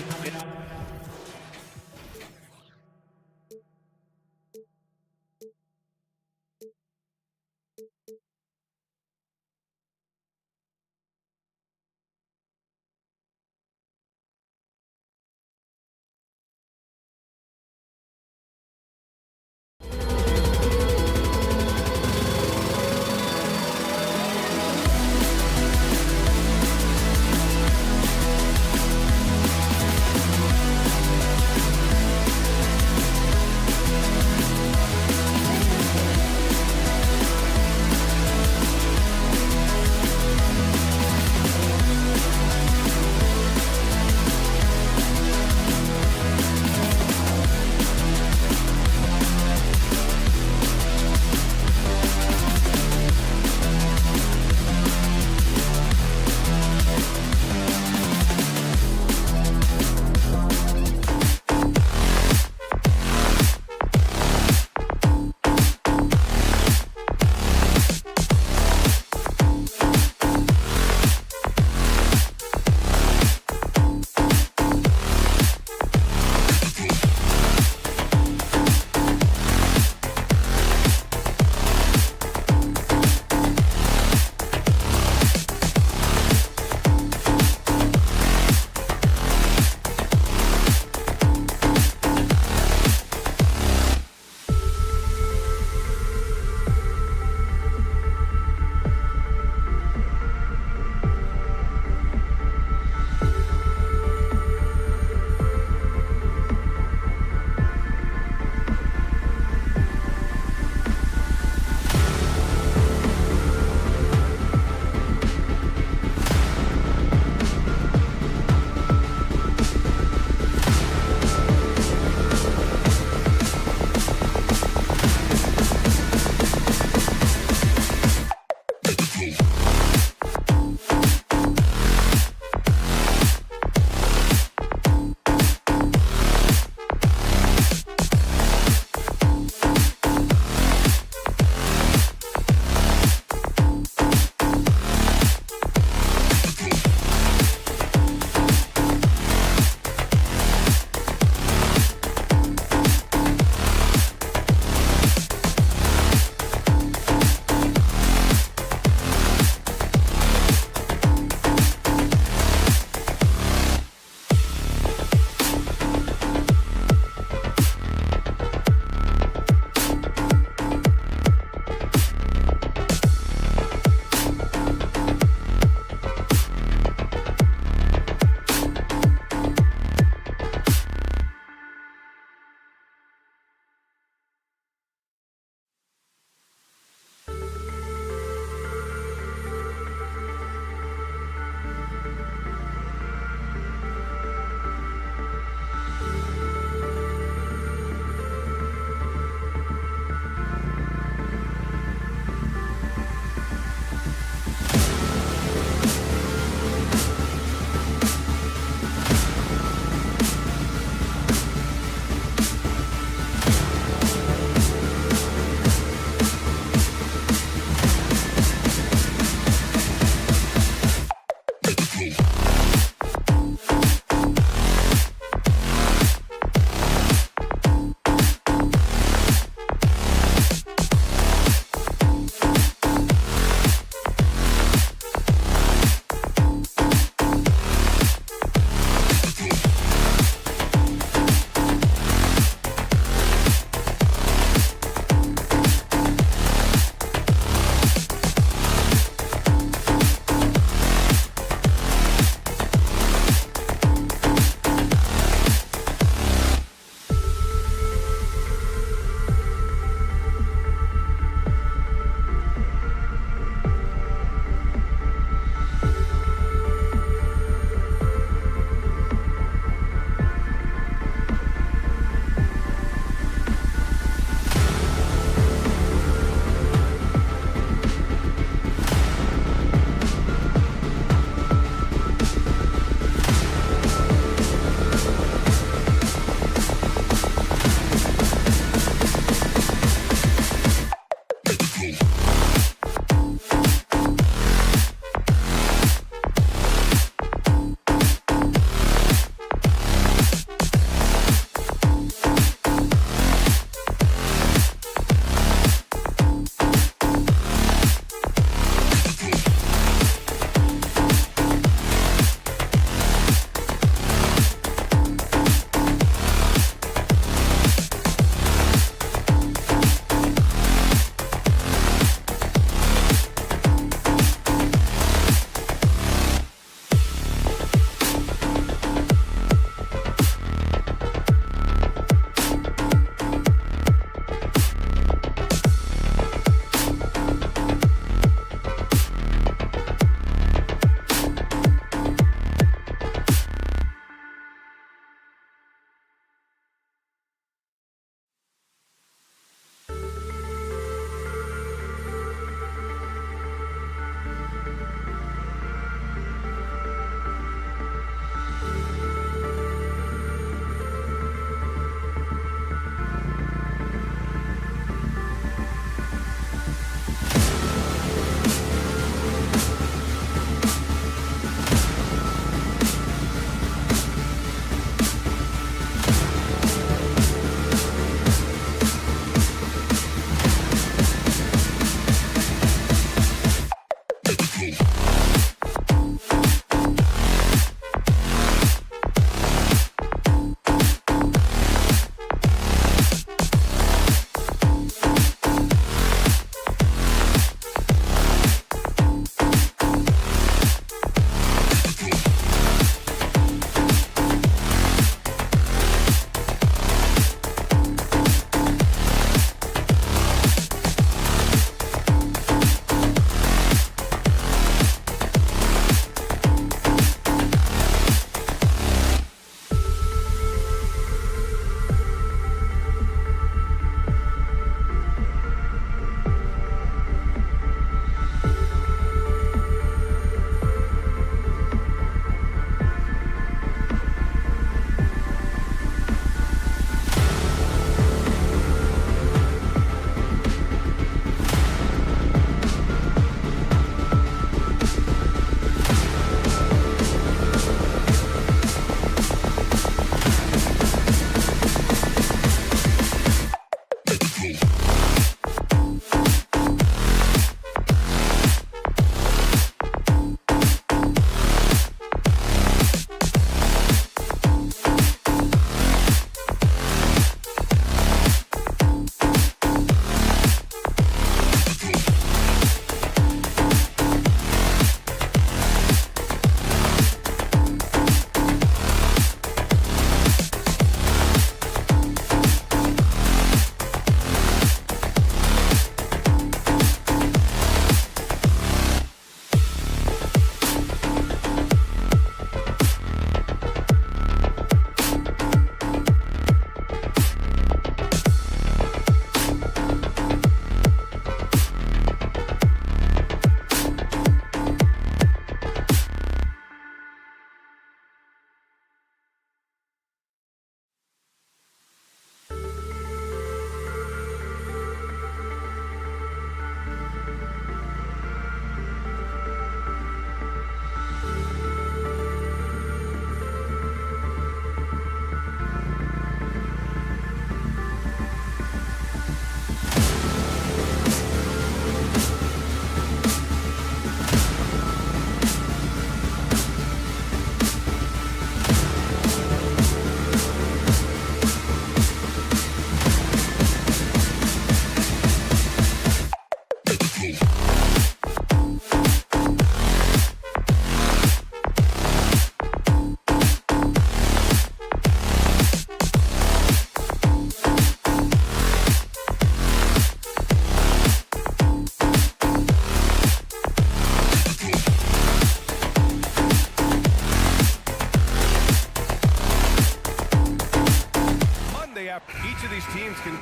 [SPEAKER 1] Each of these teams can...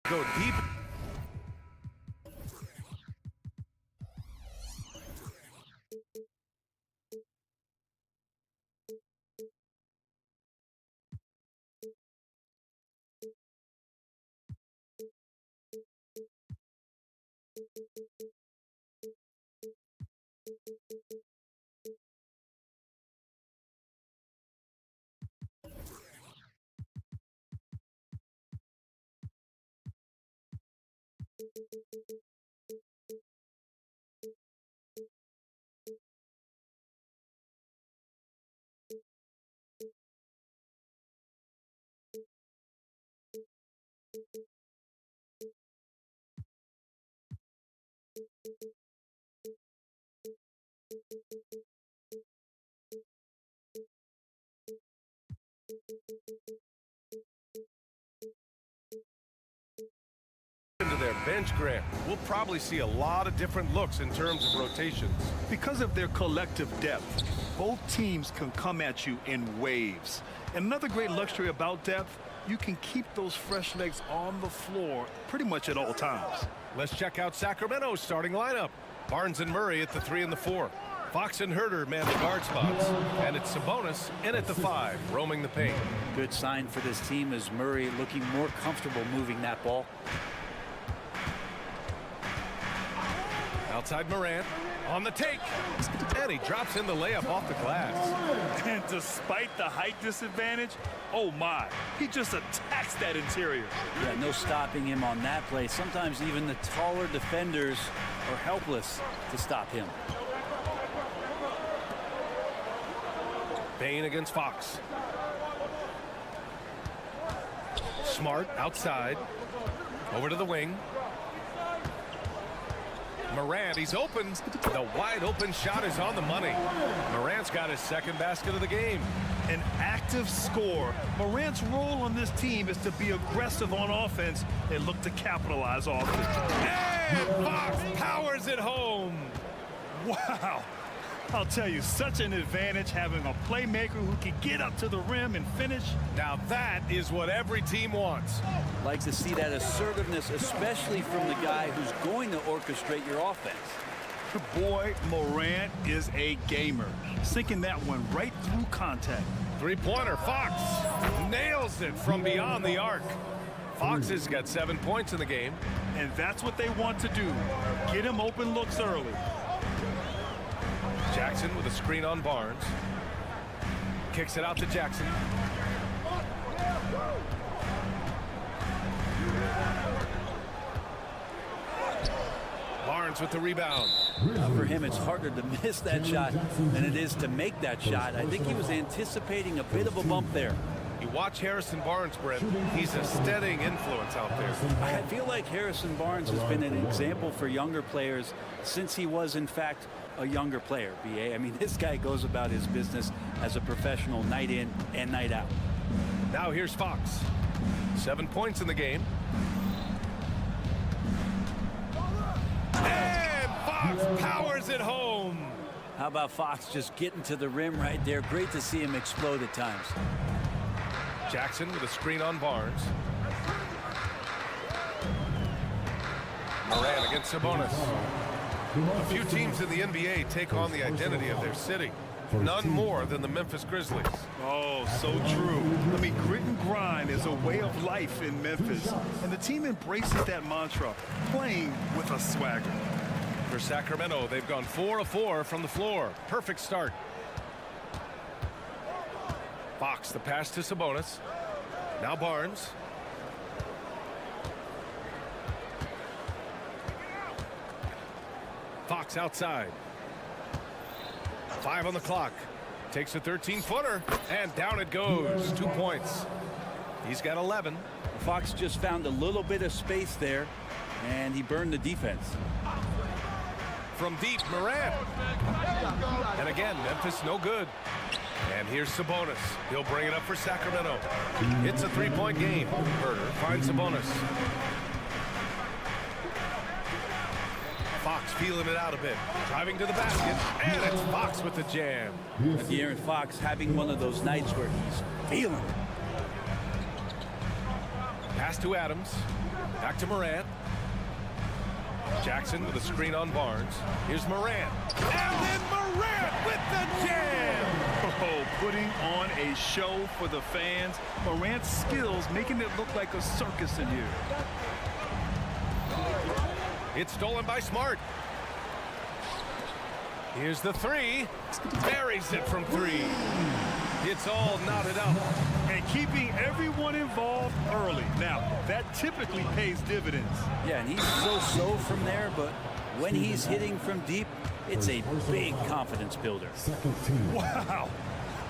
[SPEAKER 1] go deep. Into their bench, Grant. We'll probably see a lot of different looks in terms of rotations.
[SPEAKER 2] Because of their collective depth, both teams can come at you in waves. And another great luxury about depth, you can keep those fresh legs on the floor pretty much at all times.
[SPEAKER 1] Let's check out Sacramento's starting lineup. Barnes and Murray at the 3 and the 4. Fox and Herter man the guard spots, and it's Sabonis in at the 5, roaming the paint.
[SPEAKER 3] Good sign for this team is Murray looking more comfortable moving that ball.
[SPEAKER 1] Outside Morant on the take, and he drops in the layup off the glass.
[SPEAKER 2] And despite the height disadvantage, oh my, he just attacks that interior.
[SPEAKER 3] Yeah, no stopping him on that play. Sometimes even the taller defenders are helpless to stop him.
[SPEAKER 1] Bane against Fox. Smart outside. Over to the wing. Morant, he's open. The wide open shot is on the money. Morant's got his second basket of the game.
[SPEAKER 2] An active scorer. Morant's role on this team is to be aggressive on offense and look to capitalize off it.
[SPEAKER 1] And Fox powers it home.
[SPEAKER 2] Wow. I'll tell you, such an advantage having a playmaker who can get up to the rim and finish.
[SPEAKER 1] Now that is what every team wants.
[SPEAKER 3] Like to see that assertiveness, especially from the guy who's going to orchestrate your offense.
[SPEAKER 2] Boy, Morant is a gamer, sinking that one right through contact.
[SPEAKER 1] Three-pointer, Fox nails it from beyond the arc. Fox has got 7 points in the game.
[SPEAKER 2] And that's what they want to do, get him open looks early.
[SPEAKER 1] Jackson with a screen on Barnes. Kicks it out to Jackson. Barnes with the rebound.
[SPEAKER 3] For him, it's harder to miss that shot than it is to make that shot. I think he was anticipating a bit of a bump there.
[SPEAKER 1] You watch Harrison Barnes, Brent. He's a steadying influence out there.
[SPEAKER 3] I feel like Harrison Barnes has been an example for younger players since he was, in fact, a younger player, BA. I mean, this guy goes about his business as a professional night in and night out.
[SPEAKER 1] Now here's Fox. 7 points in the game. And Fox powers it home.
[SPEAKER 3] How about Fox just getting to the rim right there? Great to see him explode at times.
[SPEAKER 1] Jackson with a screen on Barnes. Morant against Sabonis. A few teams in the NBA take on the identity of their city. None more than the Memphis Grizzlies.
[SPEAKER 2] Oh, so true. I mean, grit and grind is a way of life in Memphis. And the team embraces that mantra, playing with a swagger.
[SPEAKER 1] For Sacramento, they've gone 4 of 4 from the floor. Perfect start. Fox, the pass to Sabonis. Now Barnes. Fox outside. 5 on the clock. Takes a 13-footer, and down it goes. 2 points. He's got 11.
[SPEAKER 3] Fox just found a little bit of space there, and he burned the defense.
[SPEAKER 1] From deep, Morant. And again, Memphis no good. And here's Sabonis. He'll bring it up for Sacramento. It's a 3-point game. Herter finds Sabonis. Fox feeling it out a bit. Driving to the basket. And it's Fox with the jam.
[SPEAKER 3] De'Aaron Fox having one of those nights where he's feeling it.
[SPEAKER 1] Pass to Adams. Back to Morant. Jackson with a screen on Barnes. Here's Morant. And then Morant with the jam.
[SPEAKER 2] Oh, putting on a show for the fans. Morant's skills making it look like a circus in here.
[SPEAKER 1] It's stolen by Smart. Here's the 3. Buries it from 3. It's all knotted up.
[SPEAKER 2] And keeping everyone involved early. Now, that typically pays dividends.
[SPEAKER 3] Yeah, and he's so from there, but when he's hitting from deep, it's a big confidence builder.
[SPEAKER 2] Wow.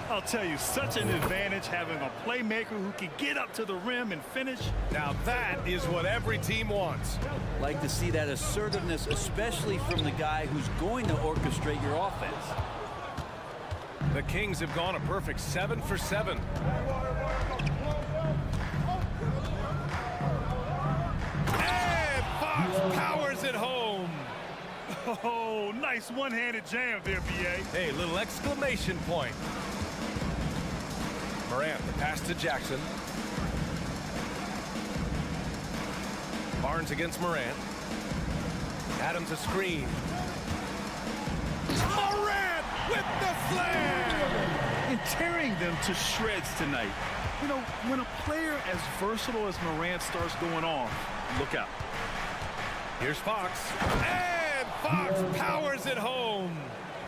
[SPEAKER 2] I'll tell you, such an advantage having a playmaker who can get up to the rim and finish.
[SPEAKER 1] Now that is what every team wants.
[SPEAKER 3] Like to see that assertiveness, especially from the guy who's going to orchestrate your offense.
[SPEAKER 1] The Kings have gone a perfect 7 for 7. And Fox powers it home.
[SPEAKER 2] Oh, nice one-handed jam there, BA.
[SPEAKER 1] Hey, little exclamation point. Morant, the pass to Jackson. Barnes against Morant. Adams a screen. Morant with the slam!
[SPEAKER 2] And tearing them to shreds tonight. You know, when a player as versatile as Morant starts going off, look out.
[SPEAKER 1] Here's Fox. And Fox powers it home.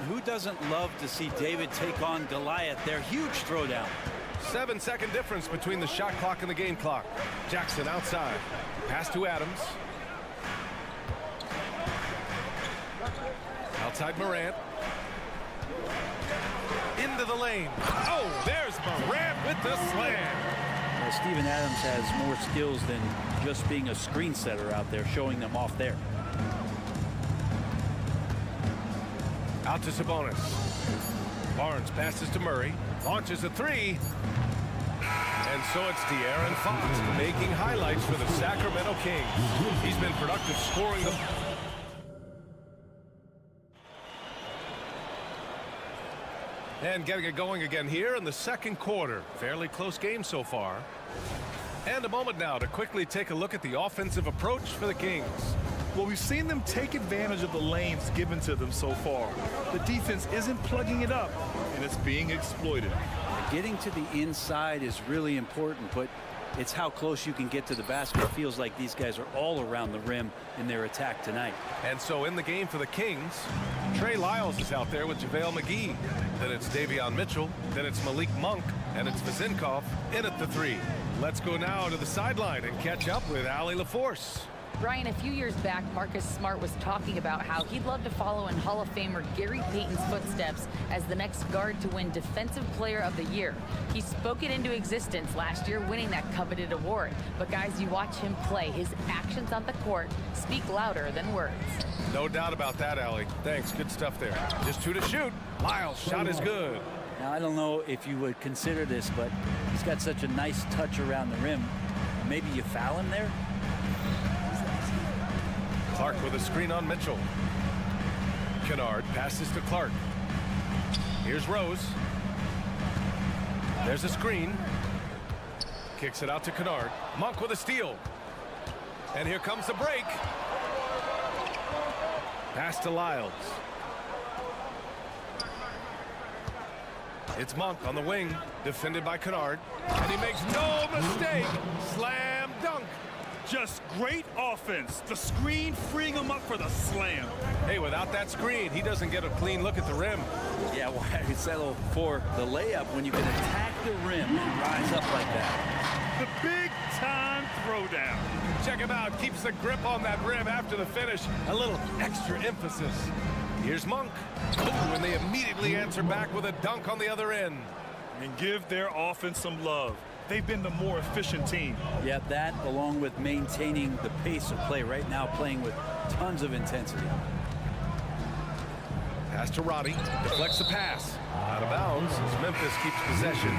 [SPEAKER 3] Who doesn't love to see David take on Goliath? Their huge throwdown.
[SPEAKER 1] 7-second difference between the shot clock and the game clock. Jackson outside. Pass to Adams. Outside Morant. Into the lane. Oh, there's Morant with the slam.
[SPEAKER 3] Well, Steven Adams has more skills than just being a screen setter out there, showing them off there.
[SPEAKER 1] Out to Sabonis. Barnes passes to Murray. Launches a three. And so it's De'Aaron Fox making highlights for the Sacramento Kings. He's been productive scoring the... And getting it going again here in the second quarter. Fairly close game so far. And a moment now to quickly take a look at the offensive approach for the Kings.
[SPEAKER 2] Well, we've seen them take advantage of the lanes given to them so far. The defense isn't plugging it up, and it's being exploited.
[SPEAKER 3] Getting to the inside is really important, but it's how close you can get to the basket. It feels like these guys are all around the rim in their attack tonight.
[SPEAKER 1] And so in the game for the Kings, Trey Lyles is out there with JaVale McGee. Then it's Davion Mitchell. Then it's Malik Monk. And it's Vezinkov in at the three. Let's go now to the sideline and catch up with Allie LaForce.
[SPEAKER 4] Brian, a few years back, Marcus Smart was talking about how he'd love to follow in Hall of Famer Gary Payton's footsteps as the next guard to win Defensive Player of the Year. He spoke it into existence last year, winning that coveted award. But guys, you watch him play. His actions on the court speak louder than words.
[SPEAKER 1] No doubt about that, Allie. Thanks. Good stuff there. Just 2 to shoot. Lyles' shot is good.
[SPEAKER 3] Now, I don't know if you would consider this, but he's got such a nice touch around the rim. Maybe you foul him there?
[SPEAKER 1] Clark with a screen on Mitchell. Kennard passes to Clark. Here's Rose. There's a screen. Kicks it out to Kennard. Monk with a steal. And here comes the break. Pass to Lyles. It's Monk on the wing, defended by Kennard. And he makes no mistake. Slam dunk.
[SPEAKER 2] Just great offense. The screen freeing him up for the slam.
[SPEAKER 1] Hey, without that screen, he doesn't get a clean look at the rim.
[SPEAKER 3] Yeah, why settle for the layup when you can attack the rim and rise up like that?
[SPEAKER 2] The big-time throwdown.
[SPEAKER 1] Check him out. Keeps the grip on that rim after the finish. A little extra emphasis. Here's Monk. Oh, and they immediately answer back with a dunk on the other end.
[SPEAKER 2] And give their offense some love. They've been the more efficient team.
[SPEAKER 3] Yeah, that along with maintaining the pace of play right now, playing with tons of intensity.
[SPEAKER 1] Pass to Roddy. Deflects the pass. Out of bounds as Memphis keeps possession.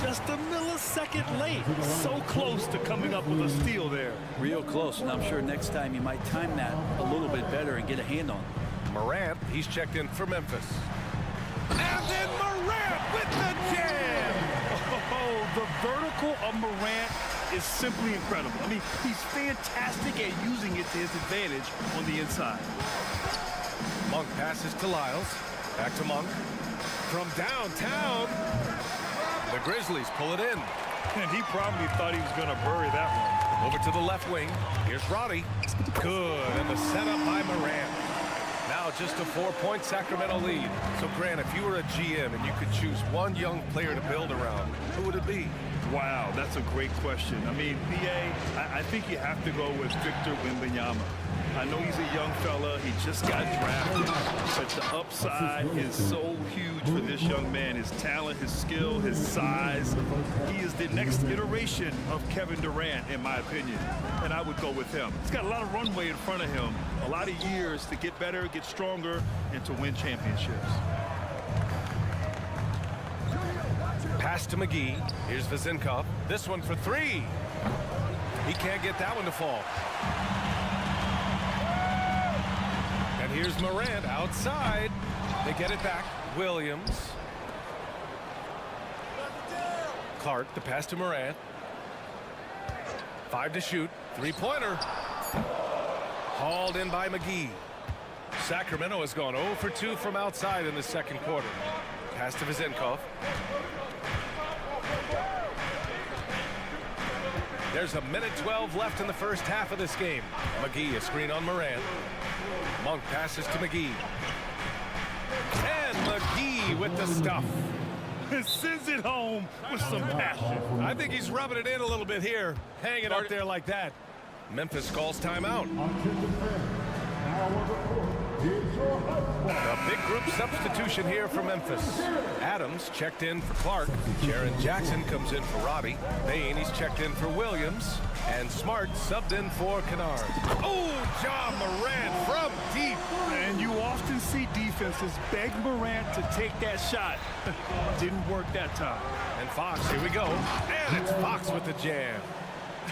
[SPEAKER 2] Just a millisecond late. So close to coming up with a steal there.
[SPEAKER 3] Real close, and I'm sure next time you might time that a little bit better and get a hand on it.
[SPEAKER 1] Morant, he's checked in for Memphis. And then Morant with the jam!
[SPEAKER 2] Oh, the vertical of Morant is simply incredible. I mean, he's fantastic at using it to his advantage on the inside.
[SPEAKER 1] Monk passes to Lyles. Back to Monk. From downtown, the Grizzlies pull it in.
[SPEAKER 2] And he probably thought he was going to bury that one.
[SPEAKER 1] Over to the left wing. Here's Roddy. Good, and the setup by Morant. Now just a 4-point Sacramento lead. So, Grant, if you were a GM and you could choose one young player to build around, who would it be?
[SPEAKER 2] Wow, that's a great question. I mean, I think you have to go with Victor Wembanyama. I know he's a young fella. He just got drafted. But the upside is so huge for this young man. His talent, his skill, his size. He is the next iteration of Kevin Durant, in my opinion. And I would go with him. He's got a lot of runway in front of him. A lot of years to get better, get stronger, and to win championships.
[SPEAKER 1] Pass to McGee. Here's Vezinkov. This one for three. He can't get that one to fall. And here's Morant outside. They get it back. Williams. Clark, the pass to Morant. 5 to shoot. Three-pointer. Hauled in by McGee. Sacramento has gone 0 for 2 from outside in the second quarter. Pass to Vizenkov. There's a minute 12 left in the first half of this game. McGee, a screen on Morant. Monk passes to McGee. And McGee with the stuff.
[SPEAKER 2] Sends it home with some passion.
[SPEAKER 1] I think he's rubbing it in a little bit here. Hanging up there like that. Memphis calls timeout. A big group substitution here for Memphis. Adams checked in for Clark. Jaren Jackson comes in for Roddy. Bain, he's checked in for Williams. And Smart subbed in for Kennard. Oh, Ja Morant from deep.
[SPEAKER 2] And you often see defenses beg Morant to take that shot. Didn't work that time.
[SPEAKER 1] And Fox, here we go. And it's Fox with the jam.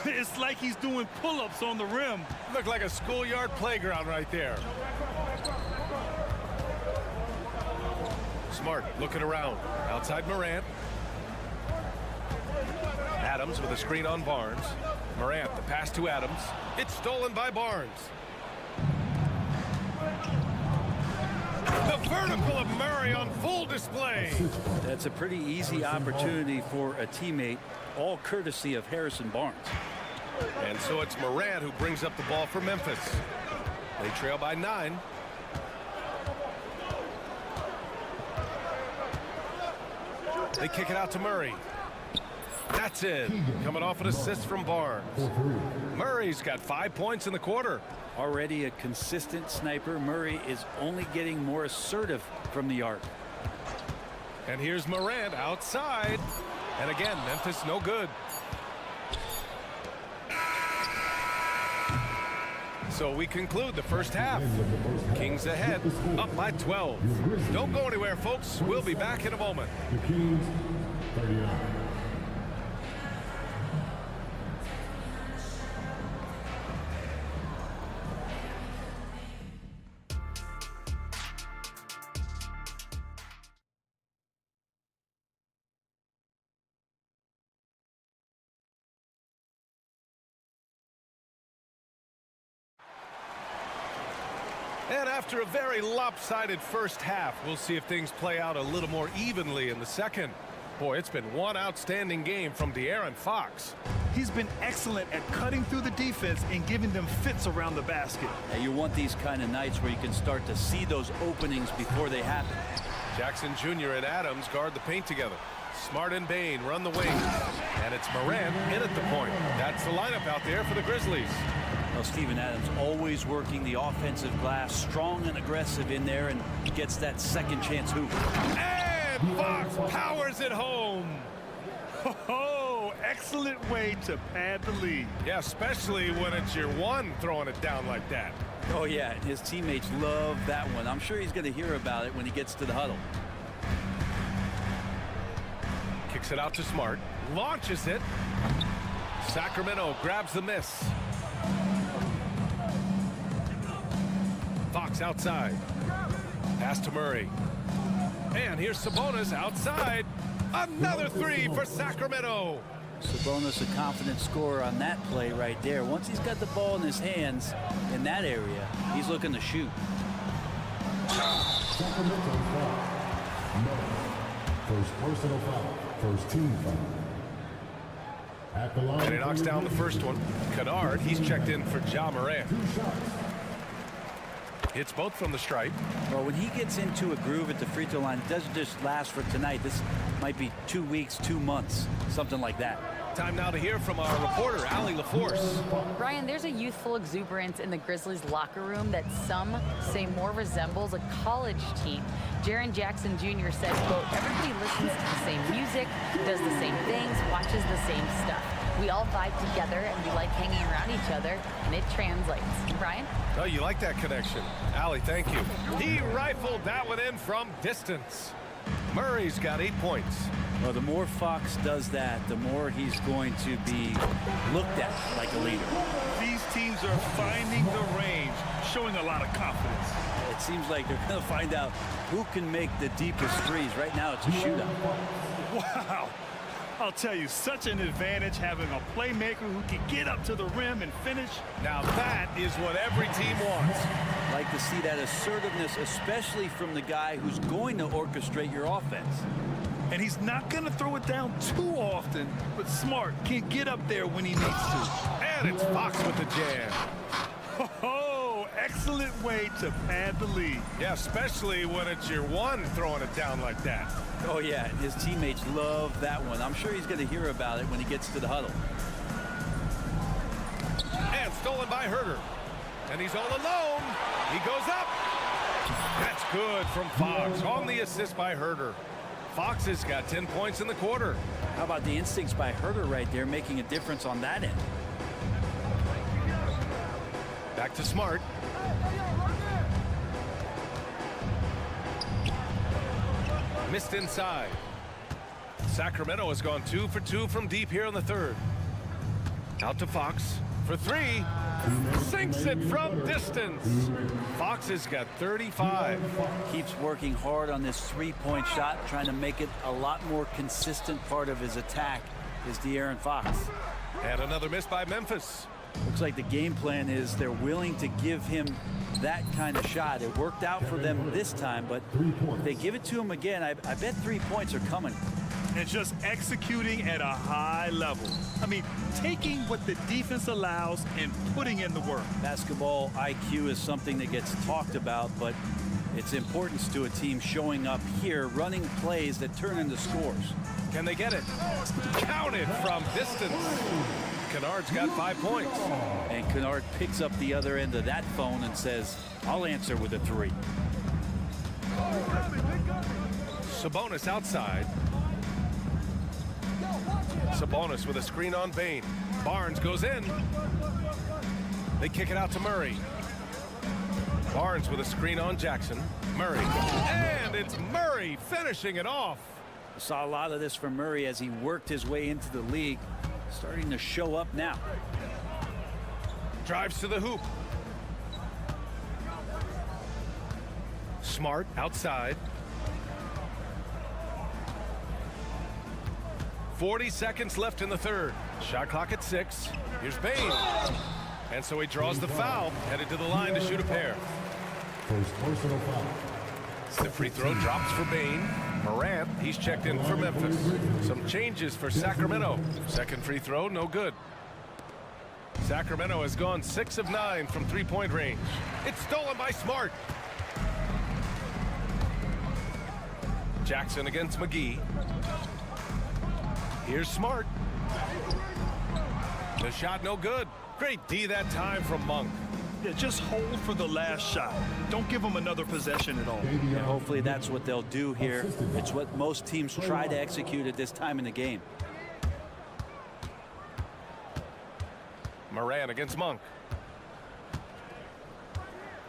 [SPEAKER 2] It's like he's doing pull-ups on the rim.
[SPEAKER 1] Looked like a schoolyard playground right there. Smart looking around. Outside Morant. Adams with a screen on Barnes. Morant, the pass to Adams. It's stolen by Barnes. The vertical of Murray on full display.
[SPEAKER 3] That's a pretty easy opportunity for a teammate, all courtesy of Harrison Barnes.
[SPEAKER 1] And so it's Morant who brings up the ball for Memphis. They trail by 9. They kick it out to Murray. That's it. Coming off an assist from Barnes. Murray's got 5 points in the quarter.
[SPEAKER 3] Already a consistent sniper, Murray is only getting more assertive from the arc.
[SPEAKER 1] And here's Morant outside. And again, Memphis no good. So we conclude the first half. Kings ahead, up by 12. Don't go anywhere, folks. We'll be back in a moment.
[SPEAKER 8] The Kings, 39.
[SPEAKER 1] And after a very lopsided first half, we'll see if things play out a little more evenly in the second. Boy, it's been one outstanding game from De'Aaron Fox.
[SPEAKER 2] He's been excellent at cutting through the defense and giving them fits around the basket.
[SPEAKER 3] Now you want these kind of nights where you can start to see those openings before they happen.
[SPEAKER 1] Jackson Jr. and Adams guard the paint together. Smart and Bain run the wings. And it's Morant in at the point. That's the lineup out there for the Grizzlies.
[SPEAKER 3] Well, Steven Adams always working the offensive glass, strong and aggressive in there, and gets that second chance hoop.
[SPEAKER 1] And Fox powers it home.
[SPEAKER 2] Oh, excellent way to pad the lead.
[SPEAKER 1] Yeah, especially when it's your one throwing it down like that.
[SPEAKER 3] Oh, yeah, and his teammates love that one. I'm sure he's going to hear about it when he gets to the huddle.
[SPEAKER 1] Kicks it out to Smart. Launches it. Sacramento grabs the miss. Fox outside. Pass to Murray. And here's Sabonis outside. Another three for Sacramento.
[SPEAKER 3] Sabonis, a confident scorer on that play right there. Once he's got the ball in his hands in that area, he's looking to shoot.
[SPEAKER 8] Sacramento foul. No. First personal foul. First team foul. At the line.
[SPEAKER 1] And he knocks down the first one. Kennard, he's checked in for Ja Morant. Hits both from the stripe.
[SPEAKER 3] Well, when he gets into a groove at the free throw line, it doesn't just last for tonight. This might be 2 weeks, 2 months, something like that.
[SPEAKER 1] Time now to hear from our reporter, Allie LaForce.
[SPEAKER 4] Brian, there's a youthful exuberance in the Grizzlies locker room that some say more resembles a college team. Jaren Jackson Jr. says, quote, everybody listens to the same music, does the same things, watches the same stuff. We all vibe together and we like hanging around each other, and it translates. Brian?
[SPEAKER 1] Oh, you like that connection. Allie, thank you. He rifled that one in from distance. Murray's got 8 points.
[SPEAKER 3] Well, the more Fox does that, the more he's going to be looked at like a leader.
[SPEAKER 2] These teams are finding the range, showing a lot of confidence.
[SPEAKER 3] It seems like they're going to find out who can make the deepest threes. Right now, it's a shootout.
[SPEAKER 2] Wow. I'll tell you, such an advantage having a playmaker who can get up to the rim and finish.
[SPEAKER 1] Now that is what every team wants.
[SPEAKER 3] Like to see that assertiveness, especially from the guy who's going to orchestrate your offense.
[SPEAKER 2] And he's not going to throw it down too often, but Smart can get up there when he needs to.
[SPEAKER 1] And it's Fox with the jam.
[SPEAKER 2] Oh, excellent way to pad the lead.
[SPEAKER 1] Yeah, especially when it's your one throwing it down like that.
[SPEAKER 3] Oh, yeah, his teammates love that one. I'm sure he's going to hear about it when he gets to the huddle.
[SPEAKER 1] And stolen by Herter. And he's all alone. He goes up. That's good from Fox on the assist by Herter. Fox has got 10 points in the quarter.
[SPEAKER 3] How about the instincts by Herter right there, making a difference on that end?
[SPEAKER 1] Back to Smart. Missed inside. Sacramento has gone 2 for 2 from deep here in the third. Out to Fox for 3. Sinks it from distance. Fox has got 35.
[SPEAKER 3] Keeps working hard on this three-point shot, trying to make it a lot more consistent part of his attack is De'Aaron Fox.
[SPEAKER 1] And another miss by Memphis.
[SPEAKER 3] Looks like the game plan is they're willing to give him that kind of shot. It worked out for them this time, but if they give it to him again, I bet 3 points are coming.
[SPEAKER 2] And just executing at a high level. I mean, taking what the defense allows and putting in the work.
[SPEAKER 3] Basketball IQ is something that gets talked about, but its importance to a team showing up here, running plays that turn into scores.
[SPEAKER 1] Can they get it? Counted from distance. Kennard's got 5 points.
[SPEAKER 3] And Kennard picks up the other end of that phone and says, I'll answer with a 3.
[SPEAKER 1] Sabonis outside. Sabonis with a screen on Bane. Barnes goes in. They kick it out to Murray. Barnes with a screen on Jackson. Murray. And it's Murray finishing it off.
[SPEAKER 3] I saw a lot of this from Murray as he worked his way into the league. Starting to show up now.
[SPEAKER 1] Drives to the hoop. Smart outside. 40 seconds left in the third. Shot clock at 6. Here's Bane. And so he draws the foul, headed to the line to shoot a pair.
[SPEAKER 8] First personal foul.
[SPEAKER 1] The free throw drops for Bane. Morant, he's checked in for Memphis. Some changes for Sacramento. Second free throw, no good. Sacramento has gone 6 of 9 from three-point range. It's stolen by Smart. Jackson against McGee. Here's Smart. The shot no good. Great D that time from Monk.
[SPEAKER 2] Yeah, just hold for the last shot. Don't give them another possession at all.
[SPEAKER 3] And hopefully that's what they'll do here. It's what most teams try to execute at this time in the game.
[SPEAKER 1] Moran against Monk.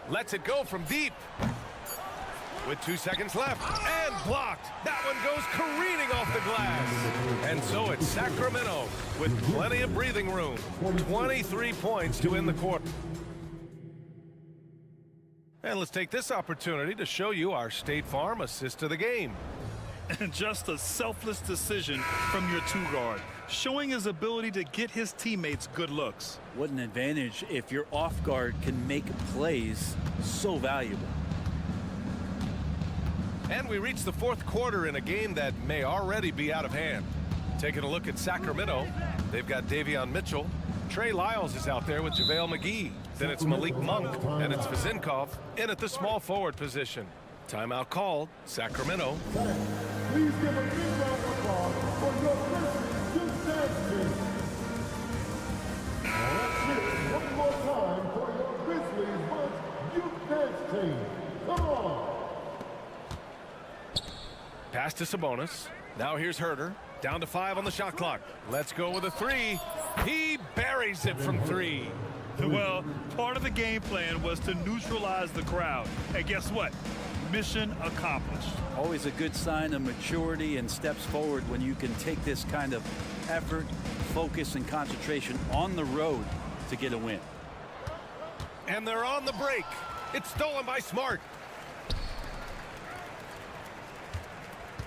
[SPEAKER 1] Lets it go from deep. With 2 seconds left, and blocked. That one goes careening off the glass. And so it's Sacramento with plenty of breathing room. 23 points to end the quarter. And let's take this opportunity to show you our State Farm assist of the game.
[SPEAKER 2] And just a selfless decision from your two-guard, showing his ability to get his teammates good looks.
[SPEAKER 3] What an advantage if your off guard can make plays so valuable.
[SPEAKER 1] And we reach the fourth quarter in a game that may already be out of hand. Taking a look at Sacramento, they've got Davion Mitchell. Trey Lyles is out there with JaVale McGee. Then it's Malik Monk, and it's Vizinkov in at the small forward position. Timeout called, Sacramento.
[SPEAKER 8] Please give a big round of applause for your Grizzlies youth dance team. Now let's hear it one more time for your Grizzlies youth dance team. Come on.
[SPEAKER 1] Pass to Sabonis. Now here's Herter. Down to 5 on the shot clock. Let's go with a 3. He buries it from 3.
[SPEAKER 2] Well, part of the game plan was to neutralize the crowd. And guess what? Mission accomplished.
[SPEAKER 3] Always a good sign of maturity and steps forward when you can take this kind of effort, focus, and concentration on the road to get a win.
[SPEAKER 1] And they're on the break. It's stolen by Smart.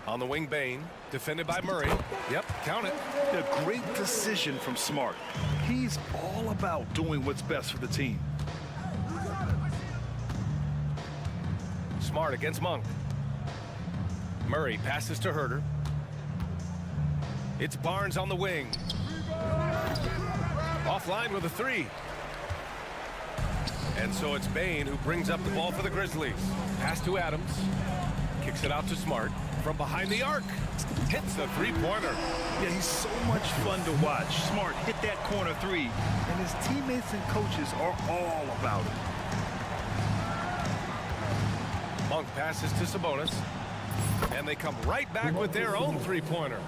[SPEAKER 1] On the wing, Bane. Defended by Murray. Yep, count it.
[SPEAKER 2] A great decision from Smart. He's all about doing what's best for the team.
[SPEAKER 1] Smart against Monk. Murray passes to Herter. It's Barnes on the wing. Offline with a three. And so it's Bane who brings up the ball for the Grizzlies. Pass to Adams. Kicks it out to Smart. From behind the arc. Hits the three-pointer.
[SPEAKER 2] Yeah, he's so much fun to watch. Smart hit that corner three, and his teammates and coaches are all about it.
[SPEAKER 1] Monk passes to Sabonis. And they come right back with their own three-pointer.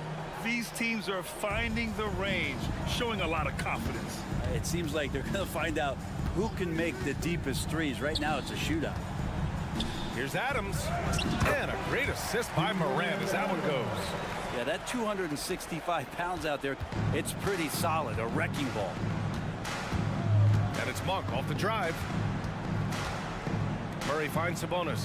[SPEAKER 2] These teams are finding the range, showing a lot of confidence.
[SPEAKER 3] It seems like they're going to find out who can make the deepest threes. Right now, it's a shootout.
[SPEAKER 1] Here's Adams. And a great assist by Morant as that one goes.
[SPEAKER 3] Yeah, that 265 pounds out there, it's pretty solid, a wrecking ball.
[SPEAKER 1] And it's Monk off the drive. Murray finds Sabonis.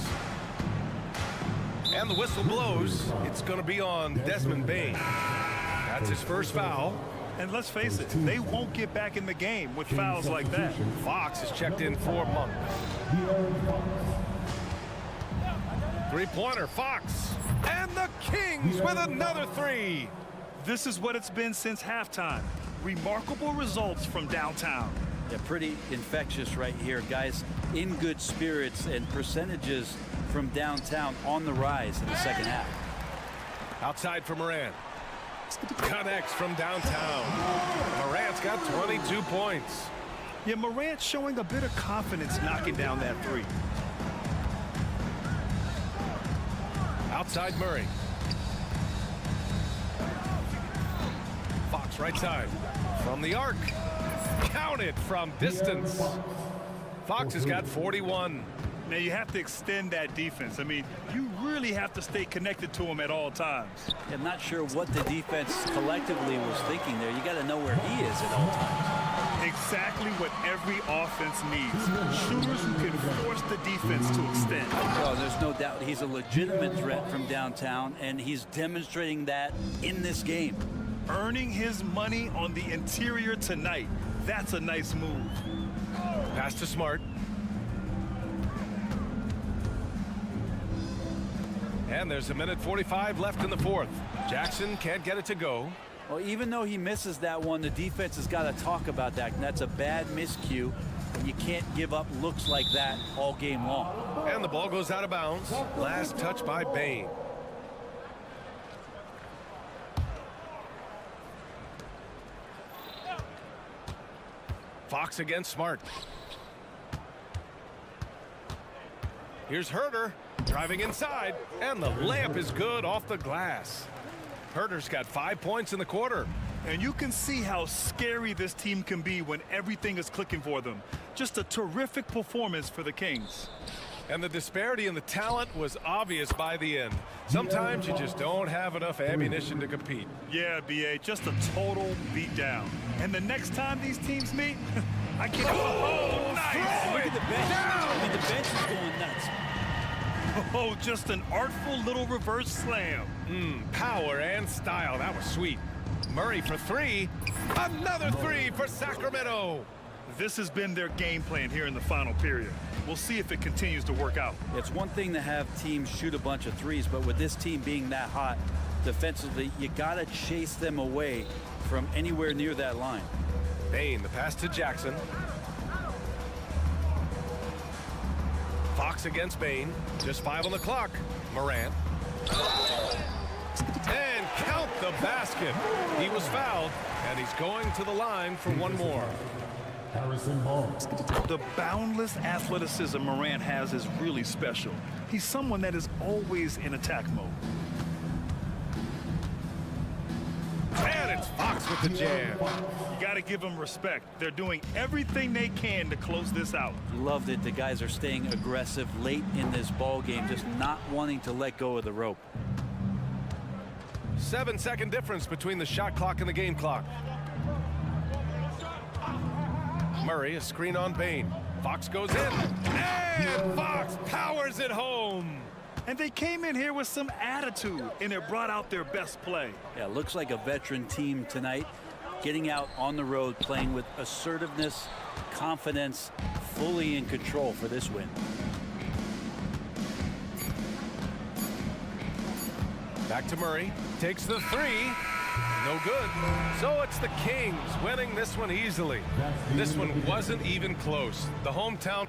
[SPEAKER 1] And the whistle blows. It's going to be on Desmond Bane. That's his first foul.
[SPEAKER 2] And let's face it, they won't get back in the game with fouls like that.
[SPEAKER 1] Fox is checked in for Monk. Three-pointer, Fox. And the Kings with another three.
[SPEAKER 2] This is what it's been since halftime. Remarkable results from downtown.
[SPEAKER 3] Yeah, pretty infectious right here. Guys in good spirits, and percentages from downtown on the rise in the second half.
[SPEAKER 1] Outside for Morant. Connects from downtown. Morant's got 22 points.
[SPEAKER 2] Yeah, Morant showing a bit of confidence knocking down that three.
[SPEAKER 1] Outside Murray. Fox right side. From the arc. Counted from distance. Fox has got 41.
[SPEAKER 2] Now you have to extend that defense. I mean, you really have to stay connected to him at all times.
[SPEAKER 3] I'm not sure what the defense collectively was thinking there. You got to know where he is at all times.
[SPEAKER 2] Exactly what every offense needs. Shooters who can force the defense to extend.
[SPEAKER 3] Well, there's no doubt he's a legitimate threat from downtown, and he's demonstrating that in this game.
[SPEAKER 2] Earning his money on the interior tonight. That's a nice move.
[SPEAKER 1] Pass to Smart. And there's a minute 45 left in the fourth. Jackson can't get it to go.
[SPEAKER 3] Well, even though he misses that one, the defense has got to talk about that. And that's a bad miscue. And you can't give up looks like that all game long.
[SPEAKER 1] And the ball goes out of bounds. Last touch by Bane. Fox against Smart. Here's Herter driving inside, and the layup is good off the glass. Herter's got 5 points in the quarter.
[SPEAKER 2] And you can see how scary this team can be when everything is clicking for them. Just a terrific performance for the Kings.
[SPEAKER 1] And the disparity in the talent was obvious by the end. Sometimes you just don't have enough ammunition to compete.
[SPEAKER 2] Yeah, B.A., just a total beatdown. And the next time these teams meet, I can't... Oh, nice!
[SPEAKER 3] Look at the bench. I mean, the bench is going nuts.
[SPEAKER 2] Oh, just an artful little reverse slam.
[SPEAKER 1] Power and style. That was sweet. Murray for three. Another three for Sacramento.
[SPEAKER 2] This has been their game plan here in the final period. We'll see if it continues to work out.
[SPEAKER 3] It's one thing to have teams shoot a bunch of threes, but with this team being that hot defensively, you got to chase them away from anywhere near that line.
[SPEAKER 1] Bane, the pass to Jackson. Fox against Bane. Just 5 on the clock. Morant. And count the basket. He was fouled, and he's going to the line for one more.
[SPEAKER 2] The boundless athleticism Morant has is really special. He's someone that is always in attack mode.
[SPEAKER 1] And it's Fox with the jam.
[SPEAKER 2] You got to give them respect. They're doing everything they can to close this out.
[SPEAKER 3] Loved it. The guys are staying aggressive late in this ball game, just not wanting to let go of the rope.
[SPEAKER 1] 7-second difference between the shot clock and the game clock. Murray, a screen on Bane. Fox goes in, and Fox powers it home.
[SPEAKER 2] And they came in here with some attitude, and it brought out their best play.
[SPEAKER 3] Yeah, looks like a veteran team tonight, getting out on the road, playing with assertiveness, confidence, fully in control for this win.
[SPEAKER 1] Back to Murray. Takes the three. No good. So it's the Kings winning this one easily. This one wasn't even close. The hometown...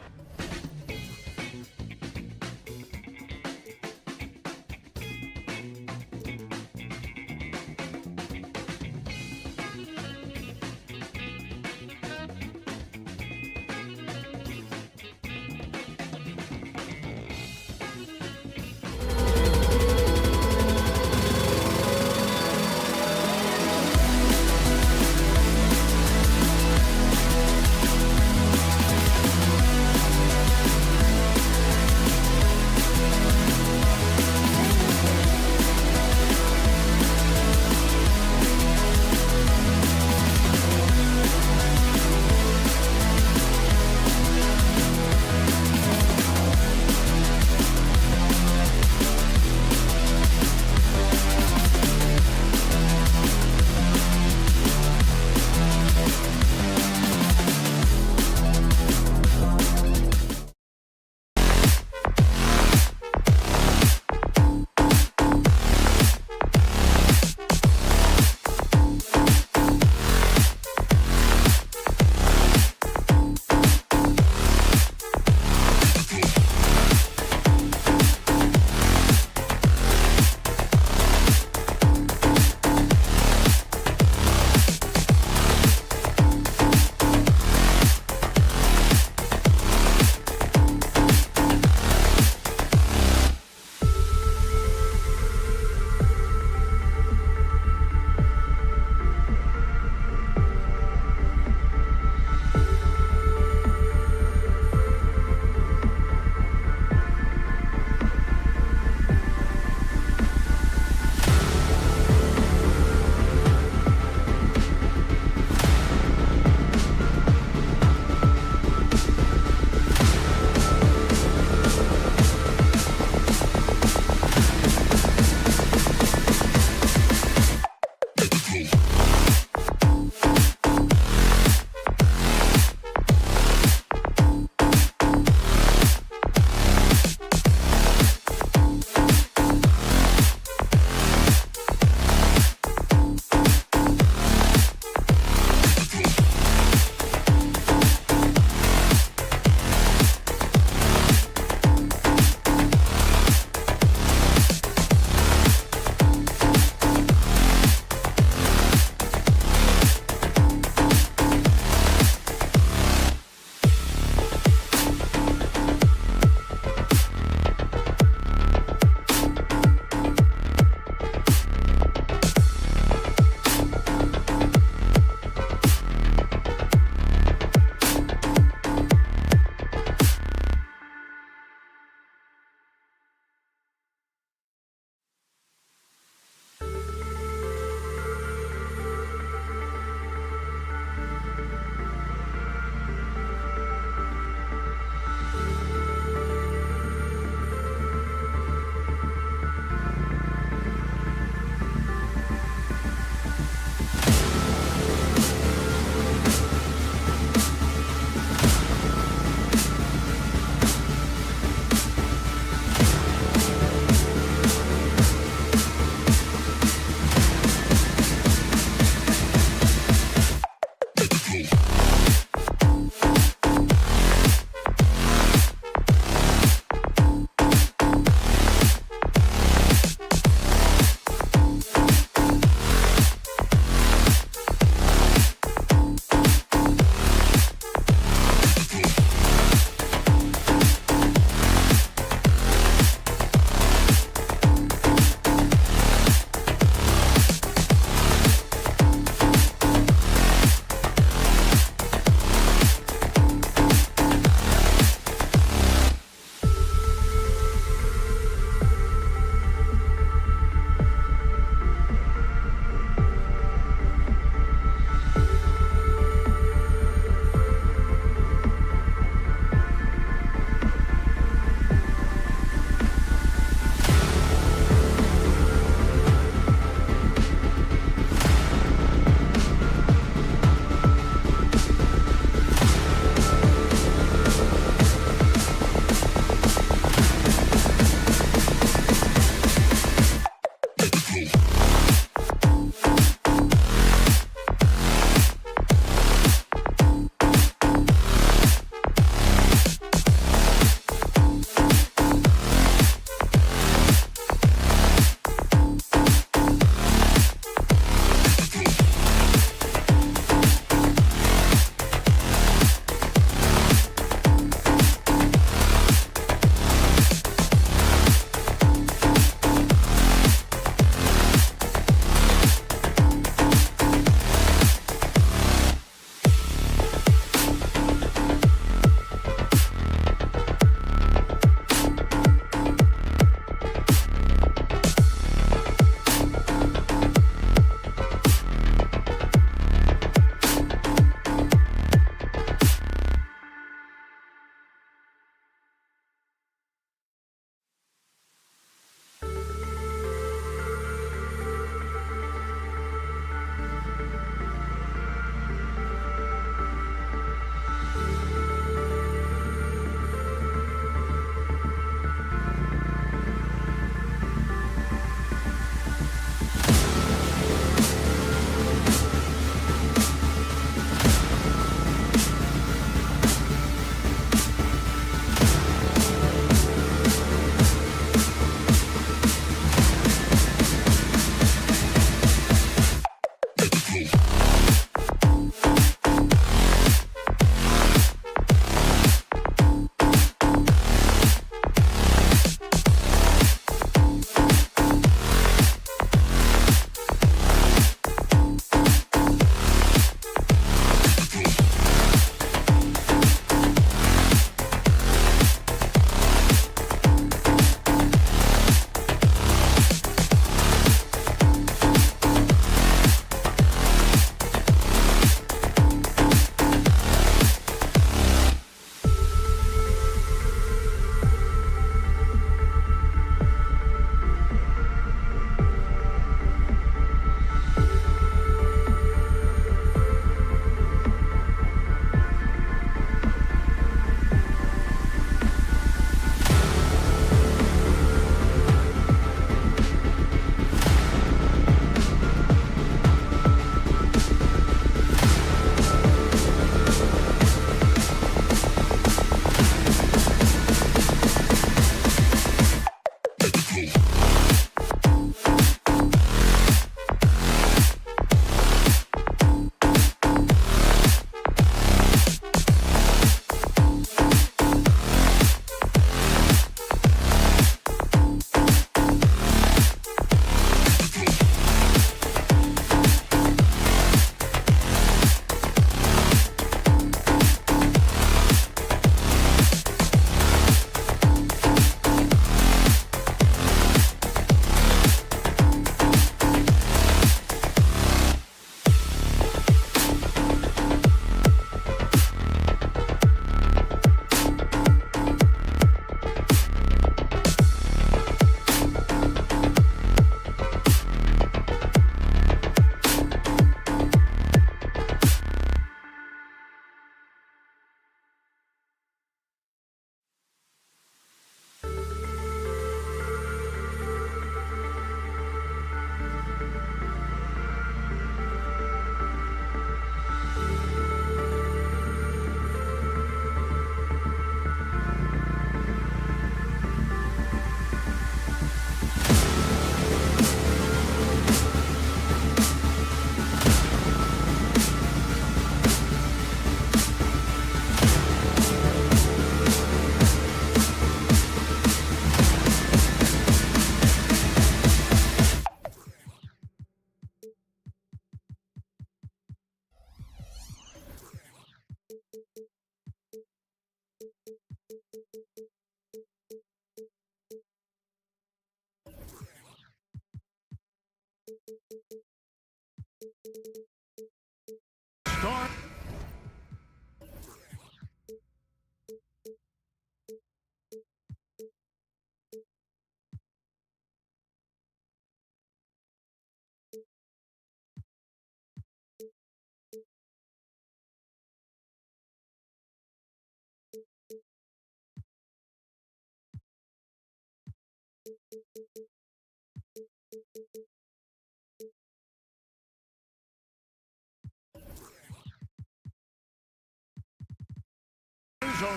[SPEAKER 8] Are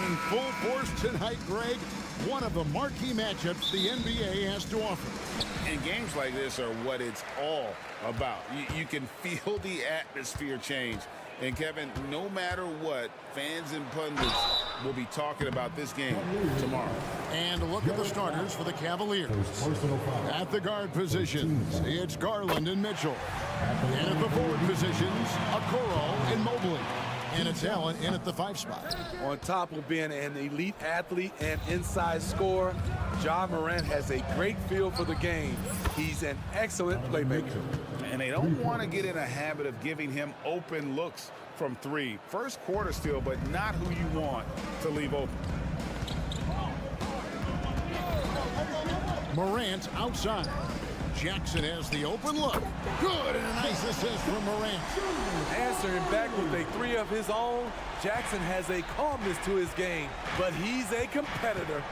[SPEAKER 8] in full force tonight, Greg. One of the marquee matchups the NBA has to offer.
[SPEAKER 10] And games like this are what it's all about. You can feel the atmosphere change. And Kevin, no matter what, fans and pundits will be talking about this game tomorrow.
[SPEAKER 8] And look at the starters for the Cavaliers. At the guard positions, it's Garland and Mitchell. And at the forward positions, Okoro and Mobley. And it's Allen in at the 5 spot.
[SPEAKER 9] On top of being an elite athlete and inside scorer, Ja Morant has a great feel for the game. He's an excellent playmaker.
[SPEAKER 10] And they don't want to get in a habit of giving him open looks from 3. First quarter still, but not who you want to leave open.
[SPEAKER 8] Morant outside. Jackson has the open look. Good, and a nice assist from Morant.
[SPEAKER 9] Answering back with a 3 of his own, Jackson has a calmness to his game, but he's a competitor.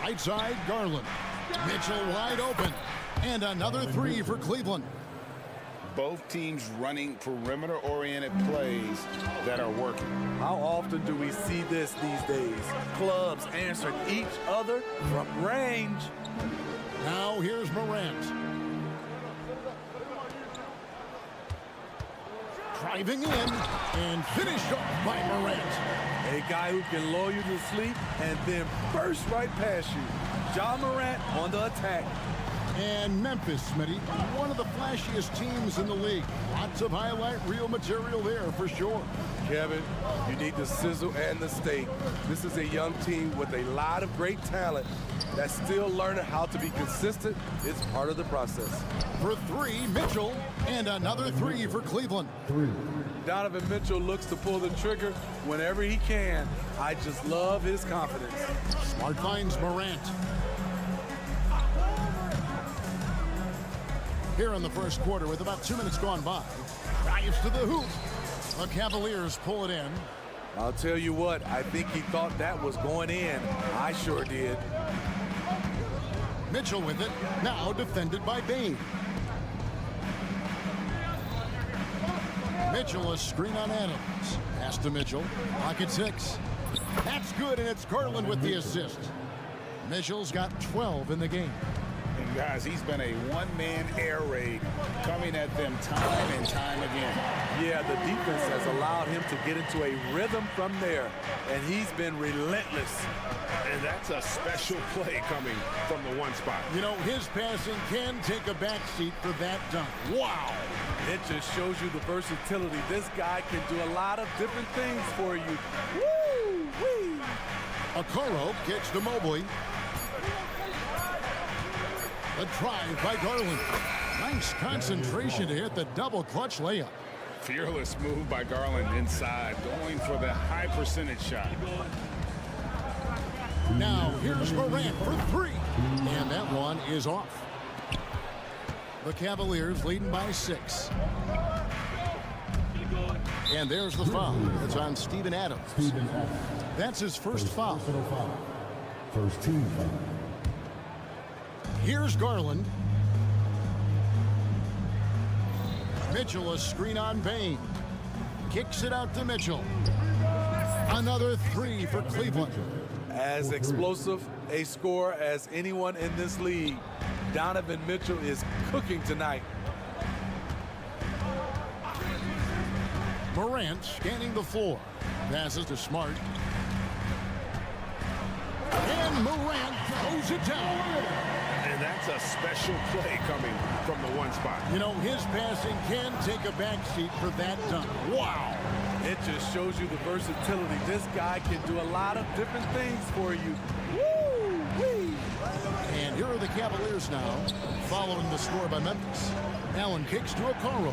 [SPEAKER 8] Right side, Garland. Mitchell wide open. And another 3 for Cleveland.
[SPEAKER 10] Both teams running perimeter-oriented plays that are working.
[SPEAKER 9] How often do we see this these days? Clubs answering each other from range.
[SPEAKER 8] Now here's Morant. Driving in and finished off by Morant.
[SPEAKER 9] A guy who can lull you to sleep and then burst right past you. Ja Morant on the attack.
[SPEAKER 8] And Memphis, Smitty, one of the flashiest teams in the league. Lots of highlight reel material there for sure.
[SPEAKER 9] Kevin, you need the sizzle and the steak. This is a young team with a lot of great talent that's still learning how to be consistent. It's part of the process.
[SPEAKER 8] For 3, Mitchell, and another 3 for Cleveland. 3.
[SPEAKER 9] Donovan Mitchell looks to pull the trigger whenever he can. I just love his confidence.
[SPEAKER 8] Smart finds Morant. Here in the first quarter with about 2 minutes gone by. Drives to the hoop. The Cavaliers pull it in.
[SPEAKER 9] I'll tell you what, I think he thought that was going in. I sure did.
[SPEAKER 8] Mitchell with it, now defended by Bane. Mitchell, a screen on Adams. Pass to Mitchell, pocket 6. That's good, and it's Garland with the assist. Mitchell's got 12 in the game.
[SPEAKER 10] And guys, he's been a one-man air raid coming at them time and time again.
[SPEAKER 9] Yeah, the defense has allowed him to get into a rhythm from there, and he's been relentless.
[SPEAKER 1] And that's a special play coming from the 1 spot.
[SPEAKER 8] You know, his passing can take a backseat for that dunk. Wow.
[SPEAKER 9] It just shows you the versatility. This guy can do a lot of different things for you. Woo-wee!
[SPEAKER 8] Okoro kicks to Mobley. The drive by Garland. Nice concentration to hit the double clutch layup.
[SPEAKER 10] Fearless move by Garland inside, going for the high percentage shot.
[SPEAKER 8] Now here's Morant for 3. And that one is off. The Cavaliers leading by 6. And there's the foul. It's on Steven Adams. That's his first foul.
[SPEAKER 14] First team foul.
[SPEAKER 8] Here's Garland. Mitchell, a screen on Bane. Kicks it out to Mitchell. Another 3 for Cleveland.
[SPEAKER 9] As explosive a scorer as anyone in this league, Donovan Mitchell is cooking tonight.
[SPEAKER 8] Morant scanning the floor. Passes to Smart. And Morant throws it down.
[SPEAKER 1] And that's a special play coming from the 1 spot.
[SPEAKER 8] You know, his passing can take a backseat for that dunk. Wow.
[SPEAKER 9] It just shows you the versatility. This guy can do a lot of different things for you. Woo-wee!
[SPEAKER 8] And here are the Cavaliers now, following the score by Memphis. Allen kicks to Okoro.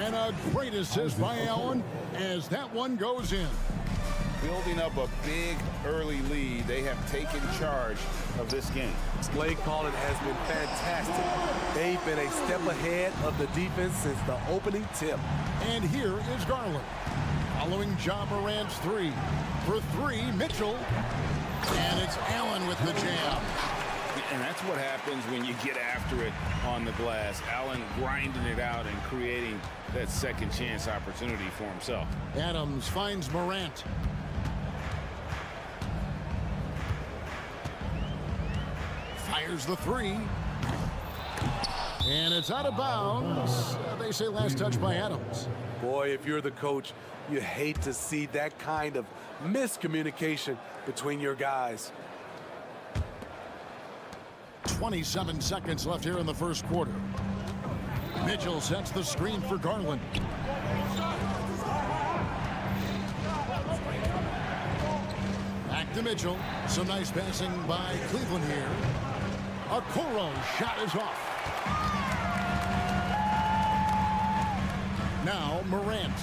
[SPEAKER 8] And a great assist by Allen as that one goes in.
[SPEAKER 10] Building up a big early lead, they have taken charge of this game.
[SPEAKER 9] Play calling has been fantastic. They've been a step ahead of the defense since the opening tip.
[SPEAKER 8] And here is Garland. Following Ja Morant's three. For three, Mitchell. And it's Allen with the jam.
[SPEAKER 10] And that's what happens when you get after it on the glass. Allen grinding it out and creating that second chance opportunity for himself.
[SPEAKER 8] Adams finds Morant. Fires the three. And it's out of bounds. They say last touch by Adams.
[SPEAKER 9] Boy, if you're the coach, you hate to see that kind of miscommunication between your guys.
[SPEAKER 8] 27 seconds left here in the first quarter. Mitchell sets the screen for Garland. Back to Mitchell. Some nice passing by Cleveland here. Okoro shot is off. Now Morant.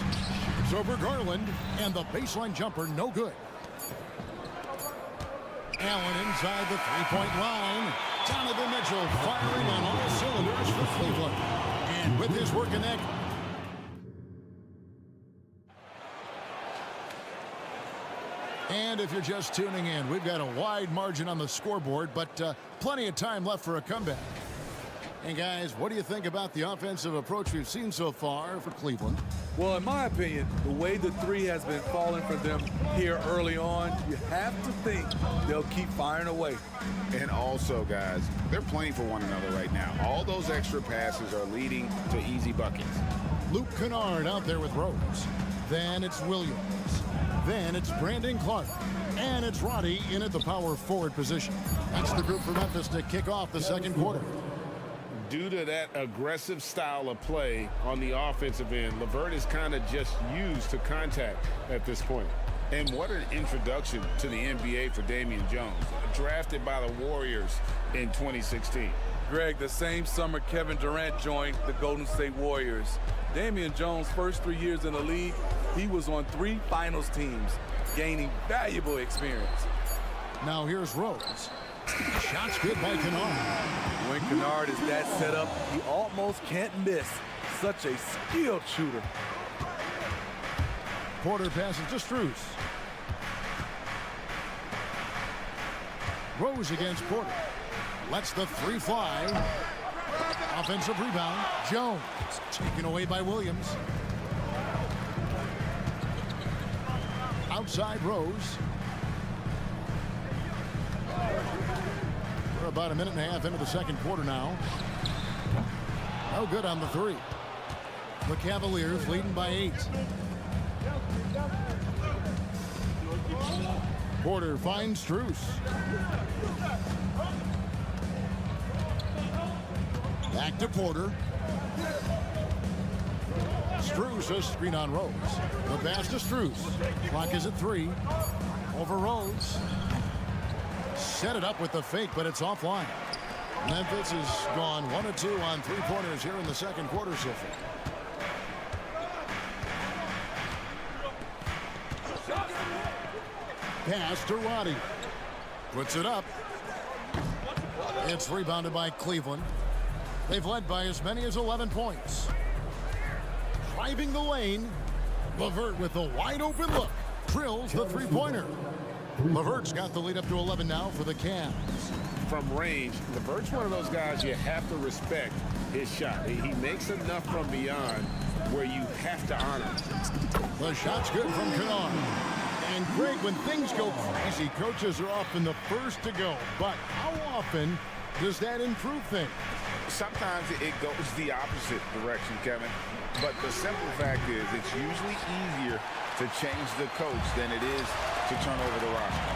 [SPEAKER 8] It's over Garland, and the baseline jumper no good. Allen inside the three-point line. Donovan Mitchell firing on all cylinders for Cleveland. And with his work in that. And if you're just tuning in, we've got a wide margin on the scoreboard, but plenty of time left for a comeback. And guys, what do you think about the offensive approach we've seen so far for Cleveland?
[SPEAKER 9] Well, in my opinion, the way the three has been falling for them here early on, you have to think they'll keep firing away.
[SPEAKER 10] And also, guys, they're playing for one another right now. All those extra passes are leading to easy buckets.
[SPEAKER 8] Luke Kennard out there with Rose. Then it's Williams. Then it's Brandon Clark. And it's Roddy in at the power forward position. That's the group for Memphis to kick off the second quarter.
[SPEAKER 10] Due to that aggressive style of play on the offensive end, LeVert is kind of just used to contact at this point. And what an introduction to the NBA for Damian Jones, drafted by the Warriors in 2016.
[SPEAKER 9] Greg, the same summer Kevin Durant joined the Golden State Warriors. Damian Jones' first 3 years in the league, he was on 3 finals teams, gaining valuable experience.
[SPEAKER 8] Now here's Rose. Shots good by Kennard.
[SPEAKER 9] When Kennard is that set up, he almost can't miss. Such a skilled shooter.
[SPEAKER 8] Porter passes to Strus. Rose against Porter. Lets the three fly. Offensive rebound. Jones taken away by Williams. Outside Rose. We're about a minute and a half into the second quarter now. No good on the three. The Cavaliers leading by 8. Porter finds Strus. Back to Porter. Strus, a screen on Rose. The pass to Strus. Clock is at 3. Over Rose. Set it up with the fake, but it's offline. Memphis has gone 1 of 2 on three-pointers here in the second quarter so far. Pass to Roddy. Puts it up. It's rebounded by Cleveland. They've led by as many as 11 points. Driving the lane. LeVert with the wide open look. Drills the three-pointer. LeVert's got the lead up to 11 now for the Cavs.
[SPEAKER 10] From range, LeVert's one of those guys you have to respect his shot. He makes enough from beyond where you have to honor him.
[SPEAKER 8] The shot's good from Kennard. And Greg, when things go crazy, coaches are often the first to go. But how often does that improve things?
[SPEAKER 10] Sometimes it goes the opposite direction, Kevin. But the simple fact is it's usually easier to change the coach than it is to turn over the roster.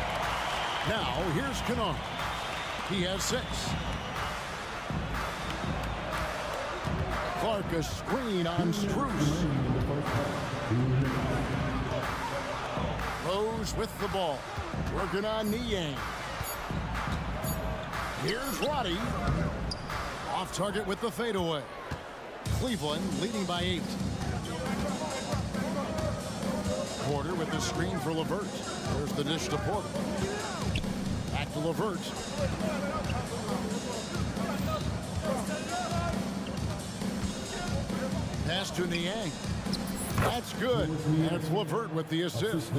[SPEAKER 8] Now, here's Kennard. He has 6. Clark a screen on Strus. Rose with the ball. Working on Niang. Here's Roddy. Off target with the fadeaway. Cleveland leading by 8. Porter with the screen for LeVert. There's the dish to Porter. Back to LeVert. Pass to Niang. That's good. And it's LeVert with the assist.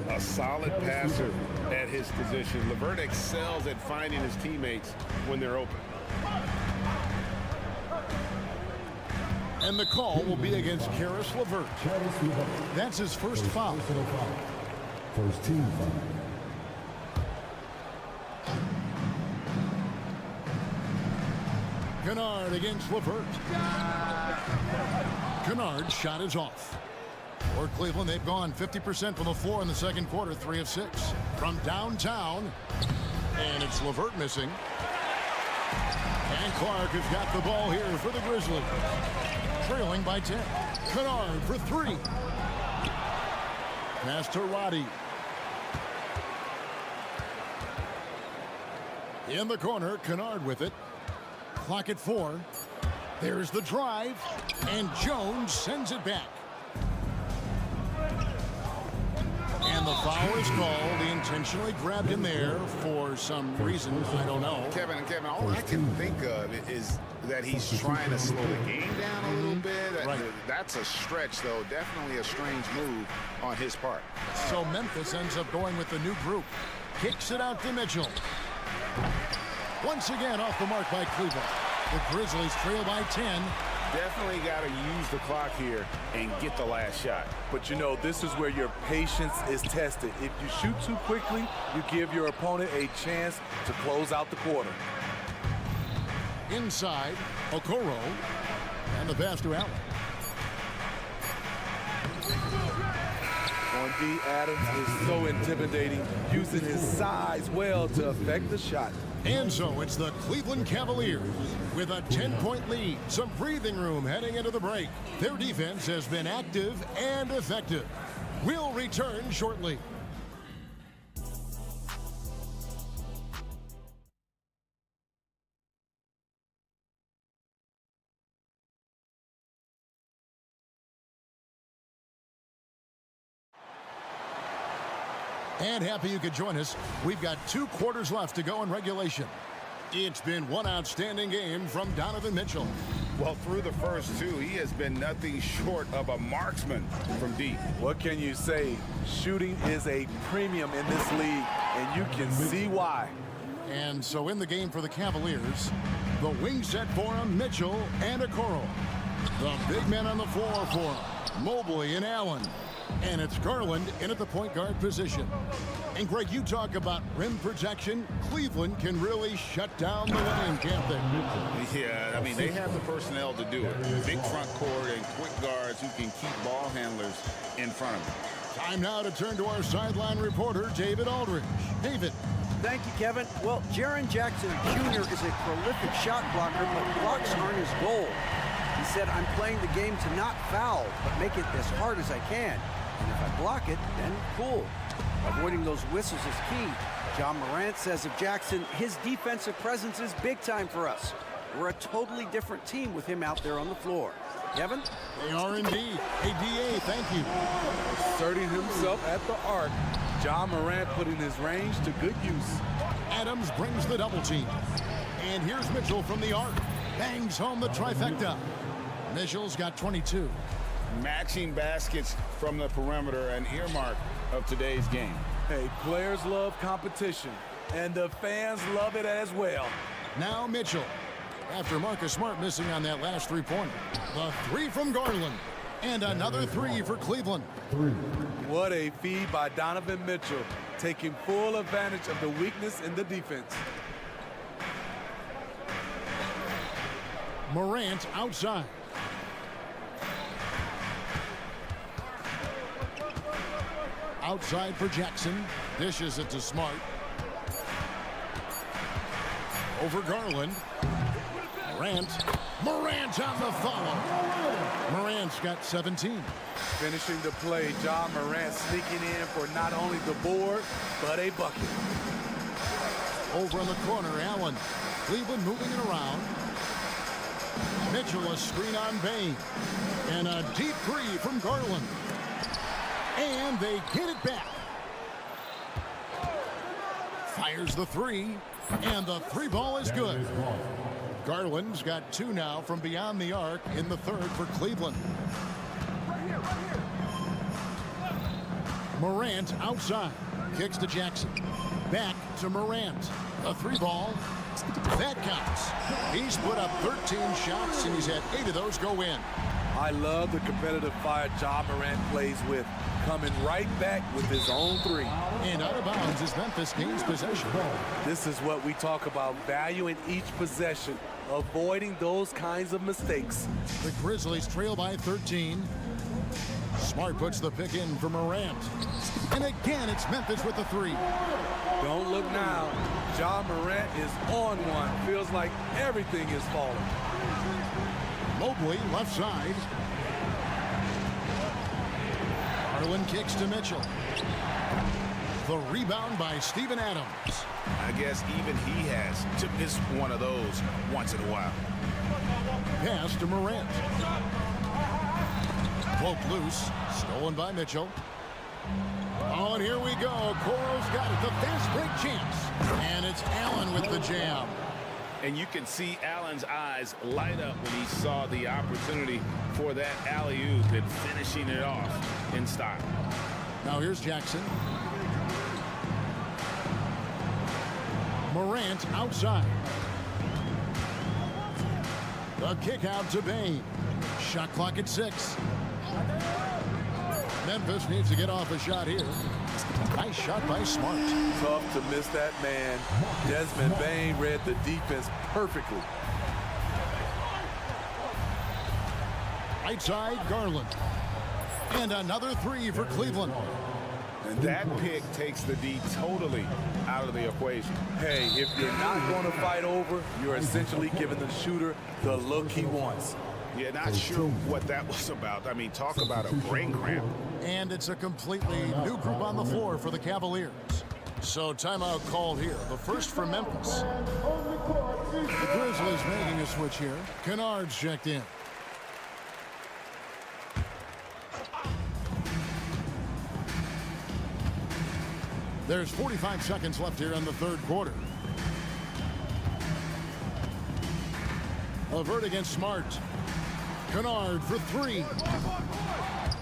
[SPEAKER 10] A solid passer at his position. LeVert excels at finding his teammates when they're open.
[SPEAKER 8] And the call will be against Caris LeVert. That's his first foul.
[SPEAKER 14] First team foul.
[SPEAKER 8] Kennard against LeVert. Kennard's shot is off. For Cleveland, they've gone 50% from the floor in the second quarter, 3 of 6. From downtown, and it's LeVert missing. And Clark has got the ball here for the Grizzlies. Trailing by 10. Kennard for 3. Pass to Roddy. In the corner, Kennard with it. Clock at 4. There's the drive, and Jones sends it back. And the foul is called. He intentionally grabbed him there for some reason. I don't know.
[SPEAKER 10] Kevin, all I can think of is that he's trying to slow the game down a little bit. That's a stretch, though. Definitely a strange move on his part.
[SPEAKER 8] So Memphis ends up going with the new group. Kicks it out to Mitchell. Once again off the mark by Cleveland. The Grizzlies trail by 10.
[SPEAKER 10] Definitely got to use the clock here and get the last shot.
[SPEAKER 9] But you know, this is where your patience is tested. If you shoot too quickly, you give your opponent a chance to close out the quarter.
[SPEAKER 8] Inside, Okoro. And the pass to Allen.
[SPEAKER 9] On D, Adams is so intimidating, using his size well to affect the shot.
[SPEAKER 8] And so it's the Cleveland Cavaliers with a 10-point lead. Some breathing room heading into the break. Their defense has been active and effective. We'll return shortly. And happy you could join us. We've got 2 quarters left to go in regulation. It's been one outstanding game from Donovan Mitchell.
[SPEAKER 10] Well, through the first 2, he has been nothing short of a marksman from deep.
[SPEAKER 9] What can you say? Shooting is a premium in this league, and you can see why.
[SPEAKER 8] And so in the game for the Cavaliers, the wing set for him, Mitchell and Okoro. The big men on the floor for him, Mobley and Allen. And it's Garland in at the point guard position. And Greg, you talk about rim protection. Cleveland can really shut down the lane, can't they?
[SPEAKER 10] Yeah, I mean, they have the personnel to do it. Big front court and quick guards who can keep ball handlers in front of them.
[SPEAKER 8] Time now to turn to our sideline reporter, David Aldridge. David.
[SPEAKER 11] Thank you, Kevin. Well, Jaren Jackson Jr. is a prolific shot blocker, but blocks aren't his goal. He said, I'm playing the game to not foul, but make it as hard as I can. And if I block it, then cool. Avoiding those whistles is key. John Morant says of Jackson, his defensive presence is big time for us. We're a totally different team with him out there on the floor. Kevin?
[SPEAKER 8] They are indeed. Hey, DA, thank you.
[SPEAKER 9] Asserting himself at the arc. John Morant putting his range to good use.
[SPEAKER 8] Adams brings the double team. And here's Mitchell from the arc. Bangs home the trifecta. Mitchell's got 22.
[SPEAKER 10] Matching baskets from the perimeter, an earmark of today's game.
[SPEAKER 9] Hey, players love competition, and the fans love it as well.
[SPEAKER 8] Now Mitchell, after Marcus Smart missing on that last 3-pointer. The 3 from Garland, and another 3 for Cleveland.
[SPEAKER 9] What a feed by Donovan Mitchell, taking full advantage of the weakness in the defense.
[SPEAKER 8] Morant outside. Outside for Jackson. Dishes it to Smart. Over Garland. Morant on the follow. Morant's got 17.
[SPEAKER 9] Finishing the play, John Morant sneaking in for not only the board, but a bucket.
[SPEAKER 8] Over in the corner, Allen. Cleveland moving it around. Mitchell a screen on Bain. And a deep 3 from Garland. And they get it back. Fires the 3. And the 3 ball is good. Garland's got 2 now from beyond the arc in the third for Cleveland. Morant outside. Kicks to Jackson. Back to Morant. A 3-ball. That counts. He's put up 13 shots, and he's had 8 of those go in.
[SPEAKER 9] I love the competitive fire Ja Morant plays with, coming right back with his own 3.
[SPEAKER 8] And out of bounds as Memphis gains possession.
[SPEAKER 9] This is what we talk about, valuing each possession, avoiding those kinds of mistakes.
[SPEAKER 8] The Grizzlies trail by 13. Smart puts the pick in for Morant. And again, it's Memphis with the 3.
[SPEAKER 9] Don't look now. Ja Morant is on one. Feels like everything is falling.
[SPEAKER 8] Mobley left side. Garland kicks to Mitchell. The rebound by Steven Adams.
[SPEAKER 10] I guess even he has to miss one of those once in a while.
[SPEAKER 8] Pass to Morant. Poked loose. Stolen by Mitchell. Oh, and here we go. Coro's got it. The fast break chance. And it's Allen with the jam.
[SPEAKER 10] And you can see Allen's eyes light up when he saw the opportunity for that alley-oop and finishing it off in style.
[SPEAKER 8] Now here's Jackson. Morant outside. The kick out to Bane. Shot clock at 6. Memphis needs to get off a shot here. Nice shot by Smart.
[SPEAKER 9] Tough to miss that man. Desmond Bane read the defense perfectly.
[SPEAKER 8] Right side, Garland. And another 3 for Cleveland.
[SPEAKER 10] And that pick takes the D totally out of the equation.
[SPEAKER 9] Hey, if you're not going to fight over, you're essentially giving the shooter the look he wants.
[SPEAKER 10] Yeah, not sure what that was about. I mean, talk about a brain cramp.
[SPEAKER 8] And it's a completely new group on the floor for the Cavaliers. So timeout called here. The first for Memphis. The Grizzlies making a switch here. Kennard's checked in. There's 45 seconds left here in the third quarter. Levert against Smart. Kennard for 3.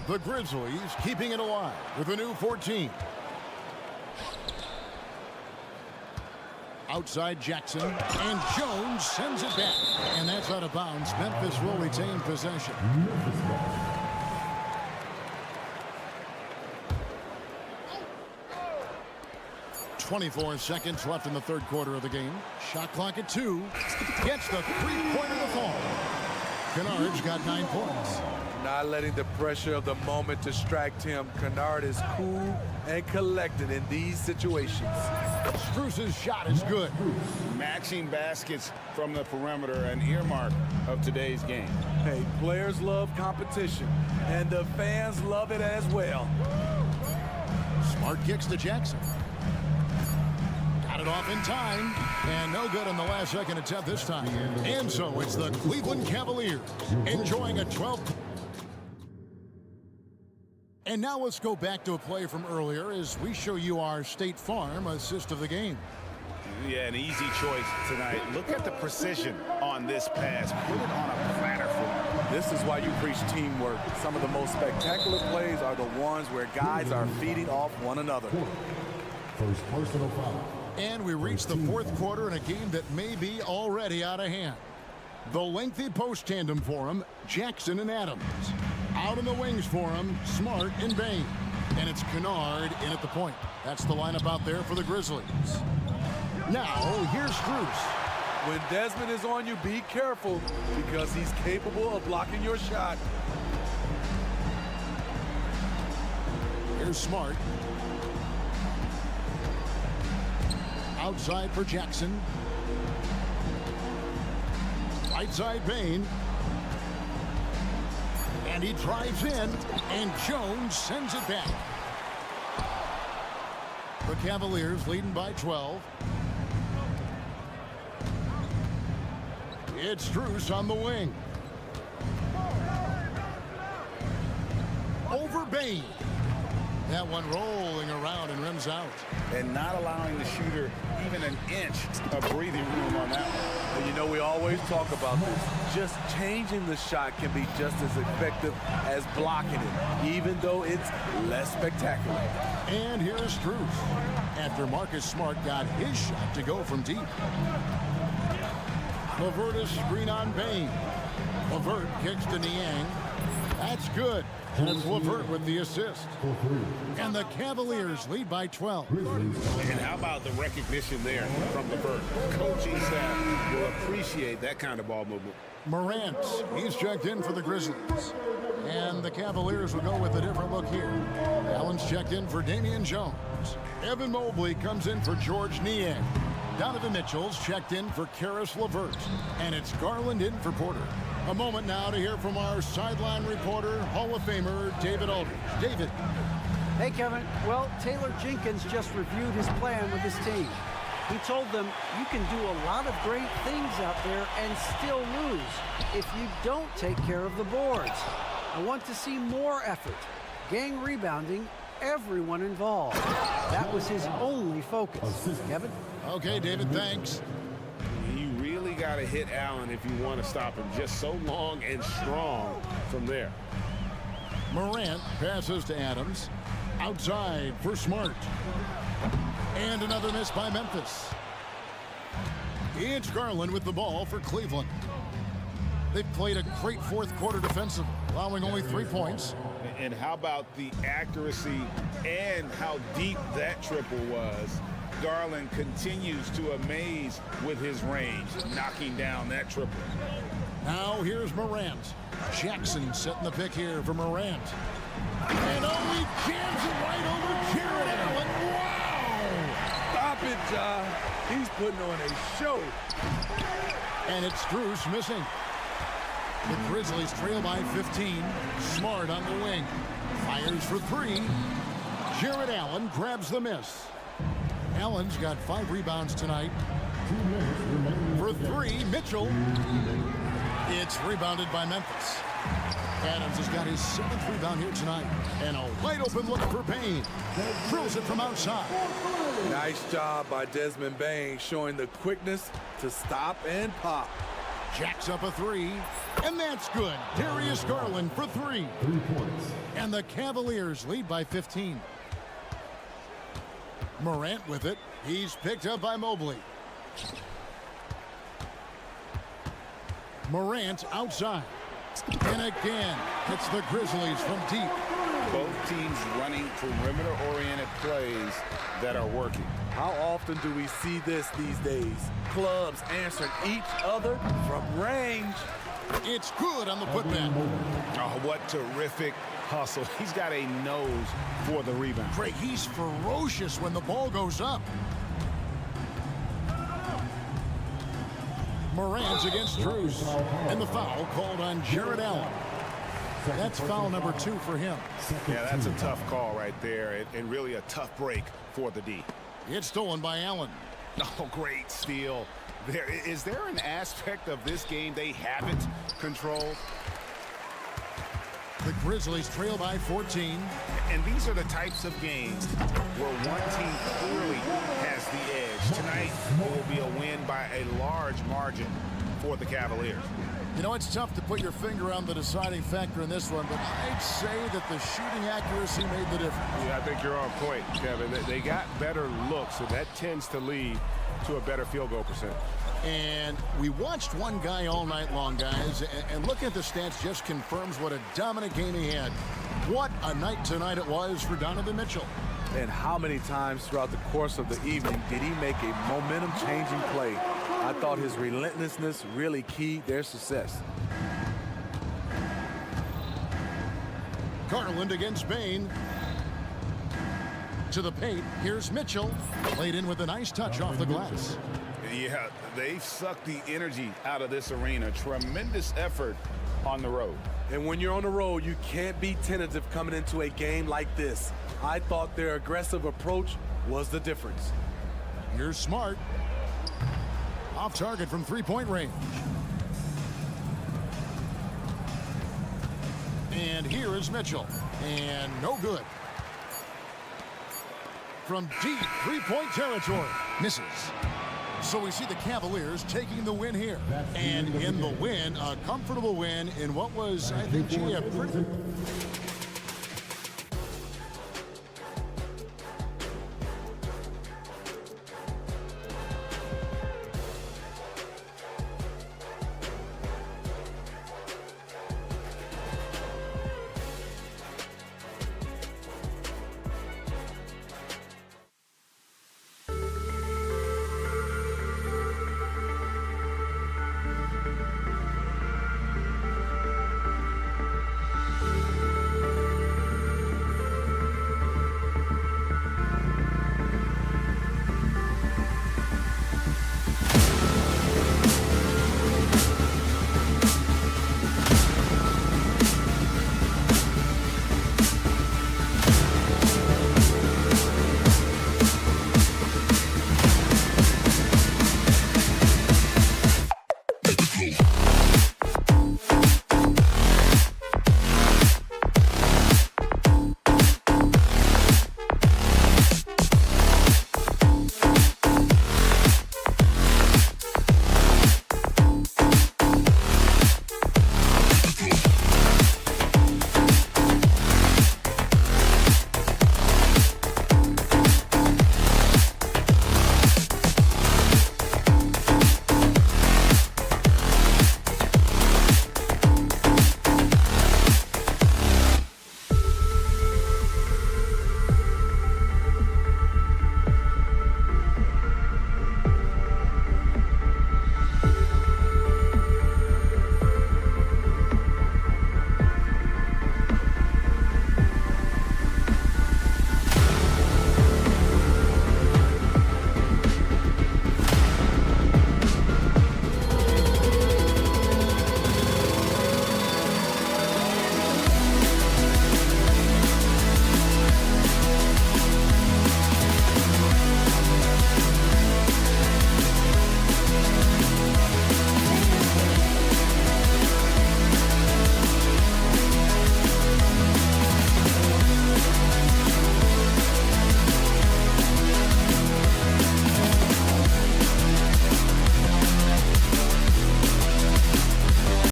[SPEAKER 8] The Grizzlies keeping it alive with a new 14. Outside Jackson, and Jones sends it back. And that's out of bounds. Memphis will retain possession. 24 seconds left in the third quarter of the game. Shot clock at 2. Gets the 3-pointer to fall. Kennard's got 9 points.
[SPEAKER 9] Not letting the pressure of the moment distract him. Kennard is cool and collected in these situations.
[SPEAKER 8] Strus's shot is good.
[SPEAKER 10] Matching baskets from the perimeter, an earmark of today's game.
[SPEAKER 9] Hey, players love competition, and the fans love it as well.
[SPEAKER 8] Smart kicks to Jackson. Got it off in time, and no good on the last second attempt this time. And so it's the Cleveland Cavaliers enjoying a 12. And now let's go back to a play from earlier as we show you our State Farm assist of the game.
[SPEAKER 10] Yeah, an easy choice tonight. Look at the precision on this pass. Put it on a platter for him.
[SPEAKER 9] This is why you preach teamwork. Some of the most spectacular plays are the ones where guys are feeding off one another.
[SPEAKER 14] First personal foul.
[SPEAKER 8] And we reach the fourth quarter in a game that may be already out of hand. The lengthy post tandem for him, Jackson and Adams. Out in the wings for him, Smart and Bane. And it's Kennard in at the point. That's the lineup out there for the Grizzlies. Now, here's Strus.
[SPEAKER 9] When Desmond is on you, be careful because he's capable of blocking your shot.
[SPEAKER 8] Here's Smart. Outside for Jackson. Right side Bane. And he drives in, and Jones sends it back. The Cavaliers leading by 12. It's Strus on the wing. Over Bane. That one rolling around and rims out.
[SPEAKER 10] And not allowing the shooter even an inch of breathing room on that one.
[SPEAKER 9] And you know, we always talk about this. Just changing the shot can be just as effective as blocking it, even though it's less spectacular.
[SPEAKER 8] And here's Strus after Marcus Smart got his shot to go from deep. LeVert screen on Bane. LeVert kicks to Niang. That's good. And it's LeVert with the assist. And the Cavaliers lead by 12.
[SPEAKER 10] And how about the recognition there from LeVert? Coaching staff will appreciate that kind of ball movement.
[SPEAKER 8] Morant, he's checked in for the Grizzlies. And the Cavaliers will go with a different look here. Allen's checked in for Damian Jones. Evan Mobley comes in for George Niang. Donovan Mitchell's checked in for Karis LeVert. And it's Garland in for Porter. A moment now to hear from our sideline reporter, Hall of Famer David Aldridge. David.
[SPEAKER 11] Hey, Kevin. Well, Taylor Jenkins just reviewed his plan with his team. He told them, you can do a lot of great things out there and still lose if you don't take care of the boards. I want to see more effort, gang rebounding, everyone involved. That was his only focus. Kevin?
[SPEAKER 8] Okay, David, thanks.
[SPEAKER 10] You really got to hit Allen if you want to stop him. Just so long and strong from there.
[SPEAKER 8] Morant passes to Adams. Outside for Smart. And another miss by Memphis. It's Garland with the ball for Cleveland. They've played a great fourth quarter defensively, allowing only 3 points.
[SPEAKER 10] And how about the accuracy and how deep that triple was? Garland continues to amaze with his range, knocking down that triple.
[SPEAKER 8] Now here's Morant. Jackson setting the pick here for Morant. And he jams it right over Jared Allen. Wow!
[SPEAKER 9] Stop it, Ja. He's putting on a show.
[SPEAKER 8] And it's Strus missing. The Grizzlies trail by 15. Smart on the wing. Fires for 3. Jared Allen grabs the miss. Allen's got 5 rebounds tonight. For 3, Mitchell. It's rebounded by Memphis. Adams has got his 7th rebound here tonight. And a wide open look for Bane. Throws it from outside.
[SPEAKER 9] Nice job by Desmond Bane, showing the quickness to stop and pop.
[SPEAKER 8] Jacks up a 3. And that's good. Darius Garland for 3.
[SPEAKER 14] 3 points.
[SPEAKER 8] And the Cavaliers lead by 15. Morant with it. He's picked up by Mobley. Morant outside. And again, it's the Grizzlies from deep.
[SPEAKER 10] Both teams running perimeter-oriented plays that are working.
[SPEAKER 9] How often do we see this these days? Clubs answering each other from range.
[SPEAKER 8] It's good on the putback.
[SPEAKER 10] Oh, what terrific hustle. He's got a nose for the rebound.
[SPEAKER 8] Craig, he's ferocious when the ball goes up. Morant's against Strus. And the foul called on Jared Allen. That's foul number 2 for him.
[SPEAKER 10] Yeah, that's a tough call right there, and really a tough break for the D.
[SPEAKER 8] It's stolen by Allen.
[SPEAKER 10] Oh, great steal. Is there an aspect of this game they haven't controlled?
[SPEAKER 8] The Grizzlies trail by 14.
[SPEAKER 10] And these are the types of games where one team clearly has the edge. Tonight, it will be a win by a large margin for the Cavaliers.
[SPEAKER 8] You know, it's tough to put your finger on the deciding factor in this one, but I'd say that the shooting accuracy made the difference.
[SPEAKER 1] Yeah, I think you're on point, Kevin. They got better looks, and that tends to lead to a better field goal percentage.
[SPEAKER 8] And we watched one guy all night long, guys, and looking at the stats just confirms what a dominant game he had. What a night tonight it was for Donovan Mitchell.
[SPEAKER 9] And how many times throughout the course of the evening did he make a momentum-changing play? I thought his relentlessness really keyed their success.
[SPEAKER 8] Garland against Bane. To the paint, here's Mitchell. Laid in with a nice touch off the glass.
[SPEAKER 10] Yeah, they've sucked the energy out of this arena. Tremendous effort on the road.
[SPEAKER 9] And when you're on the road, you can't be tentative coming into a game like this. I thought their aggressive approach was the difference.
[SPEAKER 8] Here's Smart. Off target from three-point range. And here is Mitchell. And no good. from deep three-point territory. Misses. So we see the Cavaliers taking the win here. And in the win, a comfortable win in what was, I think, a pretty...